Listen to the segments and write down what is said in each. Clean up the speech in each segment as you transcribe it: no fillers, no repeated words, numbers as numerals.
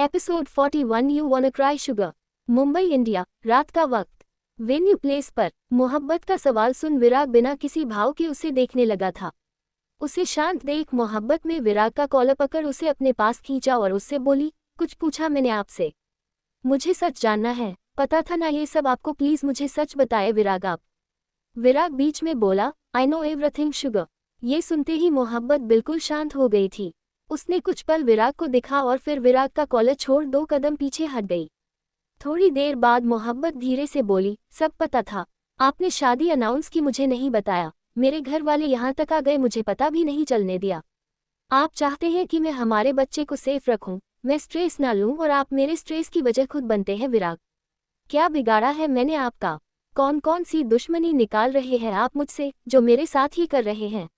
Episode 41 you wanna cry sugar. Mumbai India, रात का वक्त। वेन्यू प्लेस पर मोहब्बत का सवाल सुन विराग बिना किसी भाव के उसे देखने लगा था। उसे शांत देख मोहब्बत में विराग का कॉलर पकड़ उसे अपने पास खींचा और उससे बोली, कुछ पूछा मैंने आपसे? मुझे सच जानना है, पता था ना ये सब आपको, प्लीज मुझे सच बताए विराग आप। विराग बीच में बोला, आई नो एवरीथिंग शुगर। ये सुनते ही मोहब्बत बिल्कुल शांत हो गई थी। उसने कुछ पल विराग को दिखा और फिर विराग का कॉलर छोड़ 2 कदम पीछे हट गई। थोड़ी देर बाद मोहब्बत धीरे से बोली, सब पता था, आपने शादी अनाउंस की, मुझे नहीं बताया। मेरे घर वाले यहाँ तक आ गए, मुझे पता भी नहीं चलने दिया। आप चाहते हैं कि मैं हमारे बच्चे को सेफ रखूं, मैं स्ट्रेस ना लूं और आप मेरे स्ट्रेस की वजह खुद बनते हैं विराग। क्या बिगाड़ा है मैंने आपका? कौन कौन सी दुश्मनी निकाल रहे हैं आप मुझसे, जो मेरे साथ ही कर रहे हैं?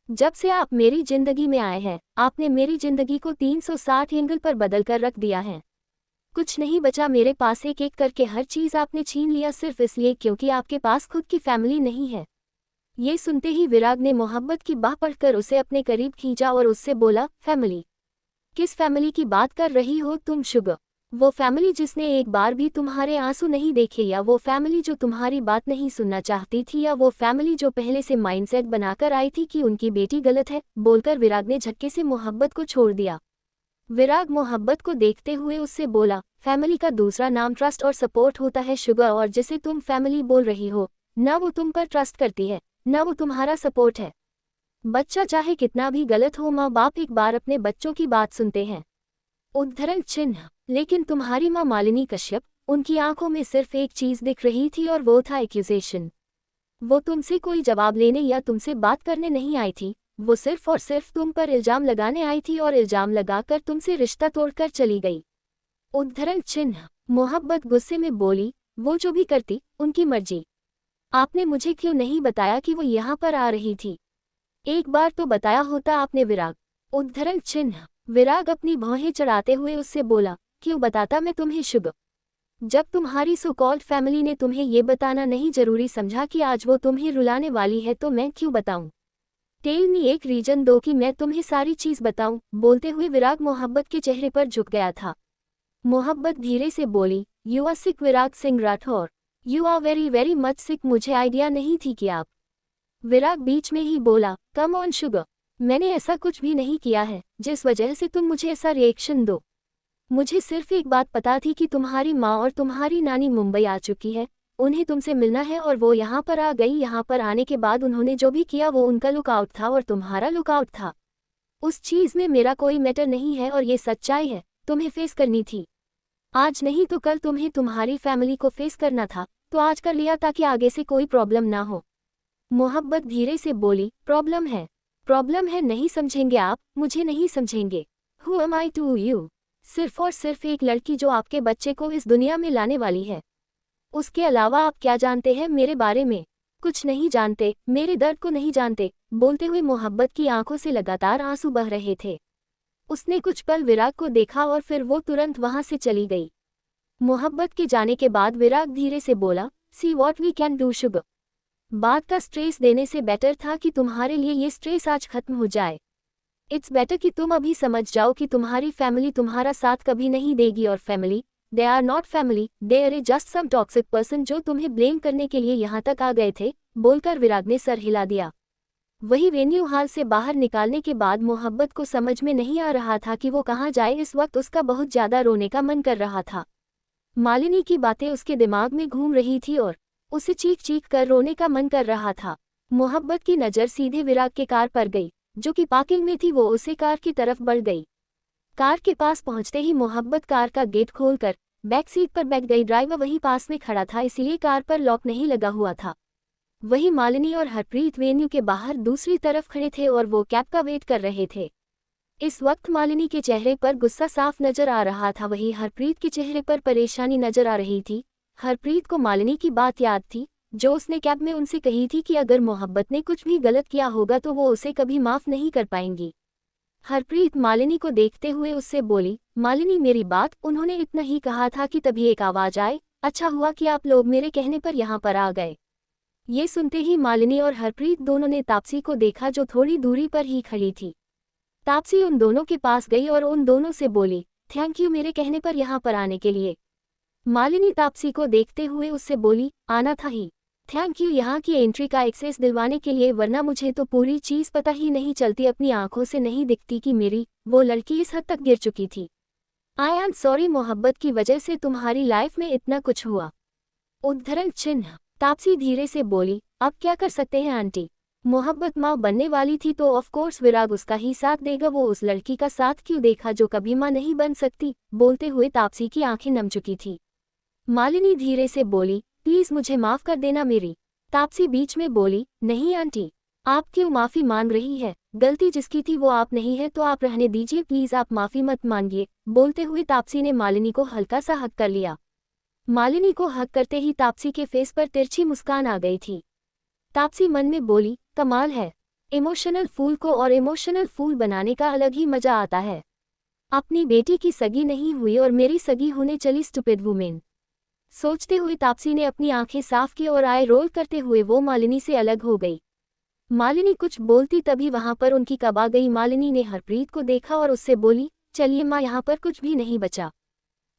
जब से आप मेरी जिंदगी में आए हैं, आपने मेरी जिंदगी को 360 एंगल पर बदल कर रख दिया है। कुछ नहीं बचा मेरे पास, एक एक करके हर चीज आपने छीन लिया, सिर्फ इसलिए क्योंकि आपके पास खुद की फैमिली नहीं है। ये सुनते ही विराग ने मोहब्बत की बाह पकड़कर उसे अपने करीब खींचा और उससे बोला, फैमिली? किस फैमिली की बात कर रही हो तुम शुगर? वो फैमिली जिसने एक बार भी तुम्हारे आंसू नहीं देखे, या वो फैमिली जो तुम्हारी बात नहीं सुनना चाहती थी, या वो फैमिली जो पहले से माइंडसेट बनाकर आई थी कि उनकी बेटी गलत है? बोलकर विराग ने झटके से मोहब्बत को छोड़ दिया। विराग मोहब्बत को देखते हुए उससे बोला, फैमिली का दूसरा नाम ट्रस्ट और सपोर्ट होता है शुगर, और जिसे तुम फैमिली बोल रही हो, ना वो तुम पर ट्रस्ट करती है, ना वो तुम्हारा सपोर्ट है। बच्चा चाहे कितना भी गलत हो, माँ बाप एक बार अपने बच्चों की बात सुनते हैं। उद्धरण चिन्ह। लेकिन तुम्हारी माँ मालिनी कश्यप, उनकी आंखों में सिर्फ एक चीज दिख रही थी और वो था एक्यूजेशन। वो तुमसे कोई जवाब लेने या तुमसे बात करने नहीं आई थी, वो सिर्फ और सिर्फ तुम पर इल्जाम लगाने आई थी और इल्जाम लगाकर तुमसे रिश्ता तोड़कर चली गई। उद्धरण चिन्ह। मोहब्बत गुस्से में बोली, वो जो भी करती उनकी मर्जी। आपने मुझे क्यों नहीं बताया कि वो यहाँ पर आ रही थी? एक बार तो बताया होता आपने विराग। उद्धरण चिन्ह। विराग अपनी भौहें चढ़ाते हुए उससे बोला, क्यों बताता मैं तुम्हें शुगर? जब तुम्हारी सो कॉल्ड फैमिली ने तुम्हें ये बताना नहीं जरूरी समझा कि आज वो तुम्हें रुलाने वाली है, तो मैं क्यों बताऊं? टेल मी, एक रीजन दो कि मैं तुम्हें सारी चीज बताऊं। बोलते हुए विराग मोहब्बत के चेहरे पर झुक गया था। मोहब्बत धीरे से बोली, you are sick Virag Singh Rathore, you are very very much sick, मुझे आइडिया नहीं थी कि आप। विराग बीच में ही बोला, कम ऑन शुगर, मैंने ऐसा कुछ भी नहीं किया है जिस वजह से तुम मुझे ऐसा रिएक्शन दो। मुझे सिर्फ एक बात पता थी कि तुम्हारी माँ और तुम्हारी नानी मुंबई आ चुकी है, उन्हें तुमसे मिलना है और वो यहाँ पर आ गई। यहाँ पर आने के बाद उन्होंने जो भी किया वो उनका लुकआउट था और तुम्हारा लुकआउट था। उस चीज में मेरा कोई मैटर नहीं है और ये सच्चाई है, तुम्हें फेस करनी थी। आज नहीं तो कल तुम्हें तुम्हारी फैमिली को फेस करना था, तो आज कर लिया ताकि आगे से कोई प्रॉब्लम ना हो। मोहब्बत धीरे से बोली, प्रॉब्लम है? प्रॉब्लम है नहीं समझेंगे आप, मुझे नहीं समझेंगे। Who am I to you? सिर्फ और सिर्फ एक लड़की जो आपके बच्चे को इस दुनिया में लाने वाली है। उसके अलावा आप क्या जानते हैं मेरे बारे में? कुछ नहीं जानते, मेरे दर्द को नहीं जानते। बोलते हुए मोहब्बत की आंखों से लगातार आंसू बह रहे थे। उसने कुछ पल विराग को देखा और फिर वो तुरंत वहां से चली गई। मोहब्बत के जाने के बाद विराग धीरे से बोला, see what we can do sugar. बात का स्ट्रेस देने से बेटर था कि तुम्हारे लिए ये स्ट्रेस आज खत्म हो जाए। इट्स बेटर कि तुम अभी समझ जाओ कि तुम्हारी फैमिली तुम्हारा साथ कभी नहीं देगी, और family, they are not family, they are just some toxic person जो तुम्हें ब्लेम करने के लिए यहाँ तक आ गए थे। बोलकर विराग ने सर हिला दिया। वही वेन्यू हॉल से बाहर निकालने के बाद मोहब्बत को समझ में नहीं आ रहा था कि वो कहाँ जाए। इस वक्त उसका बहुत ज्यादा रोने का मन कर रहा था। मालिनी की बातें उसके दिमाग में घूम रही थी और उसे चीख चीख कर रोने का मन कर रहा था। मोहब्बत की नज़र सीधे विराग के कार पर गई, जो कि पार्किंग में थी। वो उसे कार की तरफ बढ़ गई। कार के पास पहुंचते ही मोहब्बत कार का गेट खोलकर बैक सीट पर बैठ गई। ड्राइवर वहीं पास में खड़ा था, इसलिए कार पर लॉक नहीं लगा हुआ था। वही मालिनी और हरप्रीत वेन्यू के बाहर दूसरी तरफ खड़े थे और वो कैब का वेट कर रहे थे। इस वक्त मालिनी के चेहरे पर गुस्सा साफ नजर आ रहा था, वही हरप्रीत के चेहरे पर परेशानी नजर आ रही थी। हरप्रीत को मालिनी की बात याद थी जो उसने कैब में उनसे कही थी कि अगर मोहब्बत ने कुछ भी गलत किया होगा तो वो उसे कभी माफ नहीं कर पाएंगी। हरप्रीत मालिनी को देखते हुए उससे बोली, मालिनी मेरी बात, उन्होंने इतना ही कहा था कि तभी एक आवाज आए, अच्छा हुआ कि आप लोग मेरे कहने पर यहाँ पर आ गए। ये सुनते ही मालिनी और हरप्रीत दोनों ने तापसी को देखा जो थोड़ी दूरी पर ही खड़ी थी। तापसी उन दोनों के पास गई और उन दोनों से बोली, थैंक यू मेरे कहने पर यहाँ पर आने के लिए। मालिनी तापसी को देखते हुए उससे बोली, आना था ही। थैंक यू यहाँ की एंट्री का एक्सेस दिलवाने के लिए, वरना मुझे तो पूरी चीज़ पता ही नहीं चलती, अपनी आंखों से नहीं दिखती कि मेरी वो लड़की इस हद तक गिर चुकी थी। आई एम सॉरी, मोहब्बत की वजह से तुम्हारी लाइफ में इतना कुछ हुआ। उद्धरण चिन्ह। तापसी धीरे से बोली, अब क्या कर सकते हैं आंटी, मोहब्बत माँ बनने वाली थी तो ऑफ कोर्स विराग उसका ही साथ देगा, वो उस लड़की का साथ क्यों देखा जो कभी माँ नहीं बन सकती। बोलते हुए तापसी की आंखें नम चुकी थी। मालिनी धीरे से बोली, प्लीज मुझे माफ कर देना मेरी। तापसी बीच में बोली, नहीं आंटी, आप क्यों माफी मांग रही है, गलती जिसकी थी वो आप नहीं है तो आप रहने दीजिए, प्लीज आप माफी मत मांगिए। बोलते हुए तापसी ने मालिनी को हल्का सा हक कर लिया। मालिनी को हक करते ही तापसी के फेस पर तिरछी मुस्कान आ गई थी। तापसी मन में बोली, कमाल है, इमोशनल फूल को और इमोशनल फूल बनाने का अलग ही मजा आता है। अपनी बेटी की सगी नहीं हुई और मेरी सगी होने चली, स्टूपिड वुमेन। सोचते हुए तापसी ने अपनी आंखें साफ की और आई रोल करते हुए वो मालिनी से अलग हो गई। मालिनी कुछ बोलती तभी वहां पर उनकी कब आ गई। मालिनी ने हरप्रीत को देखा और उससे बोली, चलिए माँ, यहाँ पर कुछ भी नहीं बचा।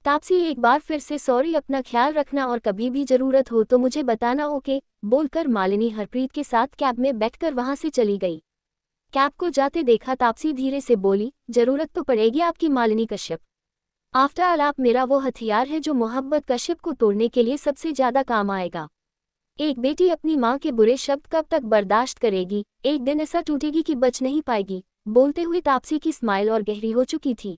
तापसी एक बार फिर से सॉरी, अपना ख्याल रखना और कभी भी जरूरत हो तो मुझे बताना, ओके। बोलकर मालिनी हरप्रीत के साथ कैब में बैठकर वहां से चली गई। कैब को जाते देखा तापसी धीरे से बोली, जरूरत तो पड़ेगी आपकी मालिनी कश्यप। आफ्टर ऑल आप मेरा वो हथियार है जो मोहब्बत कश्यप को तोड़ने के लिए सबसे ज्यादा काम आएगा। एक बेटी अपनी माँ के बुरे शब्द कब तक बर्दाश्त करेगी, एक दिन ऐसा टूटेगी कि बच नहीं पाएगी। बोलते हुए तापसी की स्माइल और गहरी हो चुकी थी।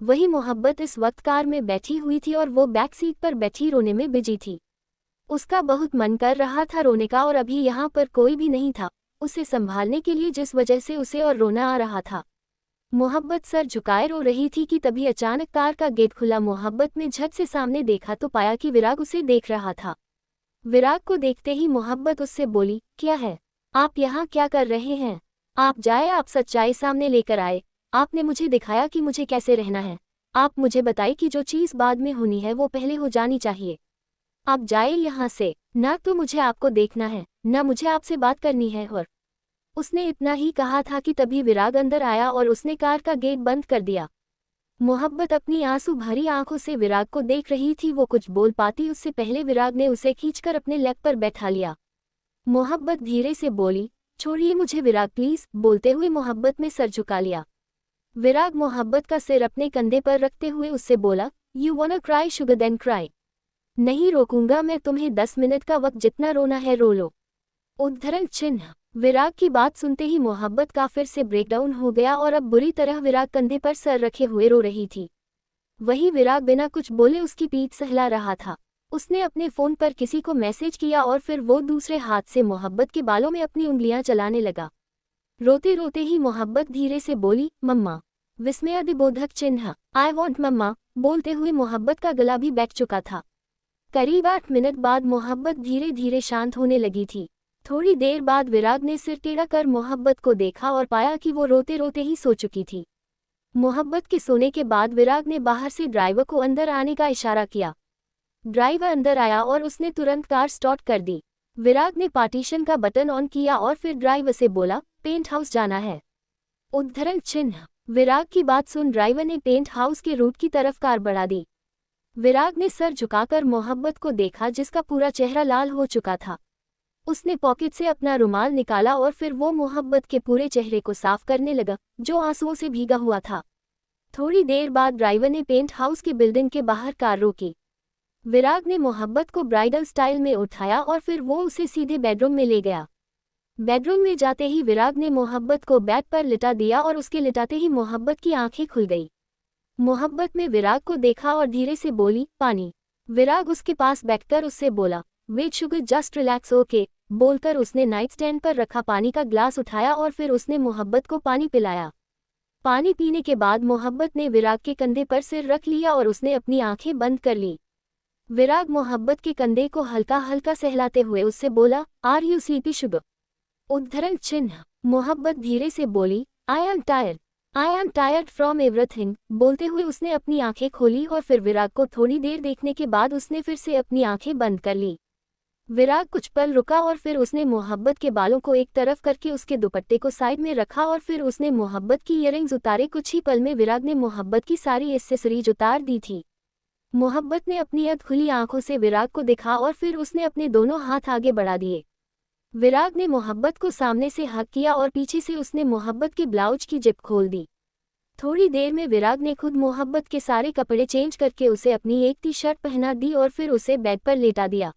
वही मोहब्बत इस वक्त कार में बैठी हुई थी और वो बैक सीट पर बैठी रोने में बिजी थी। उसका बहुत मन कर रहा था रोने का और अभी यहाँ पर कोई भी नहीं था उसे संभालने के लिए, जिस वजह से उसे और रोना आ रहा था। मोहब्बत सर झुकाए रो रही थी कि तभी अचानक कार का गेट खुला। मोहब्बत ने झट से सामने देखा तो पाया कि विराग उसे देख रहा था। विराग को देखते ही मोहब्बत उससे बोली, क्या है, आप यहाँ क्या कर रहे हैं, आप जाए, आप सच्चाई सामने लेकर आए। आपने मुझे दिखाया कि मुझे कैसे रहना है। आप मुझे बताइए कि जो चीज़ बाद में होनी है वो पहले हो जानी चाहिए। आप जाए यहाँ से, ना तो मुझे आपको देखना है ना मुझे आपसे बात करनी है। और उसने इतना ही कहा था कि तभी विराग अंदर आया और उसने कार का गेट बंद कर दिया। मोहब्बत अपनी आंसू भरी आंखों से विराग को देख रही थी। वो कुछ बोल पाती उससे पहले विराग ने उसे खींचकर अपने लेग पर बैठा लिया। मोहब्बत धीरे से बोली, छोड़िए मुझे विराग प्लीज। बोलते हुए मोहब्बत में सर झुका लिया। विराग मोहब्बत का सिर अपने कंधे पर रखते हुए उससे बोला, you wanna cry sugar then cry. नहीं रोकूंगा मैं तुम्हें, 10 मिनट का वक्त, जितना रोना है रो लो। उद्धरण चिन्ह। विराग की बात सुनते ही मोहब्बत का फिर से ब्रेकडाउन हो गया और अब बुरी तरह विराग कंधे पर सर रखे हुए रो रही थी। वही विराग बिना कुछ बोले उसकी पीठ सहला रहा था। उसने अपने फोन पर किसी को मैसेज किया और फिर वो दूसरे हाथ से मोहब्बत के बालों में अपनी उंगलियां चलाने लगा। रोते रोते ही मोहब्बत धीरे से बोली, मम्मा। विस्मयादिबोधक चिन्ह, आई वॉन्ट मम्मा। बोलते हुए मोहब्बत का गला भी बैठ चुका था। करीब 8 मिनट बाद मोहब्बत धीरे धीरे शांत होने लगी थी। थोड़ी देर बाद विराग ने सिर टेढ़ा कर मोहब्बत को देखा और पाया कि वो रोते रोते ही सो चुकी थी। मोहब्बत के सोने के बाद विराग ने बाहर से ड्राइवर को अंदर आने का इशारा किया। ड्राइवर अंदर आया और उसने तुरंत कार स्टार्ट कर दी। विराग ने पार्टीशन का बटन ऑन किया और फिर ड्राइवर से बोला, पेंट हाउस जाना है। उद्धरण चिन्ह। विराग की बात सुन ड्राइवर ने पेंट हाउस के रूट की तरफ कार बढ़ा दी। विराग ने सर झुकाकर मोहब्बत को देखा जिसका पूरा चेहरा लाल हो चुका था। उसने पॉकेट से अपना रुमाल निकाला और फिर वो मोहब्बत के पूरे चेहरे को साफ करने लगा जो आंसुओं से भीगा हुआ था। थोड़ी देर बाद ड्राइवर ने पेंट हाउस की बिल्डिंग के बाहर कार रोकी। विराग ने मोहब्बत को ब्राइडल स्टाइल में उठाया और फिर वो उसे सीधे बेडरूम में ले गया। बेडरूम में जाते ही विराग ने मोहब्बत को बेड पर लिटा दिया और उसके लिटाते ही मोहब्बत की आंखें खुल गई। मोहब्बत में विराग को देखा और धीरे से बोली, पानी। विराग उसके पास बैठकर उससे बोला, wait sugar just relax okay. बोलकर उसने नाइट स्टैंड पर रखा पानी का ग्लास उठाया और फिर उसने मोहब्बत को पानी पिलाया। पानी पीने के बाद मोहब्बत ने विराग के कंधे पर सिर रख लिया और उसने अपनी आंखें बंद कर ली। विराग मोहब्बत के कंधे को हल्का हल्का सहलाते हुए उससे बोला, आर यू स्लीपी शुगर। उद्धरण चिन्ह। मोहब्बत धीरे से बोली, I am tired from everything. बोलते हुए उसने अपनी आंखें खोली और फिर विराग को थोड़ी देर देखने के बाद उसने फिर से अपनी आंखें बंद कर ली। विराग कुछ पल रुका और फिर उसने मोहब्बत के बालों को एक तरफ करके उसके दुपट्टे को साइड में रखा और फिर उसने मोहब्बत की ईयरिंग्स उतारे। कुछ ही पल में विराग ने मोहब्बत की सारी एक्सेसरीज उतार दी थी। मोहब्बत ने अपनी अधखुली आंखों से विराग को देखा और फिर उसने अपने दोनों हाथ आगे बढ़ा दिए। विराग ने मोहब्बत को सामने से हक किया और पीछे से उसने मोहब्बत के ब्लाउज की जिप खोल दी। थोड़ी देर में विराग ने खुद मोहब्बत के सारे कपड़े चेंज करके उसे अपनी एक टी शर्ट पहना दी और फिर उसे बेड पर लेटा दिया।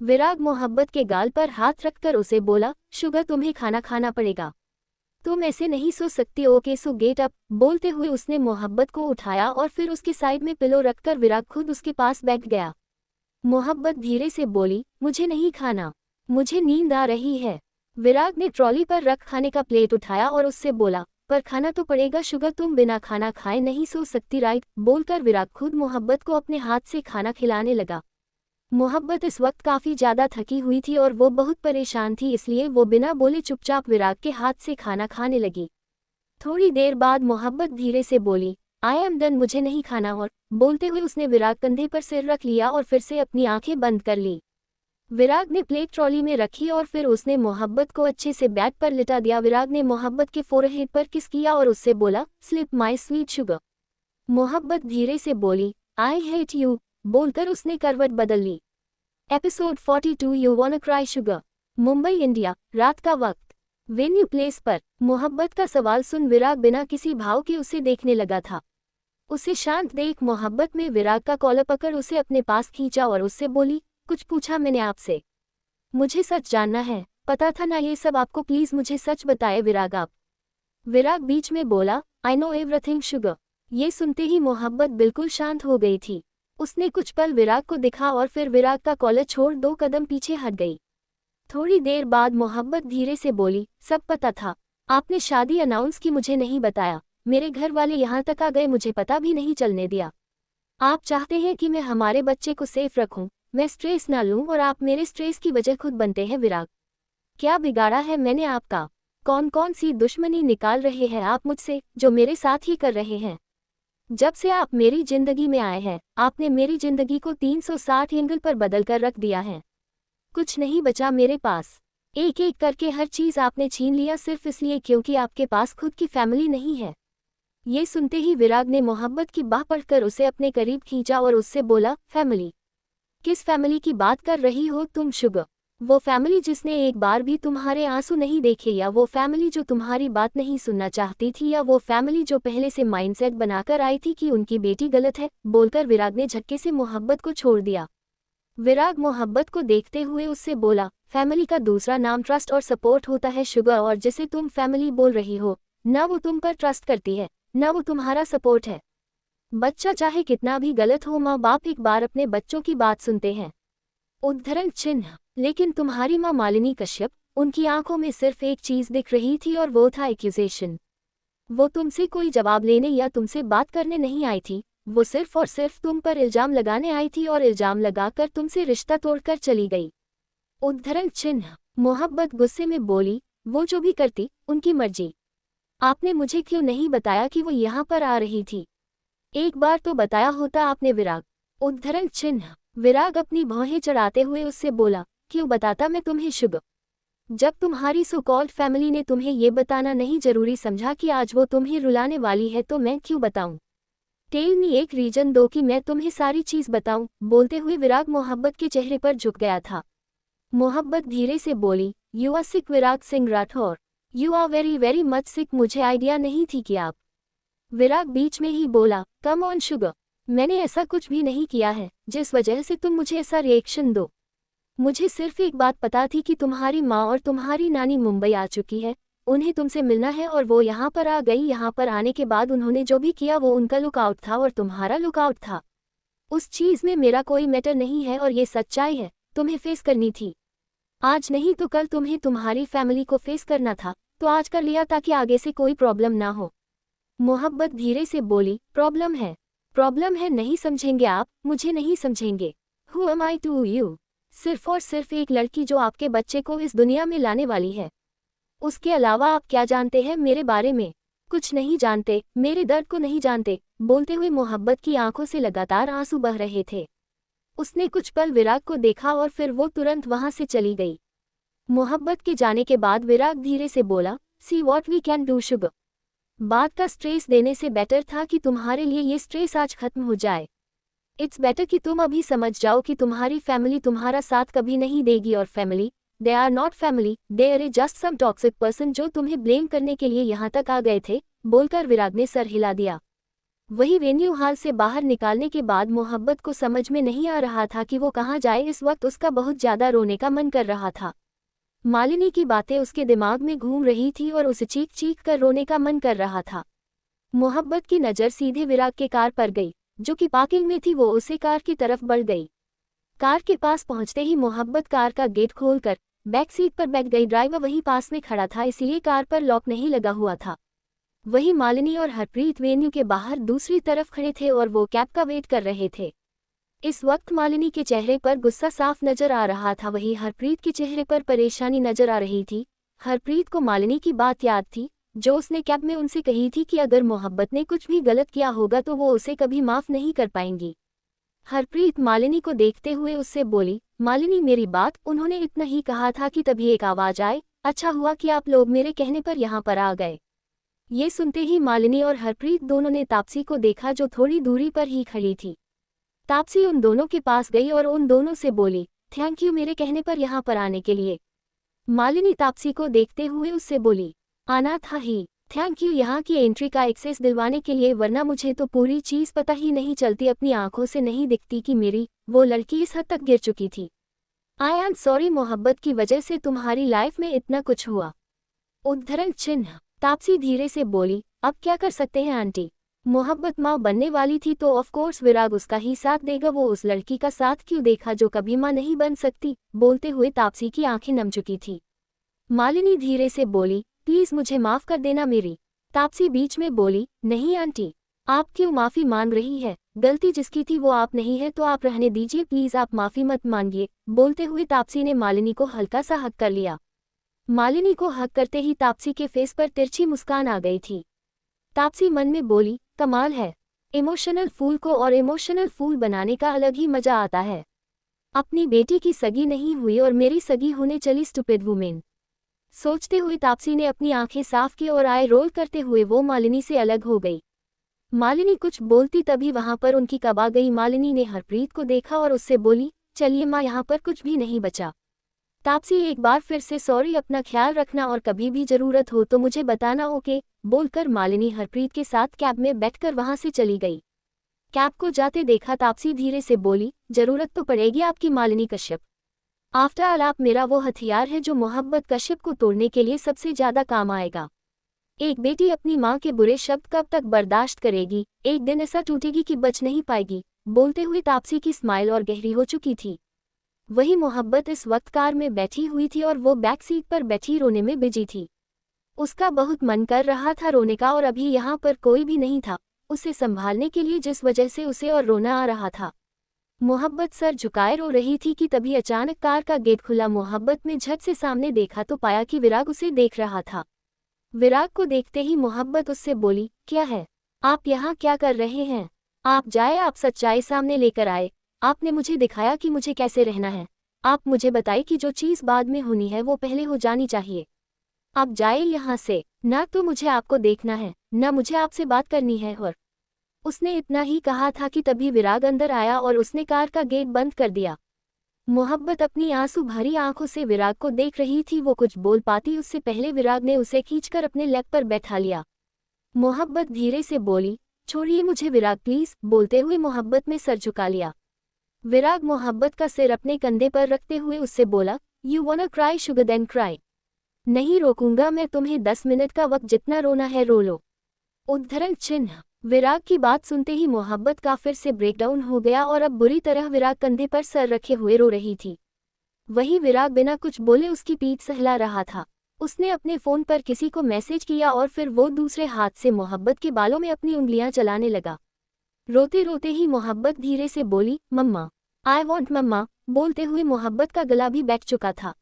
विराग मोहब्बत के गाल पर हाथ रखकर उसे बोला, शुगर तुम्हें खाना खाना पड़ेगा, तुम ऐसे नहीं सो सकती, ओके सो गेट अप। बोलते हुए उसने मोहब्बत को उठाया और फिर उसके साइड में पिलो रखकर विराग खुद उसके पास बैठ गया। मोहब्बत धीरे से बोली, मुझे नहीं खाना, मुझे नींद आ रही है। विराग ने ट्रॉली पर रख खाने का प्लेट उठाया और उससे बोला, पर खाना तो पड़ेगा शुगर, तुम बिना खाना खाए नहीं सो सकती राइट। बोलकर विराग खुद मोहब्बत को अपने हाथ से खाना खिलाने लगा। मोहब्बत इस वक्त काफ़ी ज़्यादा थकी हुई थी और वो बहुत परेशान थी, इसलिए वो बिना बोले चुपचाप विराग के हाथ से खाना खाने लगी। थोड़ी देर बाद मोहब्बत धीरे से बोली, आई एम डन, मुझे नहीं खाना। और बोलते हुए उसने विराग कंधे पर सिर रख लिया और फिर से अपनी आंखें बंद कर ली। विराग ने प्लेट ट्रॉली में रखी और फिर उसने मोहब्बत को अच्छे से बेड पर लिटा दिया। विराग ने मोहब्बत के फोरहेड पर किस किया और उससे बोला, स्लिप माई स्वीट शुगर। मोहब्बत धीरे से बोली, आई हेट यू। बोलकर उसने करवट बदल ली। Episode 42 you wanna cry sugar. Mumbai India, रात का वक्त। वेन्यू प्लेस पर मोहब्बत का सवाल सुन विराग बिना किसी भाव के उसे देखने लगा था। उसे शांत देख मोहब्बत में विराग का कॉलर पकड़ उसे अपने पास खींचा और उससे बोली, कुछ पूछा मैंने आपसे? मुझे सच जानना है, पता था ना ये सब आपको, प्लीज मुझे सच बताए विराग आप। विराग बीच में बोला, आई नो एवरीथिंग शुगर। ये सुनते ही मोहब्बत बिल्कुल शांत हो गई थी। उसने कुछ पल विराग को देखा और फिर विराग का कॉलर छोड़ 2 कदम पीछे हट गई। थोड़ी देर बाद मोहब्बत धीरे से बोली, सब पता था, आपने शादी अनाउंस की, मुझे नहीं बताया, मेरे घर वाले यहाँ तक आ गए, मुझे पता भी नहीं चलने दिया। आप चाहते हैं कि मैं हमारे बच्चे को सेफ रखूं, मैं स्ट्रेस ना लूं और आप मेरे स्ट्रेस की वजह खुद बनते हैं विराग। क्या बिगाड़ा है मैंने आपका? कौन कौन सी दुश्मनी निकाल रहे हैं आप मुझसे, जो मेरे साथ ही कर रहे हैं? जब से आप मेरी जिंदगी में आए हैं, आपने मेरी जिंदगी को 360 एंगल पर बदल कर रख दिया है। कुछ नहीं बचा मेरे पास। एक एक करके हर चीज आपने छीन लिया, सिर्फ इसलिए क्योंकि आपके पास खुद की फैमिली नहीं है। ये सुनते ही विराग ने मोहब्बत की बाह पकड़कर उसे अपने करीब खींचा और उससे बोला, फैमिली? किस फैमिली की बात कर रही हो तुम शुगर? वो फैमिली जिसने एक बार भी तुम्हारे आंसू नहीं देखे, या वो फैमिली जो तुम्हारी बात नहीं सुनना चाहती थी, या वो फैमिली जो पहले से माइंडसेट बनाकर आई थी कि उनकी बेटी गलत है? बोलकर विराग ने झटके से मोहब्बत को छोड़ दिया। विराग मोहब्बत को देखते हुए उससे बोला, फैमिली का दूसरा नाम ट्रस्ट और सपोर्ट होता है शुगर, और जिसे तुम फैमिली बोल रही हो, ना वो तुम पर ट्रस्ट करती है, ना वो तुम्हारा सपोर्ट है। बच्चा चाहे कितना भी गलत हो, माँ बाप एक बार अपने बच्चों की बात सुनते हैं। उद्धरण चिन्ह। लेकिन तुम्हारी माँ मालिनी कश्यप, उनकी आंखों में सिर्फ एक चीज दिख रही थी और वो था एक्यूजेशन। वो तुमसे कोई जवाब लेने या तुमसे बात करने नहीं आई थी, वो सिर्फ और सिर्फ तुम पर इल्जाम लगाने आई थी और इल्जाम लगाकर तुमसे रिश्ता तोड़कर चली गई। उद्धरण चिन्ह। मोहब्बत गुस्से में बोली, वो जो भी करती उनकी मर्जी। आपने मुझे क्यों नहीं बताया कि वो यहाँ पर आ रही थी? एक बार तो बताया होता आपने विराग। उद्धरण चिन्ह। विराग अपनी भौहें चढ़ाते हुए उससे बोला, क्यों बताता मैं तुम्हें शुगर? जब तुम्हारी सो कॉल्ड फैमिली ने तुम्हें ये बताना नहीं जरूरी समझा कि आज वो तुम्हें रुलाने वाली है, तो मैं क्यों बताऊं? टेल मी, एक रीजन दो कि मैं तुम्हें सारी चीज बताऊं। बोलते हुए विराग मोहब्बत के चेहरे पर झुक गया था। मोहब्बत धीरे से बोली, you are sick Virag Singh Rathore, you are very very much sick, मुझे आइडिया नहीं थी कि आप। विराग बीच में ही बोला, कम ऑन शुगर, मैंने ऐसा कुछ भी नहीं किया है जिस वजह से तुम मुझे ऐसा रिएक्शन दो। मुझे सिर्फ एक बात पता थी कि तुम्हारी माँ और तुम्हारी नानी मुंबई आ चुकी है, उन्हें तुमसे मिलना है और वो यहाँ पर आ गई। यहाँ पर आने के बाद उन्होंने जो भी किया वो उनका लुकआउट था और तुम्हारा लुकआउट था। उस चीज में मेरा कोई मैटर नहीं है और ये सच्चाई है, तुम्हें फेस करनी थी। आज नहीं तो कल तुम्हें तुम्हारी फैमिली को फेस करना था, तो आज कर लिया ताकि आगे से कोई प्रॉब्लम ना हो। मोहब्बत धीरे से बोली, प्रॉब्लम है? प्रॉब्लम है नहीं समझेंगे आप, मुझे नहीं समझेंगे। Who am I to you? सिर्फ और सिर्फ एक लड़की जो आपके बच्चे को इस दुनिया में लाने वाली है। उसके अलावा आप क्या जानते हैं मेरे बारे में? कुछ नहीं जानते, मेरे दर्द को नहीं जानते। बोलते हुए मोहब्बत की आंखों से लगातार आंसू बह रहे थे। उसने कुछ पल विराग को देखा और फिर वो तुरंत वहां से चली गई। मोहब्बत के जाने के बाद विराग धीरे से बोला, see what we can do sugar. बात का स्ट्रेस देने से बेटर था कि तुम्हारे लिए ये स्ट्रेस आज खत्म हो जाए। इट्स बेटर कि तुम अभी समझ जाओ कि तुम्हारी फैमिली तुम्हारा साथ कभी नहीं देगी और family, they are not family, they are just some toxic person जो तुम्हें ब्लेम करने के लिए यहाँ तक आ गए थे, बोलकर विराग ने सर हिला दिया। वही वेन्यू हॉल से बाहर निकालने के बाद मोहब्बत को समझ में नहीं आ रहा था कि वो कहाँ जाए। इस वक्त उसका बहुत ज्यादा रोने का मन कर रहा था। मालिनी की बातें उसके दिमाग में घूम रही थी और उसे चीख चीख कर रोने का मन कर रहा था। मोहब्बत की नज़र सीधे विराग के कार पर गई, जो कि पार्किंग में थी। वो उसे कार की तरफ बढ़ गई। कार के पास पहुंचते ही मोहब्बत कार का गेट खोलकर बैक सीट पर बैठ गई। ड्राइवर वहीं पास में खड़ा था, इसलिए कार पर लॉक नहीं लगा हुआ था। वही मालिनी और हरप्रीत वेन्यू के बाहर दूसरी तरफ खड़े थे और वो कैब का वेट कर रहे थे। इस वक्त मालिनी के चेहरे पर गुस्सा साफ नजर आ रहा था, वही हरप्रीत के चेहरे पर परेशानी नजर आ रही थी। हरप्रीत को मालिनी की बात याद थी जो उसने कैब में उनसे कही थी कि अगर मोहब्बत ने कुछ भी गलत किया होगा तो वो उसे कभी माफ नहीं कर पाएंगी। हरप्रीत मालिनी को देखते हुए उससे बोली, मालिनी मेरी बात। उन्होंने इतना ही कहा था कि तभी एक आवाज आए, अच्छा हुआ कि आप लोग मेरे कहने पर यहाँ पर आ गए। ये सुनते ही मालिनी और हरप्रीत दोनों ने तापसी को देखा जो थोड़ी दूरी पर ही खड़ी थी। तापसी उन दोनों के पास गई और उन दोनों से बोली, थैंक यू मेरे कहने पर यहाँ पर आने के लिए। मालिनी तापसी को देखते हुए उससे बोली, आना था ही, थैंक यू यहाँ की एंट्री का एक्सेस दिलवाने के लिए, वरना मुझे तो पूरी चीज़ पता ही नहीं चलती, अपनी आंखों से नहीं दिखती कि मेरी वो लड़की इस हद तक गिर चुकी थी। आई एम सॉरी, मोहब्बत की वजह से तुम्हारी लाइफ में इतना कुछ हुआ। उद्धरण चिन्ह। तापसी धीरे से बोली, अब क्या कर सकते हैं आंटी, मोहब्बत माँ बनने वाली थी तो ऑफ कोर्स विराग उसका ही साथ देगा, वो उस लड़की का साथ क्यों देखा जो कभी माँ नहीं बन सकती। बोलते हुए तापसी की आंखें नम चुकी थी। मालिनी धीरे से बोली, प्लीज मुझे माफ कर देना मेरी। तापसी बीच में बोली, नहीं आंटी, आप क्यों माफी मांग रही है, गलती जिसकी थी वो आप नहीं है तो आप रहने दीजिए, प्लीज आप माफी मत मांगिए। बोलते हुए तापसी ने मालिनी को हल्का सा हक कर लिया। मालिनी को हक करते ही तापसी के फेस पर तिरछी मुस्कान आ गई थी। तापसी मन में बोली, कमाल है, इमोशनल फूल को और इमोशनल फूल बनाने का अलग ही मजा आता है। अपनी बेटी की सगी नहीं हुई और मेरी सगी होने चली, स्टूपिड वुमेन। सोचते हुए तापसी ने अपनी आंखें साफ की और आई रोल करते हुए वो मालिनी से अलग हो गई। मालिनी कुछ बोलती तभी वहां पर उनकी कब आ गई। मालिनी ने हरप्रीत को देखा और उससे बोली, चलिए माँ, यहाँ पर कुछ भी नहीं बचा। तापसी एक बार फिर से सॉरी, अपना ख्याल रखना और कभी भी जरूरत हो तो मुझे बताना, ओके। बोलकर मालिनी हरप्रीत के साथ कैब में बैठकर वहां से चली गई। कैब को जाते देखा तापसी धीरे से बोली, जरूरत तो पड़ेगी आपकी मालिनी कश्यप। आफ्टर ऑल आप मेरा वो हथियार है जो मोहब्बत कश्यप को तोड़ने के लिए सबसे ज्यादा काम आएगा। एक बेटी अपनी माँ के बुरे शब्द कब तक बर्दाश्त करेगी, एक दिन ऐसा टूटेगी कि बच नहीं पाएगी। बोलते हुए तापसी की स्माइल और गहरी हो चुकी थी। वही मोहब्बत इस वक्त कार में बैठी हुई थी और वो बैक सीट पर बैठी रोने में बिजी थी। उसका बहुत मन कर रहा था रोने का और अभी यहाँ पर कोई भी नहीं था उसे संभालने के लिए, जिस वजह से उसे और रोना आ रहा था। मोहब्बत सर झुकाए रो रही थी कि तभी अचानक कार का गेट खुला। मोहब्बत ने झट से सामने देखा तो पाया कि विराग उसे देख रहा था। विराग को देखते ही मोहब्बत उससे बोली, क्या है, आप यहाँ क्या कर रहे हैं, आप जाए, आप सच्चाई सामने लेकर आए। आपने मुझे दिखाया कि मुझे कैसे रहना है। आप मुझे बताइए कि जो चीज़ बाद में होनी है वो पहले हो जानी चाहिए। आप जाए यहाँ से, ना तो मुझे आपको देखना है ना मुझे आपसे बात करनी है। और उसने इतना ही कहा था कि तभी विराग अंदर आया और उसने कार का गेट बंद कर दिया। मोहब्बत अपनी आंसू भरी आंखों से विराग को देख रही थी। वो कुछ बोल पाती उससे पहले विराग ने उसे खींचकर अपने लेग पर बैठा लिया। मोहब्बत धीरे से बोली, छोड़िए मुझे विराग प्लीज। बोलते हुए मोहब्बत में सर झुका लिया। विराग मोहब्बत का सिर अपने कंधे पर रखते हुए उससे बोला, you wanna cry sugar then cry. नहीं रोकूंगा मैं तुम्हें, 10 मिनट का वक्त, जितना रोना है रो लो। उद्धरण चिन्ह। विराग की बात सुनते ही मोहब्बत का फिर से ब्रेकडाउन हो गया और अब बुरी तरह विराग कंधे पर सर रखे हुए रो रही थी। वही विराग बिना कुछ बोले उसकी पीठ सहला रहा था। उसने अपने फोन पर किसी को मैसेज किया और फिर वो दूसरे हाथ से मोहब्बत के बालों में अपनी उंगलियां चलाने लगा। रोते रोते ही मोहब्बत धीरे से बोली, मम्मा, आई वॉन्ट मम्मा। बोलते हुए मोहब्बत का गला भी बैठ चुका था।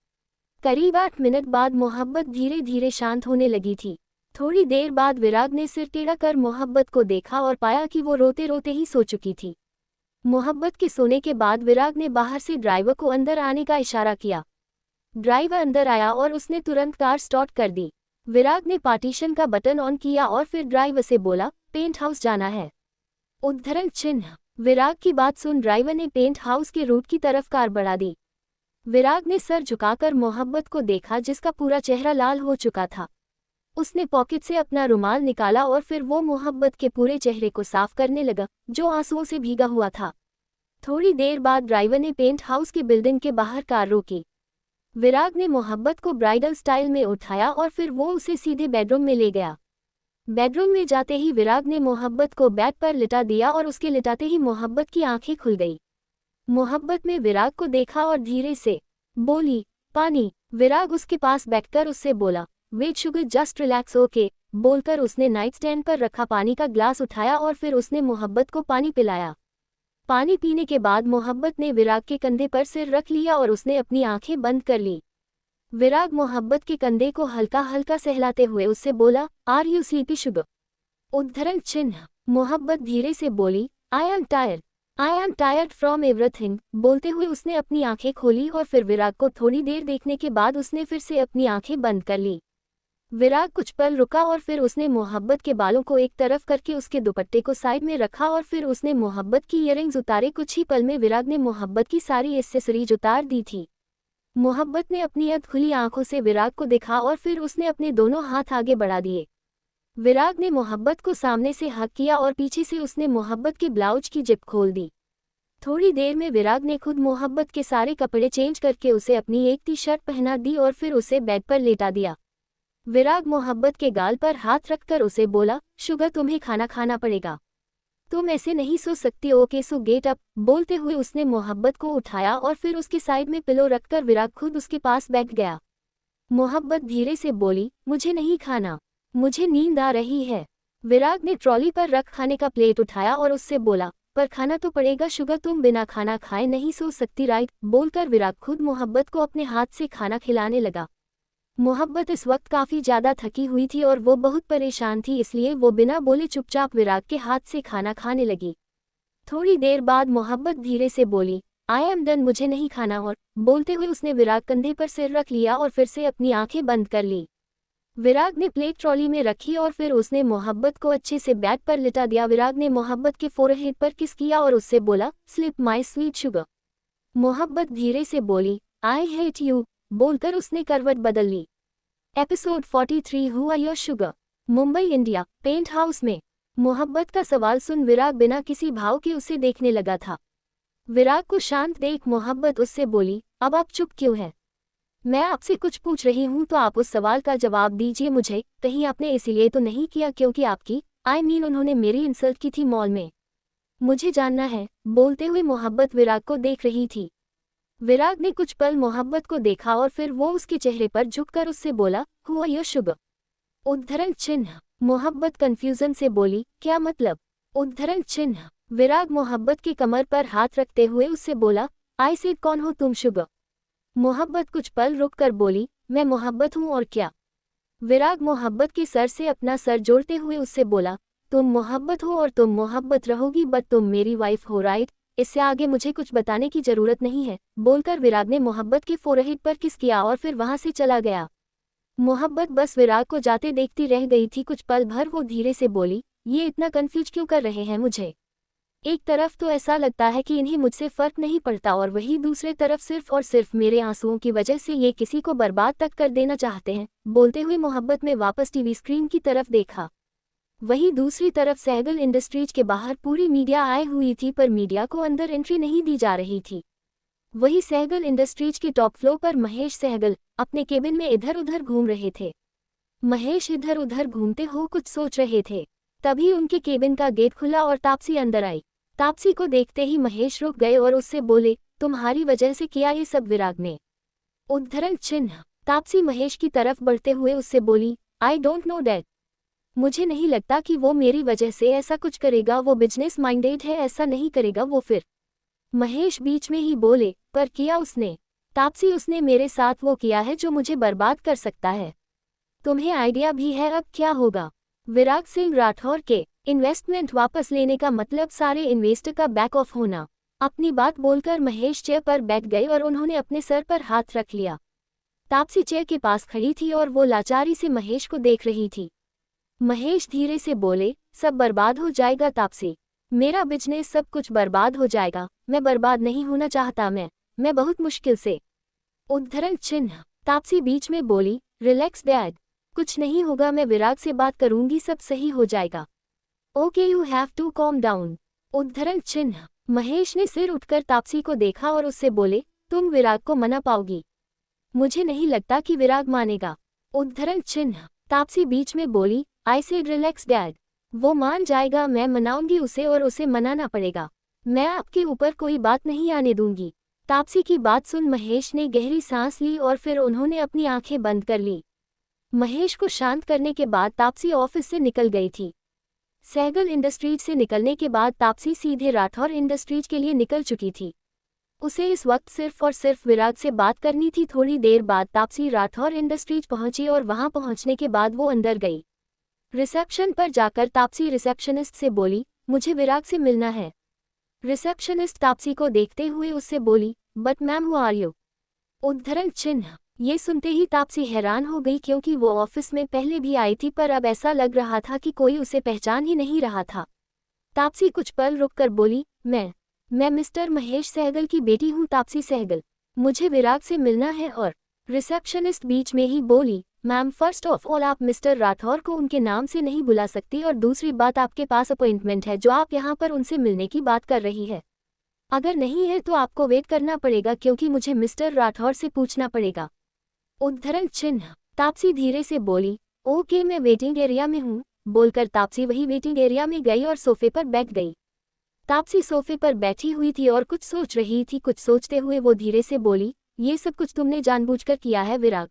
करीब 8 मिनट बाद मोहब्बत धीरे धीरे शांत होने लगी थी। थोड़ी देर बाद विराग ने सिर टेढ़ा कर मोहब्बत को देखा और पाया कि वो रोते रोते ही सो चुकी थी। मोहब्बत के सोने के बाद विराग ने बाहर से ड्राइवर को अंदर आने का इशारा किया। ड्राइवर अंदर आया और उसने तुरंत कार स्टार्ट कर दी। विराग ने पार्टीशन का बटन ऑन किया और फिर ड्राइवर से बोला, पेंट हाउस जाना है। उद्धरण चिन्ह। विराग की बात सुन ड्राइवर ने पेंट हाउस के रूट की तरफ कार बढ़ा दी। विराग ने सर झुकाकर मोहब्बत को देखा जिसका पूरा चेहरा लाल हो चुका था। उसने पॉकेट से अपना रुमाल निकाला और फिर वो मोहब्बत के पूरे चेहरे को साफ करने लगा जो आंसुओं से भीगा हुआ था। थोड़ी देर बाद ड्राइवर ने पेंट हाउस की बिल्डिंग के बाहर कार रोकी। विराग ने मोहब्बत को ब्राइडल स्टाइल में उठाया और फिर वो उसे सीधे बेडरूम में ले गया। बेडरूम में जाते ही विराग ने मोहब्बत को बेड पर लिटा दिया और उसके लिटाते ही मोहब्बत की आंखें खुल गई। मोहब्बत में विराग को देखा और धीरे से बोली, पानी। विराग उसके पास बैठकर उससे बोला, wait sugar just relax okay. बोलकर उसने नाइट स्टैंड पर रखा पानी का ग्लास उठाया और फिर उसने मोहब्बत को पानी पिलाया। पानी पीने के बाद मोहब्बत ने विराग के कंधे पर सिर रख लिया और उसने अपनी आंखें बंद कर ली। विराग मोहब्बत के कंधे को हल्का हल्का सहलाते हुए उससे बोला, आर यू स्लीपी शुगर। उद्धरण चिन्ह। मोहब्बत धीरे से बोली, I am tired from everything. बोलते हुए उसने अपनी आंखें खोली और फिर विराग को थोड़ी देर देखने के बाद उसने फिर से अपनी आंखें बंद कर ली। विराग कुछ पल रुका और फिर उसने मोहब्बत के बालों को एक तरफ करके उसके दुपट्टे को साइड में रखा और फिर उसने मोहब्बत की ईयरिंग्स उतारे। कुछ ही पल में विराग ने मोहब्बत की सारी एक्सेसरीज उतार दी थी। मोहब्बत ने अपनी अध खुली आंखों से विराग को देखा और फिर उसने अपने दोनों हाथ आगे बढ़ा दिए। विराग ने मोहब्बत को सामने से हक किया और पीछे से उसने मोहब्बत की ब्लाउज की जिप खोल दी। थोड़ी देर में विराग ने खुद मोहब्बत के सारे कपड़े चेंज करके उसे अपनी एक टी शर्ट पहना दी और फिर उसे बेड पर लेटा दिया। विराग मोहब्बत के गाल पर हाथ रखकर उसे बोला, शुगर तुम्हें खाना खाना पड़ेगा, तुम ऐसे नहीं सो सकती, ओके सो गेट अप। बोलते हुए उसने मोहब्बत को उठाया और फिर उसके साइड में पिलो रखकर विराग खुद उसके पास बैठ गया। मोहब्बत धीरे से बोली, मुझे नहीं खाना, मुझे नींद आ रही है। विराग ने ट्रॉली पर रख खाने का प्लेट उठाया और उससे बोला, पर खाना तो पड़ेगा शुगर, तुम बिना खाना खाए नहीं सो सकती राइट। बोलकर विराग खुद मोहब्बत को अपने हाथ से खाना खिलाने लगा। मोहब्बत इस वक्त काफ़ी ज़्यादा थकी हुई थी और वो बहुत परेशान थी, इसलिए वो बिना बोले चुपचाप विराग के हाथ से खाना खाने लगी। थोड़ी देर बाद मोहब्बत धीरे से बोली, आई एम डन, मुझे नहीं खाना। और बोलते हुए उसने विराग कंधे पर सिर रख लिया और फिर से अपनी आंखें बंद कर ली। विराग ने प्लेट ट्रॉली में रखी और फिर उसने मोहब्बत को अच्छे से बेड पर लिटा दिया। विराग ने मोहब्बत के फोरहेड पर किस किया और उससे बोला, स्लिप माई स्वीट शुगर। मोहब्बत धीरे से बोली, आई हेट यू। बोलकर उसने करवट बदल ली। एपिसोड 43 हुआ your sugar. Mumbai India, penthouse में। मोहब्बत का सवाल सुन विराग बिना किसी भाव के उसे देखने लगा था। विराग को शांत देख मोहब्बत उससे बोली, अब आप चुप क्यों हैं? मैं आपसे कुछ पूछ रही हूँ तो आप उस सवाल का जवाब दीजिए मुझे। कहीं आपने इसीलिए तो नहीं किया क्योंकि आपकी उन्होंने मेरी इंसल्ट की थी मॉल में? मुझे जानना है। बोलते हुए मोहब्बत विराग को देख रही थी। विराग ने कुछ पल मोहब्बत को देखा और फिर वो उसके चेहरे पर झुककर उससे बोला, हुआ योर शुगर। उद्धरण चिन्ह। मोहब्बत कंफ्यूजन से बोली, क्या मतलब? उद्धरण चिन्ह। विराग मोहब्बत की कमर पर हाथ रखते हुए उससे बोला, आई सेड कौन हो तुम शुगर? मोहब्बत कुछ पल रुककर बोली, मैं मोहब्बत हूँ और क्या? विराग मोहब्बत के सर से अपना सर जोड़ते हुए उससे बोला, तुम मोहब्बत हो और तुम मोहब्बत रहोगी, बट तुम मेरी वाइफ हो राइट? इससे आगे मुझे कुछ बताने की जरूरत नहीं है। बोलकर विराग ने मोहब्बत के फोरहेड पर किस किया और फिर वहां से चला गया। मोहब्बत बस विराग को जाते देखती रह गई थी। कुछ पल भर वो धीरे से बोली, ये इतना कंफ्यूज क्यों कर रहे हैं मुझे? एक तरफ तो ऐसा लगता है कि इन्हें मुझसे फर्क नहीं पड़ता और वही दूसरे तरफ सिर्फ और सिर्फ मेरे आंसुओं की वजह से ये किसी को बर्बाद तक कर देना चाहते हैं। बोलते हुए मोहब्बत में वापस टीवी स्क्रीन की तरफ देखा। वहीं दूसरी तरफ सहगल इंडस्ट्रीज के बाहर पूरी मीडिया आई हुई थी, पर मीडिया को अंदर एंट्री नहीं दी जा रही थी। वहीं सहगल इंडस्ट्रीज के टॉप फ्लोर पर महेश सहगल अपने केबिन में इधर उधर घूम रहे थे। महेश इधर उधर घूमते हो कुछ सोच रहे थे, तभी उनके केबिन का गेट खुला और तापसी अंदर आई। तापसी को देखते ही महेश रुक गए और उससे बोले, तुम्हारी वजह से किया ये सब विराग ने? उद्धरण चिन्ह। तापसी महेश की तरफ बढ़ते हुए उससे बोली, आई डोंट नो डैट। मुझे नहीं लगता कि वो मेरी वजह से ऐसा कुछ करेगा, वो बिजनेस माइंडेड है, ऐसा नहीं करेगा वो। फिर महेश बीच में ही बोले, पर किया उसने? तापसी, उसने मेरे साथ वो किया है जो मुझे बर्बाद कर सकता है। तुम्हें आइडिया भी है अब क्या होगा? विराग सिंह राठौर के इन्वेस्टमेंट वापस लेने का मतलब सारे इन्वेस्टर का बैक ऑफ होना। अपनी बात बोलकर महेश चेयर पर बैठ गए और उन्होंने अपने सर पर हाथ रख लिया। तापसी चेयर के पास खड़ी थी और वो लाचारी से महेश को देख रही थी। महेश धीरे से बोले, सब बर्बाद हो जाएगा तापसी, मेरा बिजनेस सब कुछ बर्बाद हो जाएगा। मैं बर्बाद नहीं होना चाहता, मैं बहुत मुश्किल से। उद्धरण चिन्ह। तापसी बीच में बोली, रिलैक्स डैड, कुछ नहीं होगा, मैं विराग से बात करूंगी, सब सही हो जाएगा। Okay, you have to calm down. उद्धरण चिन्ह। महेश ने सिर उठकर तापसी को देखा और उससे बोले, तुम विराग को मना पाओगी? मुझे नहीं लगता कि विराग मानेगा। उद्धरण चिन्ह। तापसी बीच में बोली, आई सेड रिलैक्स डैड, वो मान जाएगा, मैं मनाऊंगी उसे और उसे मनाना पड़ेगा। मैं आपके ऊपर कोई बात नहीं आने दूंगी। तापसी की बात सुन महेश ने गहरी सांस ली और फिर उन्होंने अपनी आंखें बंद कर ली। महेश को शांत करने के बाद तापसी ऑफिस से निकल गई थी। सहगल इंडस्ट्रीज से निकलने के बाद तापसी सीधे राठौर इंडस्ट्रीज के लिए निकल चुकी थी। उसे इस वक्त सिर्फ और सिर्फ विराग से बात करनी थी। थोड़ी देर बाद तापसी राठौर इंडस्ट्रीज पहुंची और वहां पहुंचने के बाद वो अंदर गई। रिसेप्शन पर जाकर तापसी रिसेप्शनिस्ट से बोली, मुझे विराग से मिलना है। रिसेप्शनिस्ट तापसी को देखते हुए उससे बोली, but ma'am who are you? उद्धरण चिन्ह। ये सुनते ही तापसी हैरान हो गई क्योंकि वो ऑफिस में पहले भी आई थी पर अब ऐसा लग रहा था कि कोई उसे पहचान ही नहीं रहा था। तापसी कुछ पल रुककर बोली, मैं मिस्टर महेश सहगल की बेटी हूँ, तापसी सहगल, मुझे विराग से मिलना है। और रिसेप्शनिस्ट बीच में ही बोली, मैम फर्स्ट ऑफ ऑल आप मिस्टर राठौर को उनके नाम से नहीं बुला सकती और दूसरी बात आपके पास अपॉइंटमेंट है जो आप यहाँ पर उनसे मिलने की बात कर रही है। अगर नहीं है तो आपको वेट करना पड़ेगा क्योंकि मुझे मिस्टर राठौर से पूछना पड़ेगा। उद्धरण चिन्ह। तापसी धीरे से बोली, ओके मैं वेटिंग एरिया में हूँ। बोलकर तापसी वही वेटिंग एरिया में गई और सोफे पर बैठ गई। तापसी सोफे पर बैठी हुई थी और कुछ सोच रही थी। कुछ सोचते हुए वो धीरे से बोली, ये सब कुछ तुमने जानबूझकर किया है विराग,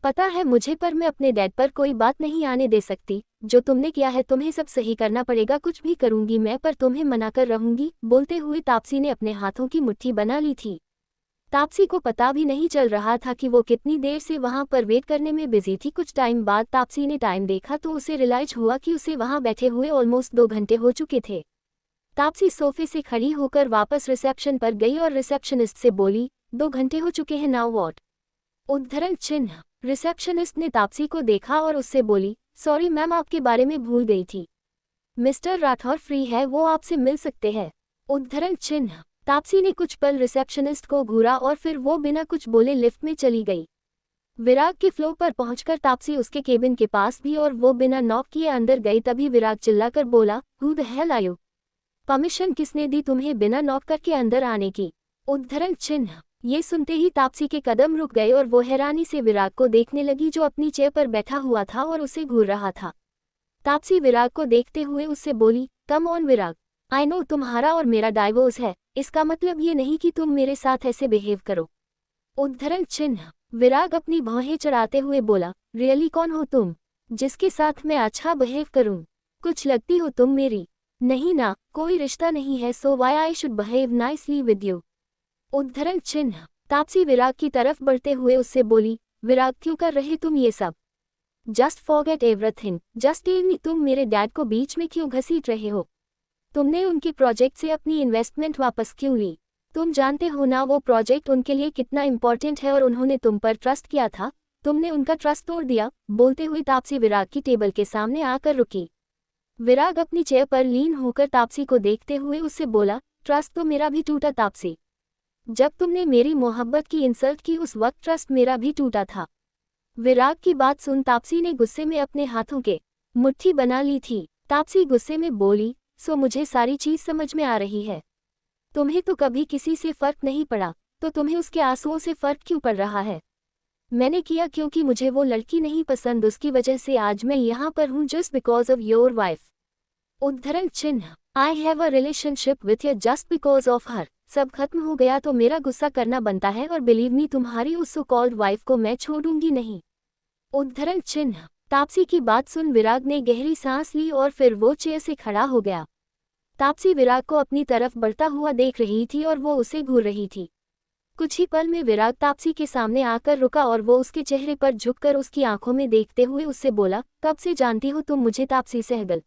पता है मुझे, पर मैं अपने डैड पर कोई बात नहीं आने दे सकती। जो तुमने किया है तुम्हें सब सही करना पड़ेगा। कुछ भी करूंगी मैं, पर तुम्हें मनाकर रहूंगी। बोलते हुए तापसी ने अपने हाथों की मुट्ठी बना ली थी। तापसी को पता भी नहीं चल रहा था कि वो कितनी देर से वहां पर वेट करने में बिजी थी। कुछ टाइम बाद तापसी ने टाइम देखा तो उसे रियलाइज हुआ कि उसे वहां बैठे हुए ऑलमोस्ट 2 घंटे हो चुके थे। तापसी सोफे से खड़ी होकर वापस रिसेप्शन पर गई और रिसेप्शनिस्ट से बोली, 2 घंटे हो चुके हैं, नाउ व्हाट? उद्धरण चिन्ह। रिसेप्शनिस्ट ने तापसी को देखा और उससे बोली, सॉरी मैम, आपके बारे में भूल गई थी। मिस्टर राठौर फ्री है, वो आपसे मिल सकते हैं। उद्धरण चिन्ह। तापसी ने कुछ पल रिसेप्शनिस्ट को घूरा और फिर वो बिना कुछ बोले लिफ्ट में चली गई। विराग के फ्लोर पर पहुंचकर तापसी उसके केबिन के पास भी और वो बिना नॉक किए अंदर गई। तभी विराग चिल्लाकर बोला, who the hell are you? Permission किसने दी तुम्हें बिना नॉक करके अंदर आने की? उद्धरण चिन्ह। ये सुनते ही तापसी के कदम रुक गए और वो हैरानी से विराग को देखने लगी जो अपनी चेयर पर बैठा हुआ था और उसे घूर रहा था। तापसी विराग को देखते हुए उससे बोली, come on Virag, I know तुम्हारा और मेरा डाइवोर्स है, इसका मतलब ये नहीं कि तुम मेरे साथ ऐसे बिहेव करो। उद्धरण चिन्ह। विराग अपनी भौहें चढ़ाते हुए बोला, रियली कौन हो तुम जिसके साथ मैं अच्छा बिहेव करूं? कुछ लगती हो तुम मेरी? नहीं ना, कोई रिश्ता नहीं है, so why I should behave nicely with you? उद्धरण चिन्ह। तापसी विराग की तरफ बढ़ते हुए उससे बोली, विराग क्यों कर रहे तुम ये सब? Just forget everything, just tell me, तुम मेरे डैड को बीच में क्यों घसीट रहे हो? तुमने उनके प्रोजेक्ट से अपनी इन्वेस्टमेंट वापस क्यों ली? तुम जानते हो ना वो प्रोजेक्ट उनके लिए कितना इंपॉर्टेंट है और उन्होंने तुम पर ट्रस्ट किया था, तुमने उनका ट्रस्ट तोड़ दिया। बोलते हुए तापसी विराग की टेबल के सामने आकर रुकी। विराग अपनी चेयर पर लीन होकर तापसी को देखते हुए उससे बोला, ट्रस्ट तो मेरा भी टूटा तापसी, जब तुमने मेरी मोहब्बत की इंसल्ट की उस वक्त ट्रस्ट मेरा भी टूटा था। विराग की बात सुन तापसी ने गुस्से में अपने हाथों के मुट्ठी बना ली थी। तापसी गुस्से में बोली, सो मुझे सारी चीज समझ में आ रही है। तुम्हें तो कभी किसी से फर्क नहीं पड़ा, तो तुम्हें उसके आंसुओं से फर्क क्यों पड़ रहा है? मैंने किया क्योंकि मुझे वो लड़की नहीं पसंद, उसकी वजह से आज मैं यहाँ पर हूँ, just because of your wife. उद्धरण चिन्ह। I have a relationship with you just because of her. सब खत्म हो गया तो मेरा गुस्सा करना बनता है और बिलीव मी, तुम्हारी उस सो कॉल्ड वाइफ को मैं छोड़ूंगी नहीं। उद्धरण चिन्ह। तापसी की बात सुन विराग ने गहरी सांस ली और फिर वो चेयर से खड़ा हो गया। तापसी विराग को अपनी तरफ बढ़ता हुआ देख रही थी और वो उसे घूर रही थी। कुछ ही पल में विराग तापसी के सामने आकर रुका और वो उसके चेहरे पर झुककर उसकी आंखों में देखते हुए उससे बोला, कब से जानती हो तुम मुझे Taapsee Sehgal?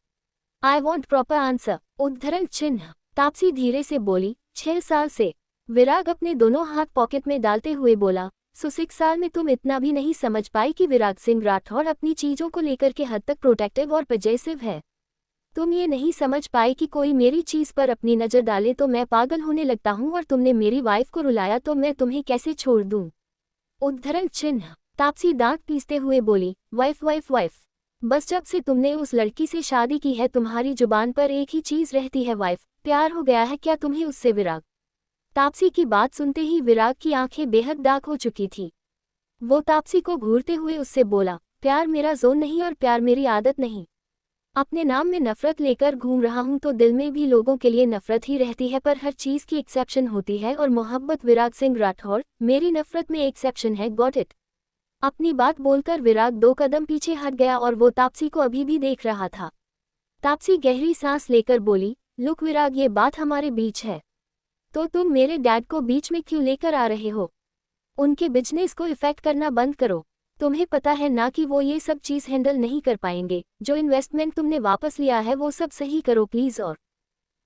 I want proper answer. उद्धरण चिन्ह। तापसी धीरे से बोली, 6 साल से। विराग अपने दोनों हाथ पॉकेट में डालते हुए बोला, सो 6 साल में तुम इतना भी नहीं समझ पाई कि विराग सिंह राठौर अपनी चीजों को लेकर के हद तक प्रोटेक्टिव और पजेसिव है। तुम ये नहीं समझ पाई कि कोई मेरी चीज पर अपनी नजर डाले तो मैं पागल होने लगता हूँ, और तुमने मेरी वाइफ को रुलाया तो मैं तुम्हें कैसे छोड़ दूँ। उद्धरण चिन्ह। तापसी दांत पीसते हुए बोली, वाइफ वाइफ वाइफ। बस जब से तुमने उस लड़की से शादी की है तुम्हारी जुबान पर एक ही चीज रहती है, वाइफ। प्यार हो गया है क्या तुम्हें उससे विराग? तापसी की बात सुनते ही विराग की आंखें बेहद डार्क हो चुकी थी। वो तापसी को घूरते हुए उससे बोला, प्यार मेरा जोन नहीं और प्यार मेरी आदत नहीं। अपने नाम में नफरत लेकर घूम रहा हूं तो दिल में भी लोगों के लिए नफरत ही रहती है, पर हर चीज की एक्सेप्शन होती है और मोहब्बत विराग सिंह राठौर मेरी नफरत में एक्सेप्शन है, गॉट इट। अपनी बात बोलकर विराग 2 कदम पीछे हट गया और वो तापसी को अभी भी देख रहा था। तापसी गहरी सांस लेकर बोली, लुक विराग, ये बात हमारे बीच है, तो तुम मेरे डैड को बीच में क्यों लेकर आ रहे हो? उनके बिजनेस को इफेक्ट करना बंद करो। तुम्हें पता है ना कि वो ये सब चीज हैंडल नहीं कर पाएंगे। जो इन्वेस्टमेंट तुमने वापस लिया है वो सब सही करो प्लीज। और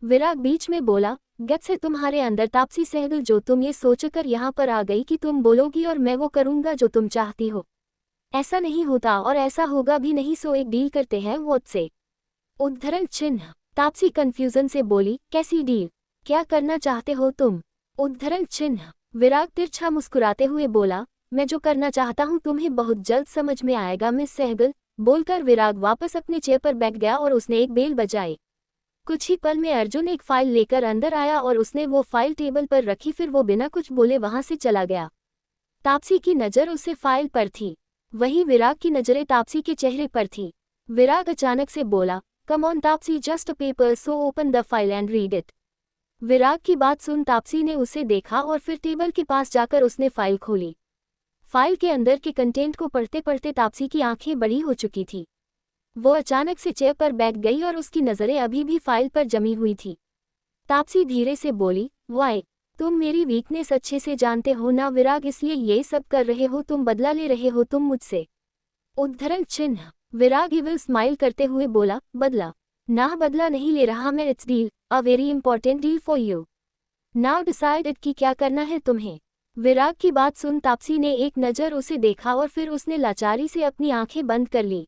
विराग बीच में बोला, गट्स है तुम्हारे अंदर तापसी सहगल, जो तुम ये सोचकर यहाँ पर आ गई कि तुम बोलोगी और मैं वो करूँगा जो तुम चाहती हो। ऐसा नहीं होता और ऐसा होगा भी नहीं, सो एक डील करते हैं वो से। उद्धरण चिन्ह। तापसी कंफ्यूजन से बोली, कैसी डील? क्या करना चाहते हो तुम? उद्धरण चिन्ह। विराग तिरछा मुस्कुराते हुए बोला, मैं जो करना चाहता हूँ तुम्हें बहुत जल्द समझ में आएगा मिस सहगल। बोलकर विराग वापस अपने चेयर पर बैठ गया और उसने एक बेल बजाई। कुछ ही पल में अर्जुन एक फाइल लेकर अंदर आया और उसने वो फाइल टेबल पर रखी, फिर वो बिना कुछ बोले वहां से चला गया। तापसी की नज़र उसे फाइल पर थी, वहीं विराग की नज़रें तापसी के चेहरे पर थी। विराग अचानक से बोला, come on Tapsee, just a paper, so open the file and read it. Virag की बात सुन तापसी ने उसे देखा और फिर टेबल के पास जाकर उसने फाइल खोली। फाइल के अंदर के कंटेंट को पढ़ते पढ़ते तापसी की आंखें बड़ी हो चुकी थी। वो अचानक से चेयर पर बैठ गई और उसकी नज़रें अभी भी फाइल पर जमी हुई थी। तापसी धीरे से बोली, वाई, तुम मेरी वीकनेस अच्छे से जानते हो ना विराग, इसलिए ये सब कर रहे हो, तुम बदला ले रहे हो तुम मुझसे। उद्धरण चिन्ह। विराग इविल स्माइल करते हुए बोला, बदला? ना, बदला नहीं ले रहा मैं, it's deal, a very important deal for you. Now decide it कि क्या करना है तुम्हें। विराग की बात सुन तापसी ने एक नज़र उसे देखा और फिर उसने लाचारी से अपनी आंखें बंद कर ली।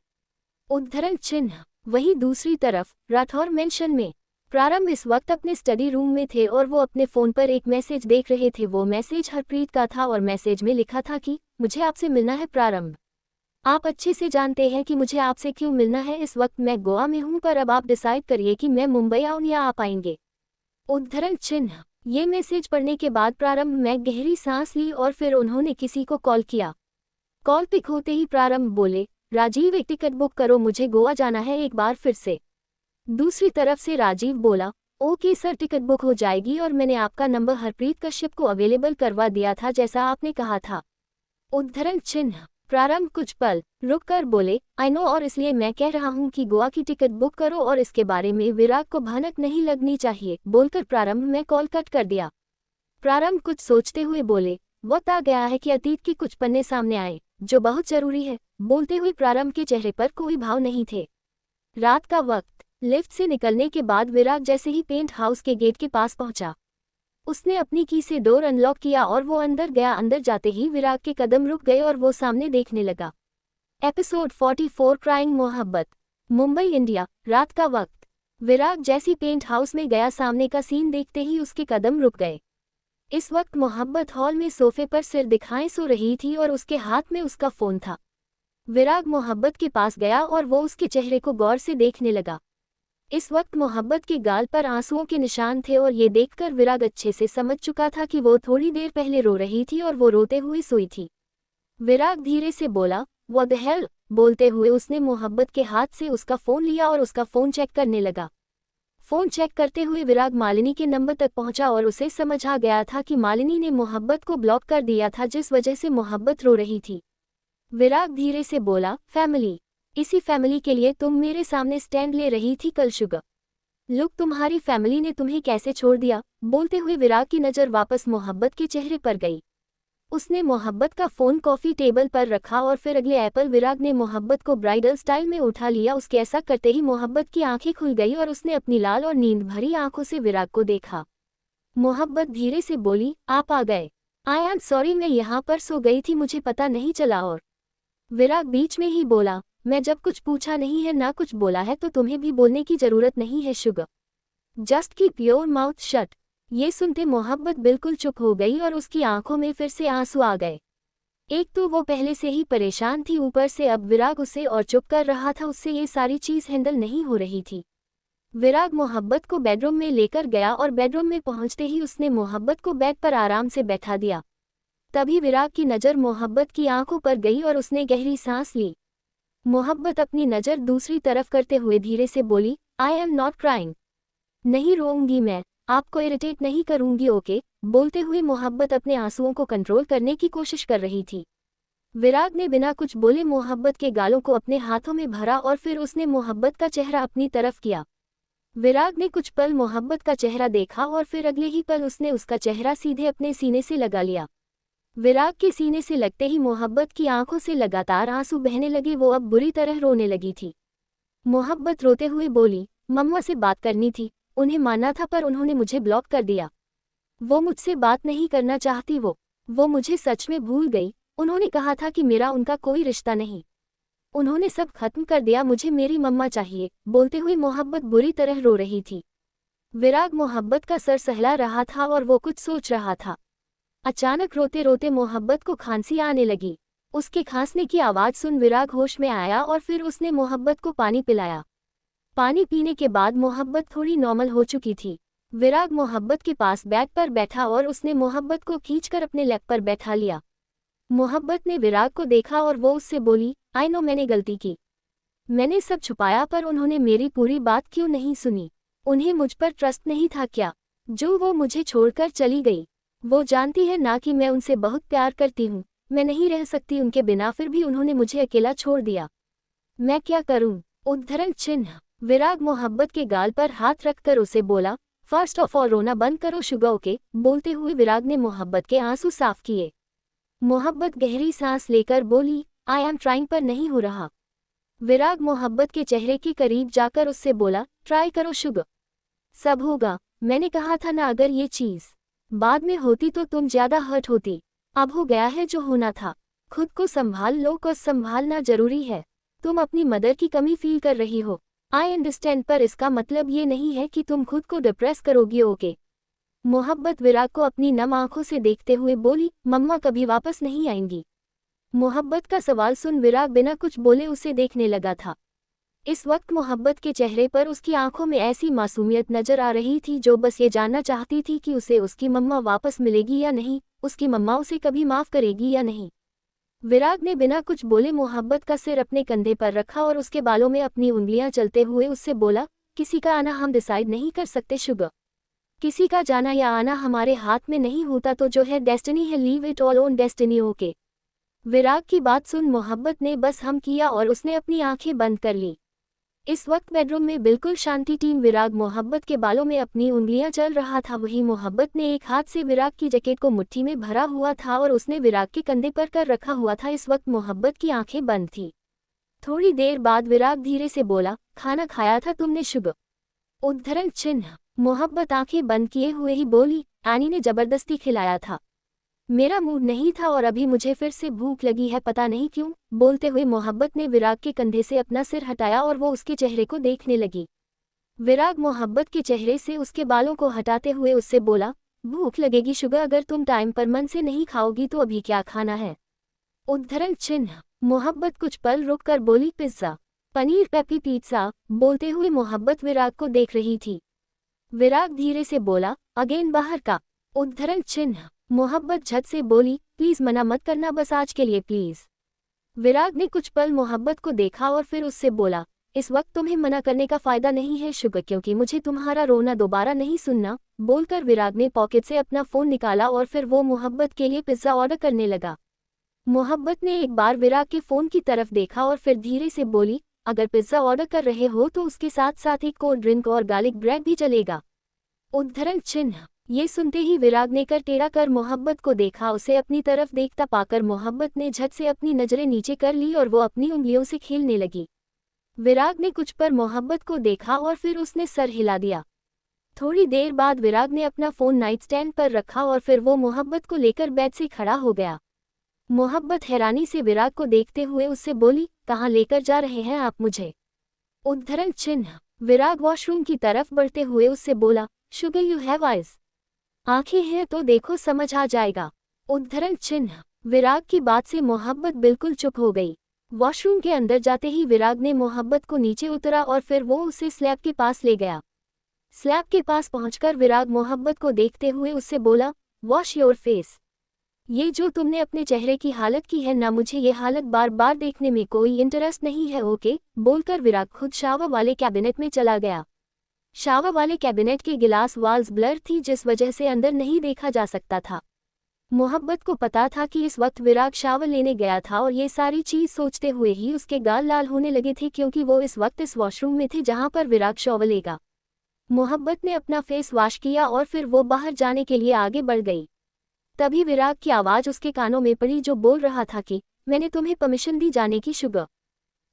उद्धरण चिन्ह। वहीं दूसरी तरफ राठौर मेंशन में प्रारंभ इस वक्त अपने स्टडी रूम में थे और वो अपने फ़ोन पर एक मैसेज देख रहे थे। वो मैसेज हरप्रीत का था और मैसेज में लिखा था कि मुझे आपसे मिलना है प्रारंभ। आप अच्छे से जानते हैं कि मुझे आपसे क्यों मिलना है। इस वक्त मैं गोवा में हूं, पर अब आप डिसाइड करिए कि मैं मुंबई आऊं या आप आएंगे। उद्धरण चिन्ह। ये मैसेज पढ़ने के बाद प्रारंभ में गहरी सांस ली और फिर उन्होंने किसी को कॉल किया। कॉल पिक होते ही प्रारंभ बोले, राजीव, एक टिकट बुक करो, मुझे गोवा जाना है एक बार फिर से। दूसरी तरफ से राजीव बोला, ओके सर, टिकट बुक हो जाएगी और मैंने आपका नंबर हरप्रीत कश्यप को अवेलेबल करवा दिया था जैसा आपने कहा था। उद्धरण चिन्ह। प्रारंभ कुछ पल रुक कर बोले, आई नो, और इसलिए मैं कह रहा हूँ कि गोवा की टिकट बुक करो और इसके बारे में विराग को भनक नहीं लगनी चाहिए। बोलकर प्रारंभ में कॉल कट कर दिया। प्रारंभ कुछ सोचते हुए बोले, वक्त आ गया है कि अतीत की कुछ पन्ने सामने आए जो बहुत जरूरी है। बोलते हुए प्रारंभ के चेहरे पर कोई भाव नहीं थे। रात का वक्त। लिफ्ट से निकलने के बाद विराग जैसे ही पेंट हाउस के गेट के पास पहुंचा, उसने अपनी की से डोर अनलॉक किया और वो अंदर गया। अंदर जाते ही विराग के कदम रुक गए और वो सामने देखने लगा। एपिसोड 44, क्राइंग मोहब्बत। मुंबई इंडिया। रात का वक्त। विराग जैसी पेंट हाउस में गया, सामने का सीन देखते ही उसके कदम रुक गए। इस वक्त मोहब्बत हॉल में सोफे पर सिर दिखाए सो रही थी और उसके हाथ में उसका फोन था। विराग मोहब्बत के पास गया और वो उसके चेहरे को गौर से देखने लगा। इस वक्त मोहब्बत के गाल पर आंसुओं के निशान थे और ये देखकर विराग अच्छे से समझ चुका था कि वो थोड़ी देर पहले रो रही थी और वो रोते हुए सोई थी। विराग धीरे से बोला, व्हाट द हेल। बोलते हुए उसने मोहब्बत के हाथ से उसका फ़ोन लिया और उसका फ़ोन चेक करने लगा। फ़ोन चेक करते हुए विराग मालिनी के नंबर तक पहुंचा और उसे समझ आ गया था कि मालिनी ने मोहब्बत को ब्लॉक कर दिया था, जिस वजह से मोहब्बत रो रही थी। विराग धीरे से बोला, फैमिली, इसी फैमिली के लिए तुम मेरे सामने स्टैंड ले रही थी कल शुगर। लुक, तुम्हारी फैमिली ने तुम्हें कैसे छोड़ दिया। बोलते हुए विराग की नज़र वापस मोहब्बत के चेहरे पर गई। उसने मोहब्बत का फ़ोन कॉफ़ी टेबल पर रखा और फिर अगले एपल विराग ने मोहब्बत को ब्राइडल स्टाइल में उठा लिया। उसके ऐसा करते ही मोहब्बत की आंखें खुल गई और उसने अपनी लाल और नींद भरी आंखों से विराग को देखा। मोहब्बत धीरे से बोली, आप आ गए। आई एम सॉरी, मैं यहाँ पर सो गई थी, मुझे पता नहीं चला। और विराग बीच में ही बोला, मैं जब कुछ पूछा नहीं है ना कुछ बोला है तो तुम्हें भी बोलने की जरूरत नहीं है sugar. Just keep your mouth shut. ये सुनते मोहब्बत बिल्कुल चुप हो गई और उसकी आंखों में फिर से आंसू आ गए। एक तो वो पहले से ही परेशान थी, ऊपर से अब विराग उसे और चुप कर रहा था, उससे ये सारी चीज़ हैंडल नहीं हो रही थी। विराग मोहब्बत को बेडरूम में लेकर गया और बेडरूम में पहुंचते ही उसने मोहब्बत को बेड पर आराम से बैठा दिया। तभी विराग की नज़र मोहब्बत की आंखों पर गई और उसने गहरी सांस ली। मोहब्बत अपनी नज़र दूसरी तरफ करते हुए धीरे से बोली, आई एम नॉट क्राइंग। नहीं रोऊंगी मैं, आपको इरिटेट नहीं करूंगी, ओके। बोलते हुए मोहब्बत अपने आंसुओं को कंट्रोल करने की कोशिश कर रही थी। विराग ने बिना कुछ बोले मोहब्बत के गालों को अपने हाथों में भरा और फिर उसने मोहब्बत का चेहरा अपनी तरफ किया। विराग ने कुछ पल मोहब्बत का चेहरा देखा और फिर अगले ही पल उसने उसका चेहरा सीधे अपने सीने से लगा लिया। विराग के सीने से लगते ही मोहब्बत की आंखों से लगातार आंसू बहने लगे। वो अब बुरी तरह रोने लगी थी। मोहब्बत रोते हुए बोली, मम्मा से बात करनी थी, उन्हें माना था पर उन्होंने मुझे ब्लॉक कर दिया। वो मुझसे बात नहीं करना चाहती। वो मुझे सच में भूल गई। उन्होंने कहा था कि मेरा उनका कोई रिश्ता नहीं। उन्होंने सब खत्म कर दिया, मुझे मेरी मम्मा चाहिए। बोलते हुए मोहब्बत बुरी तरह रो रही थी। विराग मोहब्बत का सर सहला रहा था और वो कुछ सोच रहा था। अचानक रोते रोते मोहब्बत को खांसी आने लगी। उसके खांसने की आवाज़ सुन विराग होश में आया और फिर उसने मोहब्बत को पानी पिलाया। पानी पीने के बाद मोहब्बत थोड़ी नॉर्मल हो चुकी थी। विराग मोहब्बत के पास बेड पर बैठा और उसने मोहब्बत को खींचकर अपने लैप पर बैठा लिया। मोहब्बत ने विराग को देखा और वो उससे बोली, आई नो मैंने गलती की, मैंने सब छुपाया, पर उन्होंने मेरी पूरी बात क्यों नहीं सुनी? उन्हें मुझ पर ट्रस्ट नहीं था क्या, जो वो मुझे छोड़कर चली गई? वो जानती है ना कि मैं उनसे बहुत प्यार करती हूँ, मैं नहीं रह सकती उनके बिना, फिर भी उन्होंने मुझे अकेला छोड़ दिया। मैं क्या करूँ? उद्धरण चिन्ह। विराग मोहब्बत के गाल पर हाथ रखकर उसे बोला, फर्स्ट ऑफ ऑल रोना बंद करो शुगर, ओके। बोलते हुए विराग ने मोहब्बत के आंसू साफ किए। मोहब्बत गहरी सांस लेकर बोली, आई एम ट्राइंग, पर नहीं हो रहा। विराग मोहब्बत के चेहरे के करीब जाकर उससे बोला, ट्राई करो शुगर, सब होगा। मैंने कहा था ना, अगर ये चीज़ बाद में होती तो तुम ज्यादा हर्ट होती। अब हो गया है जो होना था। खुद को संभाल लो, को संभालना जरूरी है। तुम अपनी मदर की कमी फील कर रही हो, आई अंडरस्टैंड, पर इसका मतलब ये नहीं है कि तुम खुद को डिप्रेस करोगी, ओके। मोहब्बत विराग को अपनी नम आंखों से देखते हुए बोली, मम्मा कभी वापस नहीं आएंगी? मोहब्बत का सवाल सुन विराग बिना कुछ बोले उसे देखने लगा था। इस वक्त मोहब्बत के चेहरे पर उसकी आंखों में ऐसी मासूमियत नजर आ रही थी जो बस ये जानना चाहती थी कि उसे उसकी मम्मा वापस मिलेगी या नहीं, उसकी मम्मा उसे कभी माफ करेगी या नहीं। विराग ने बिना कुछ बोले मोहब्बत का सिर अपने कंधे पर रखा और उसके बालों में अपनी उंगलियां चलते हुए उससे बोला, किसी का आना हम डिसाइड नहीं कर सकते शुगर। किसी का जाना या आना हमारे हाथ में नहीं होता, तो जो है डेस्टिनी है, leave it all on destiny, okay. Virag की बात सुन मोहब्बत ने बस हम किया और उसने अपनी आंखें बंद कर ली। इस वक्त बेडरूम में बिल्कुल शांति। टीम विराग मोहब्बत के बालों में अपनी उंगलियां चल रहा था। वहीं मोहब्बत ने एक हाथ से विराग की जैकेट को मुट्ठी में भरा हुआ था और उसने विराग के कंधे पर कर रखा हुआ था। इस वक्त मोहब्बत की आंखें बंद थी। थोड़ी देर बाद विराग धीरे से बोला, खाना खाया था तुमने शुगर? उद्धरण चिन्ह। मोहब्बत आंखें बंद किए हुए ही बोली, एनी ने जबरदस्ती खिलाया था, मेरा मूड नहीं था और अभी मुझे फिर से भूख लगी है, पता नहीं क्यों। बोलते हुए मोहब्बत ने विराग के कंधे से अपना सिर हटाया और वो उसके चेहरे को देखने लगी। विराग मोहब्बत के चेहरे से उसके बालों को हटाते हुए उससे बोला, भूख लगेगी शुगर, अगर तुम टाइम पर मन से नहीं खाओगी तो अभी क्या खाना है? उद्धरण चिन्ह। मोहब्बत कुछ पल रुक कर बोली, पिज्जा, पनीर पेपी पिज्जा। बोलते हुए मोहब्बत विराग को देख रही थी। विराग धीरे से बोला, अगेन बाहर का? उद्धरण चिन्ह। मोहब्बत झट से बोली, प्लीज मना मत करना, बस आज के लिए प्लीज। विराग ने कुछ पल मोहब्बत को देखा और फिर उससे बोला, इस वक्त तुम्हें मना करने का फायदा नहीं है शुगर, क्योंकि मुझे तुम्हारा रोना दोबारा नहीं सुनना। बोलकर विराग ने पॉकेट से अपना फोन निकाला और फिर वो मोहब्बत के लिए पिज्जा ऑर्डर करने लगा। मोहब्बत ने एक बार विराग के फोन की तरफ देखा और फिर धीरे से बोली, अगर पिज्जा ऑर्डर कर रहे हो तो उसके साथ साथ एक कोल्ड ड्रिंक और गार्लिक ब्रेड भी चलेगा। उद्धरण चिन्ह। ये सुनते ही विराग ने कर टेढ़ा कर मोहब्बत को देखा। उसे अपनी तरफ देखता पाकर मोहब्बत ने झट से अपनी नजरें नीचे कर ली और वो अपनी उंगलियों से खेलने लगी। विराग ने कुछ पर मोहब्बत को देखा और फिर उसने सर हिला दिया। थोड़ी देर बाद विराग ने अपना फोन नाइट स्टैंड पर रखा और फिर वो मोहब्बत को लेकर बेड से खड़ा हो गया। मोहब्बत हैरानी से विराग को देखते हुए उससे बोली, कहाँ लेकर जा रहे हैं आप मुझे? उद्धरण चिन्ह। विराग वॉशरूम की तरफ बढ़ते हुए उससे बोला, शुगर यू हैव आइज। आंखें हैं तो देखो समझ आ जाएगा। उद्धरण चिन्ह। विराग की बात से मोहब्बत बिल्कुल चुप हो गई। वॉशरूम के अंदर जाते ही विराग ने मोहब्बत को नीचे उतरा और फिर वो उसे स्लैब के पास ले गया। स्लैब के पास पहुंचकर विराग मोहब्बत को देखते हुए उससे बोला, वॉश योर फेस। ये जो तुमने अपने चेहरे की हालत की है ना, मुझे ये हालत बार बार देखने में कोई इंटरेस्ट नहीं है, ओके? बोलकर विराग खुद शावर वाले कैबिनेट में चला गया। शावर वाले कैबिनेट की गिलास वाल्स ब्लर थी जिस वजह से अंदर नहीं देखा जा सकता था। मोहब्बत को पता था कि इस वक्त विराग शावर लेने गया था और ये सारी चीज सोचते हुए ही उसके गाल लाल होने लगे थे क्योंकि वो इस वक्त इस वॉशरूम में थे जहां पर विराग शावर लेगा। मोहब्बत ने अपना फेस वॉश किया और फिर वो बाहर जाने के लिए आगे बढ़ गई। तभी विराग की आवाज उसके कानों में पड़ी जो बोल रहा था कि मैंने तुम्हें परमिशन दी जाने की शुगर।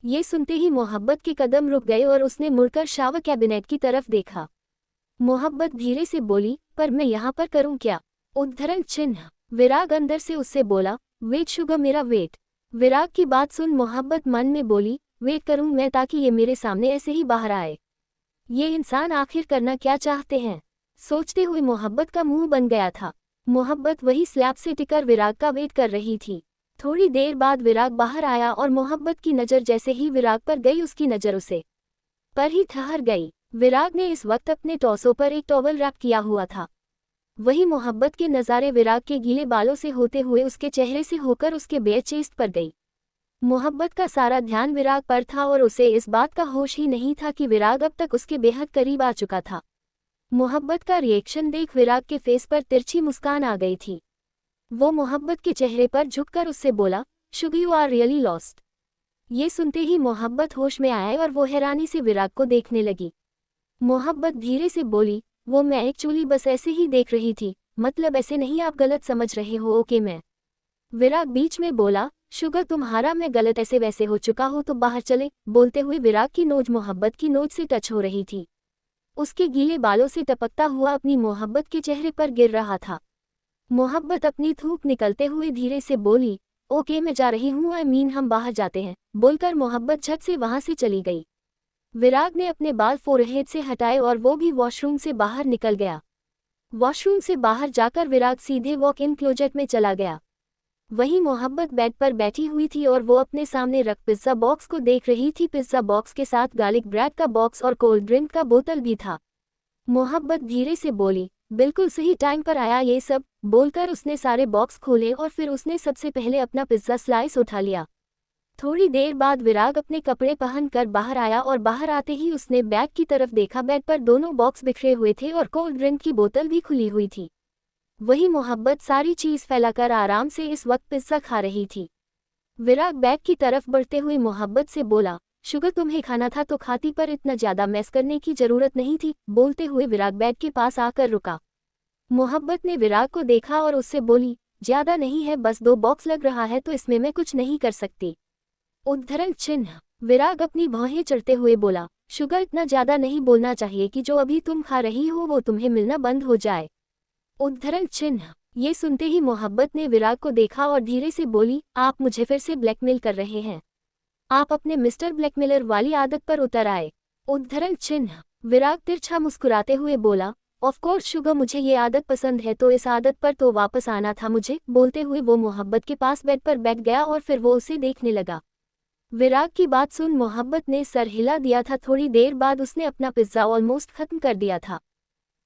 ये सुनते ही मोहब्बत के कदम रुक गए और उसने मुड़कर शावर कैबिनेट की तरफ देखा। मोहब्बत धीरे से बोली, पर मैं यहाँ पर करूँ क्या? उद्धरण चिन्ह। विराग अंदर से उससे बोला, वेट शुगर मेरा वेट। विराग की बात सुन मोहब्बत मन में बोली, वेट करूँ मैं ताकि ये मेरे सामने ऐसे ही बाहर आए? ये इंसान आखिर करना क्या चाहते हैं? सोचते हुए मोहब्बत का मुंह बन गया था। मोहब्बत वही स्लैब से टिकर विराग का वेट कर रही थी। थोड़ी देर बाद विराग बाहर आया और मोहब्बत की नज़र जैसे ही विराग पर गई उसकी नज़र उसे पर ही ठहर गई। विराग ने इस वक्त अपने टॉसों पर एक टॉवल रैप किया हुआ था। वही मोहब्बत के नज़ारे विराग के गीले बालों से होते हुए उसके चेहरे से होकर उसके बेयर चेस्ट पर गई। मोहब्बत का सारा ध्यान विराग पर था और उसे इस बात का होश ही नहीं था कि विराग अब तक उसके बेहद करीब आ चुका था। मोहब्बत का रिएक्शन देख विराग के फेस पर तिरछी मुस्कान आ गई थी। वो मोहब्बत के चेहरे पर झुककर उससे बोला, sugar you are really lost. ये सुनते ही मोहब्बत होश में आए और वो हैरानी से विराग को देखने लगी। मोहब्बत धीरे से बोली, वो मैं एक्चुअली बस ऐसे ही देख रही थी, मतलब ऐसे नहीं, आप गलत समझ रहे हो, ओके? मैं। विराग बीच में बोला, शुगर तुम्हारा मैं गलत ऐसे वैसे हो चुका हो तो बाहर चले। बोलते हुए विराग की नोज मोहब्बत की नोज से टच हो रही थी। उसके गीले बालों से टपकता हुआ अपनी मोहब्बत के चेहरे पर गिर रहा था। मोहब्बत अपनी थूक निकलते हुए धीरे से बोली, ओके मैं जा रही हूँ, आई मीन हम बाहर जाते हैं। बोलकर मोहब्बत झट से वहां से चली गई। विराग ने अपने बाल फोरहेड से हटाए और वो भी वॉशरूम से बाहर निकल गया। वॉशरूम से बाहर जाकर विराग सीधे वॉक इन क्लोजेट में चला गया। वहीं मोहब्बत बेड पर बैठी हुई थी और वो अपने सामने रख पिज्ज़ा बॉक्स को देख रही थी। पिज्ज़ा बॉक्स के साथ गार्लिक ब्रेड का बॉक्स और कोल्ड ड्रिंक का बोतल भी था। मोहब्बत धीरे से बोली, बिल्कुल सही टाइम पर आया ये सब। बोलकर उसने सारे बॉक्स खोले और फिर उसने सबसे पहले अपना पिज्ज़ा स्लाइस उठा लिया। थोड़ी देर बाद विराग अपने कपड़े पहनकर बाहर आया और बाहर आते ही उसने बैग की तरफ देखा। बेड पर दोनों बॉक्स बिखरे हुए थे और कोल्ड ड्रिंक की बोतल भी खुली हुई थी। वही मोहब्बत सारी चीज फैलाकर आराम से इस वक्त पिज्जा खा रही थी। विराग बैग की तरफ बढ़ते हुए मोहब्बत से बोला, शुगर तुम्हें खाना था तो खाती, पर इतना ज्यादा मैस करने की जरूरत नहीं थी। बोलते हुए विराग बेड के पास आकर रुका। मोहब्बत ने विराग को देखा और उससे बोली, ज्यादा नहीं है, बस 2 बॉक्स लग रहा है तो इसमें मैं कुछ नहीं कर सकती। उद्धरण चिन्ह। विराग अपनी भौहें चढ़ते हुए बोला, शुगर इतना ज्यादा नहीं बोलना चाहिए कि जो अभी तुम खा रही हो वो तुम्हें मिलना बंद हो जाए। उद्धरण चिन्ह। ये सुनते ही मोहब्बत ने विराग को देखा और धीरे से बोली, आप मुझे फिर से ब्लैकमेल कर रहे हैं। आप अपने मिस्टर ब्लैकमेलर वाली आदत पर उतर आए। उद्धरण चिन्ह। विराग तिरछा मुस्कुराते हुए बोला, ऑफ कोर्स शुगर, मुझे ये आदत पसंद है तो इस आदत पर तो वापस आना था मुझे। बोलते हुए वो मोहब्बत के पास बेड पर बैठ गया और फिर वो उसे देखने लगा। विराग की बात सुन मोहब्बत ने सर हिला दिया था। थोड़ी देर बाद उसने अपना पिज्जा ऑलमोस्ट खत्म कर दिया था।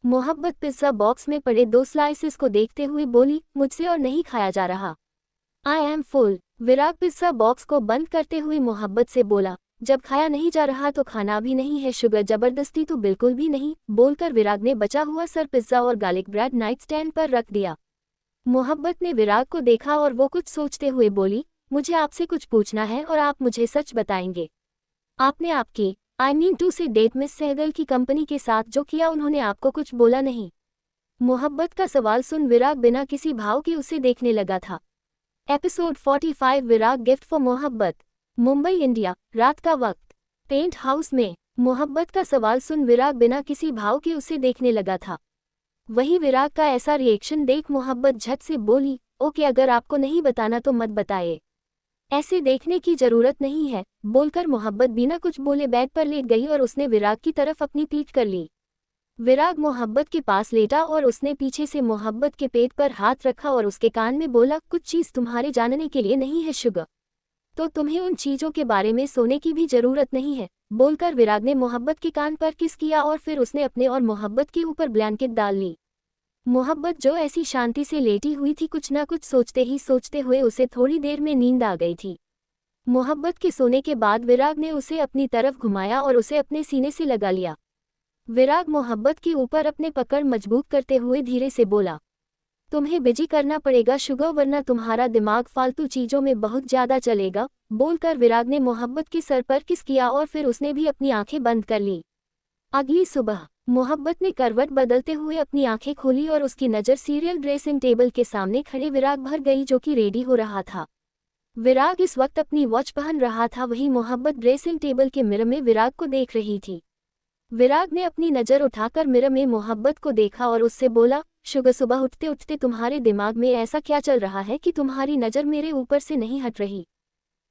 मोहब्बत पिज्जा बॉक्स में पड़े 2 स्लाइसेस को देखते हुए बोली, मुझसे और नहीं खाया जा रहा, I am full. Virag pizza box को बंद करते हुए मोहब्बत से बोला, जब खाया नहीं जा रहा तो खाना भी नहीं है शुगर, जबरदस्ती तो बिल्कुल भी नहीं। बोलकर विराग ने बचा हुआ सर पिज्जा और गार्लिक ब्रेड नाइट स्टैंड पर रख दिया। मोहब्बत ने विराग को देखा और वो कुछ सोचते हुए बोली, मुझे आपसे कुछ पूछना है और आप मुझे सच बताएंगे। आपने आपकी आई मीन टू से डेट मिस सहगल की कंपनी के साथ जो किया, उन्होंने आपको कुछ बोला नहीं? मोहब्बत का सवाल सुन विराग बिना किसी भाव के उसे देखने लगा था। एपिसोड 45 विराग गिफ्ट फॉर मोहब्बत। मुंबई इंडिया, रात का वक्त। पेंट हाउस में मोहब्बत का सवाल सुन विराग बिना किसी भाव के उसे देखने लगा था। वही विराग का ऐसा रिएक्शन देख मोहब्बत झट से बोली, ओके अगर आपको नहीं बताना तो मत बताइए, ऐसे देखने की जरूरत नहीं है, बोलकर मोहब्बत बिना कुछ बोले बेड पर लेट गई और उसने विराग की तरफ अपनी पीठ कर ली। विराग मोहब्बत के पास लेटा और उसने पीछे से मोहब्बत के पेट पर हाथ रखा और उसके कान में बोला, कुछ चीज़ तुम्हारे जानने के लिए नहीं है शुगर, तो तुम्हें उन चीज़ों के बारे में सोने की भी जरूरत नहीं है, बोलकर विराग ने मोहब्बत के कान पर किस किया और फिर उसने अपने और मोहब्बत के ऊपर ब्लैंकेट डाल ली। मोहब्बत जो ऐसी शांति से लेटी हुई थी, कुछ ना कुछ सोचते हुए उसे थोड़ी देर में नींद आ गई थी। मोहब्बत के सोने के बाद विराग ने उसे अपनी तरफ घुमाया और उसे अपने सीने से लगा लिया। विराग मोहब्बत के ऊपर अपने पकड़ मजबूत करते हुए धीरे से बोला, तुम्हें बिजी करना पड़ेगा शुगर, वरना तुम्हारा दिमाग फालतू चीजों में बहुत ज्यादा चलेगा, बोलकर विराग ने मोहब्बत के सर पर किस किया और फिर उसने भी अपनी आंखें बंद कर ली। अगली सुबह मोहब्बत ने करवट बदलते हुए अपनी आंखें खोली और उसकी नज़र सीरियल ड्रेसिंग टेबल के सामने खड़े विराग भर गई, जो कि रेडी हो रहा था। विराग इस वक्त अपनी वॉच पहन रहा था, वही मोहब्बत ड्रेसिंग टेबल के मिरर में विराग को देख रही थी। विराग ने अपनी नज़र उठाकर मिरर में मोहब्बत को देखा और उससे बोला, शुगर सुबह उठते उठते तुम्हारे दिमाग में ऐसा क्या चल रहा है कि तुम्हारी नज़र मेरे ऊपर से नहीं हट रही।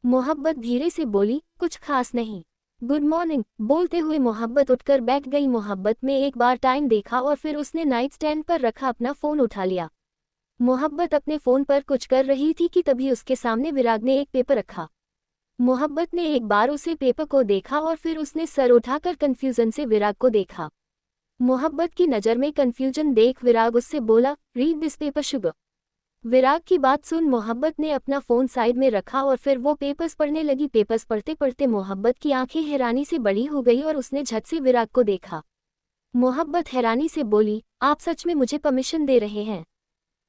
मोहब्बत धीरे से बोली, कुछ खास नहीं, गुड मॉर्निंग, बोलते हुए मोहब्बत उठकर बैठ गई। मोहब्बत में एक बार टाइम देखा और फिर उसने नाइट स्टैंड पर रखा अपना फ़ोन उठा लिया। मोहब्बत अपने फ़ोन पर कुछ कर रही थी कि तभी उसके सामने विराग ने एक पेपर रखा। मोहब्बत ने एक बार उसे पेपर को देखा और फिर उसने सर उठाकर कन्फ्यूजन से विराग को देखा। मोहब्बत की नज़र में कन्फ्यूजन देख विराग उससे बोला, रीड दिस पेपर शुगर। विराग की बात सुन मोहब्बत ने अपना फ़ोन साइड में रखा और फिर वो पेपर्स पढ़ने लगी। पेपर्स पढ़ते पढ़ते मोहब्बत की आंखें हैरानी से बड़ी हो गई और उसने झट से विराग को देखा। मोहब्बत हैरानी से बोली, आप सच में मुझे परमिशन दे रहे हैं?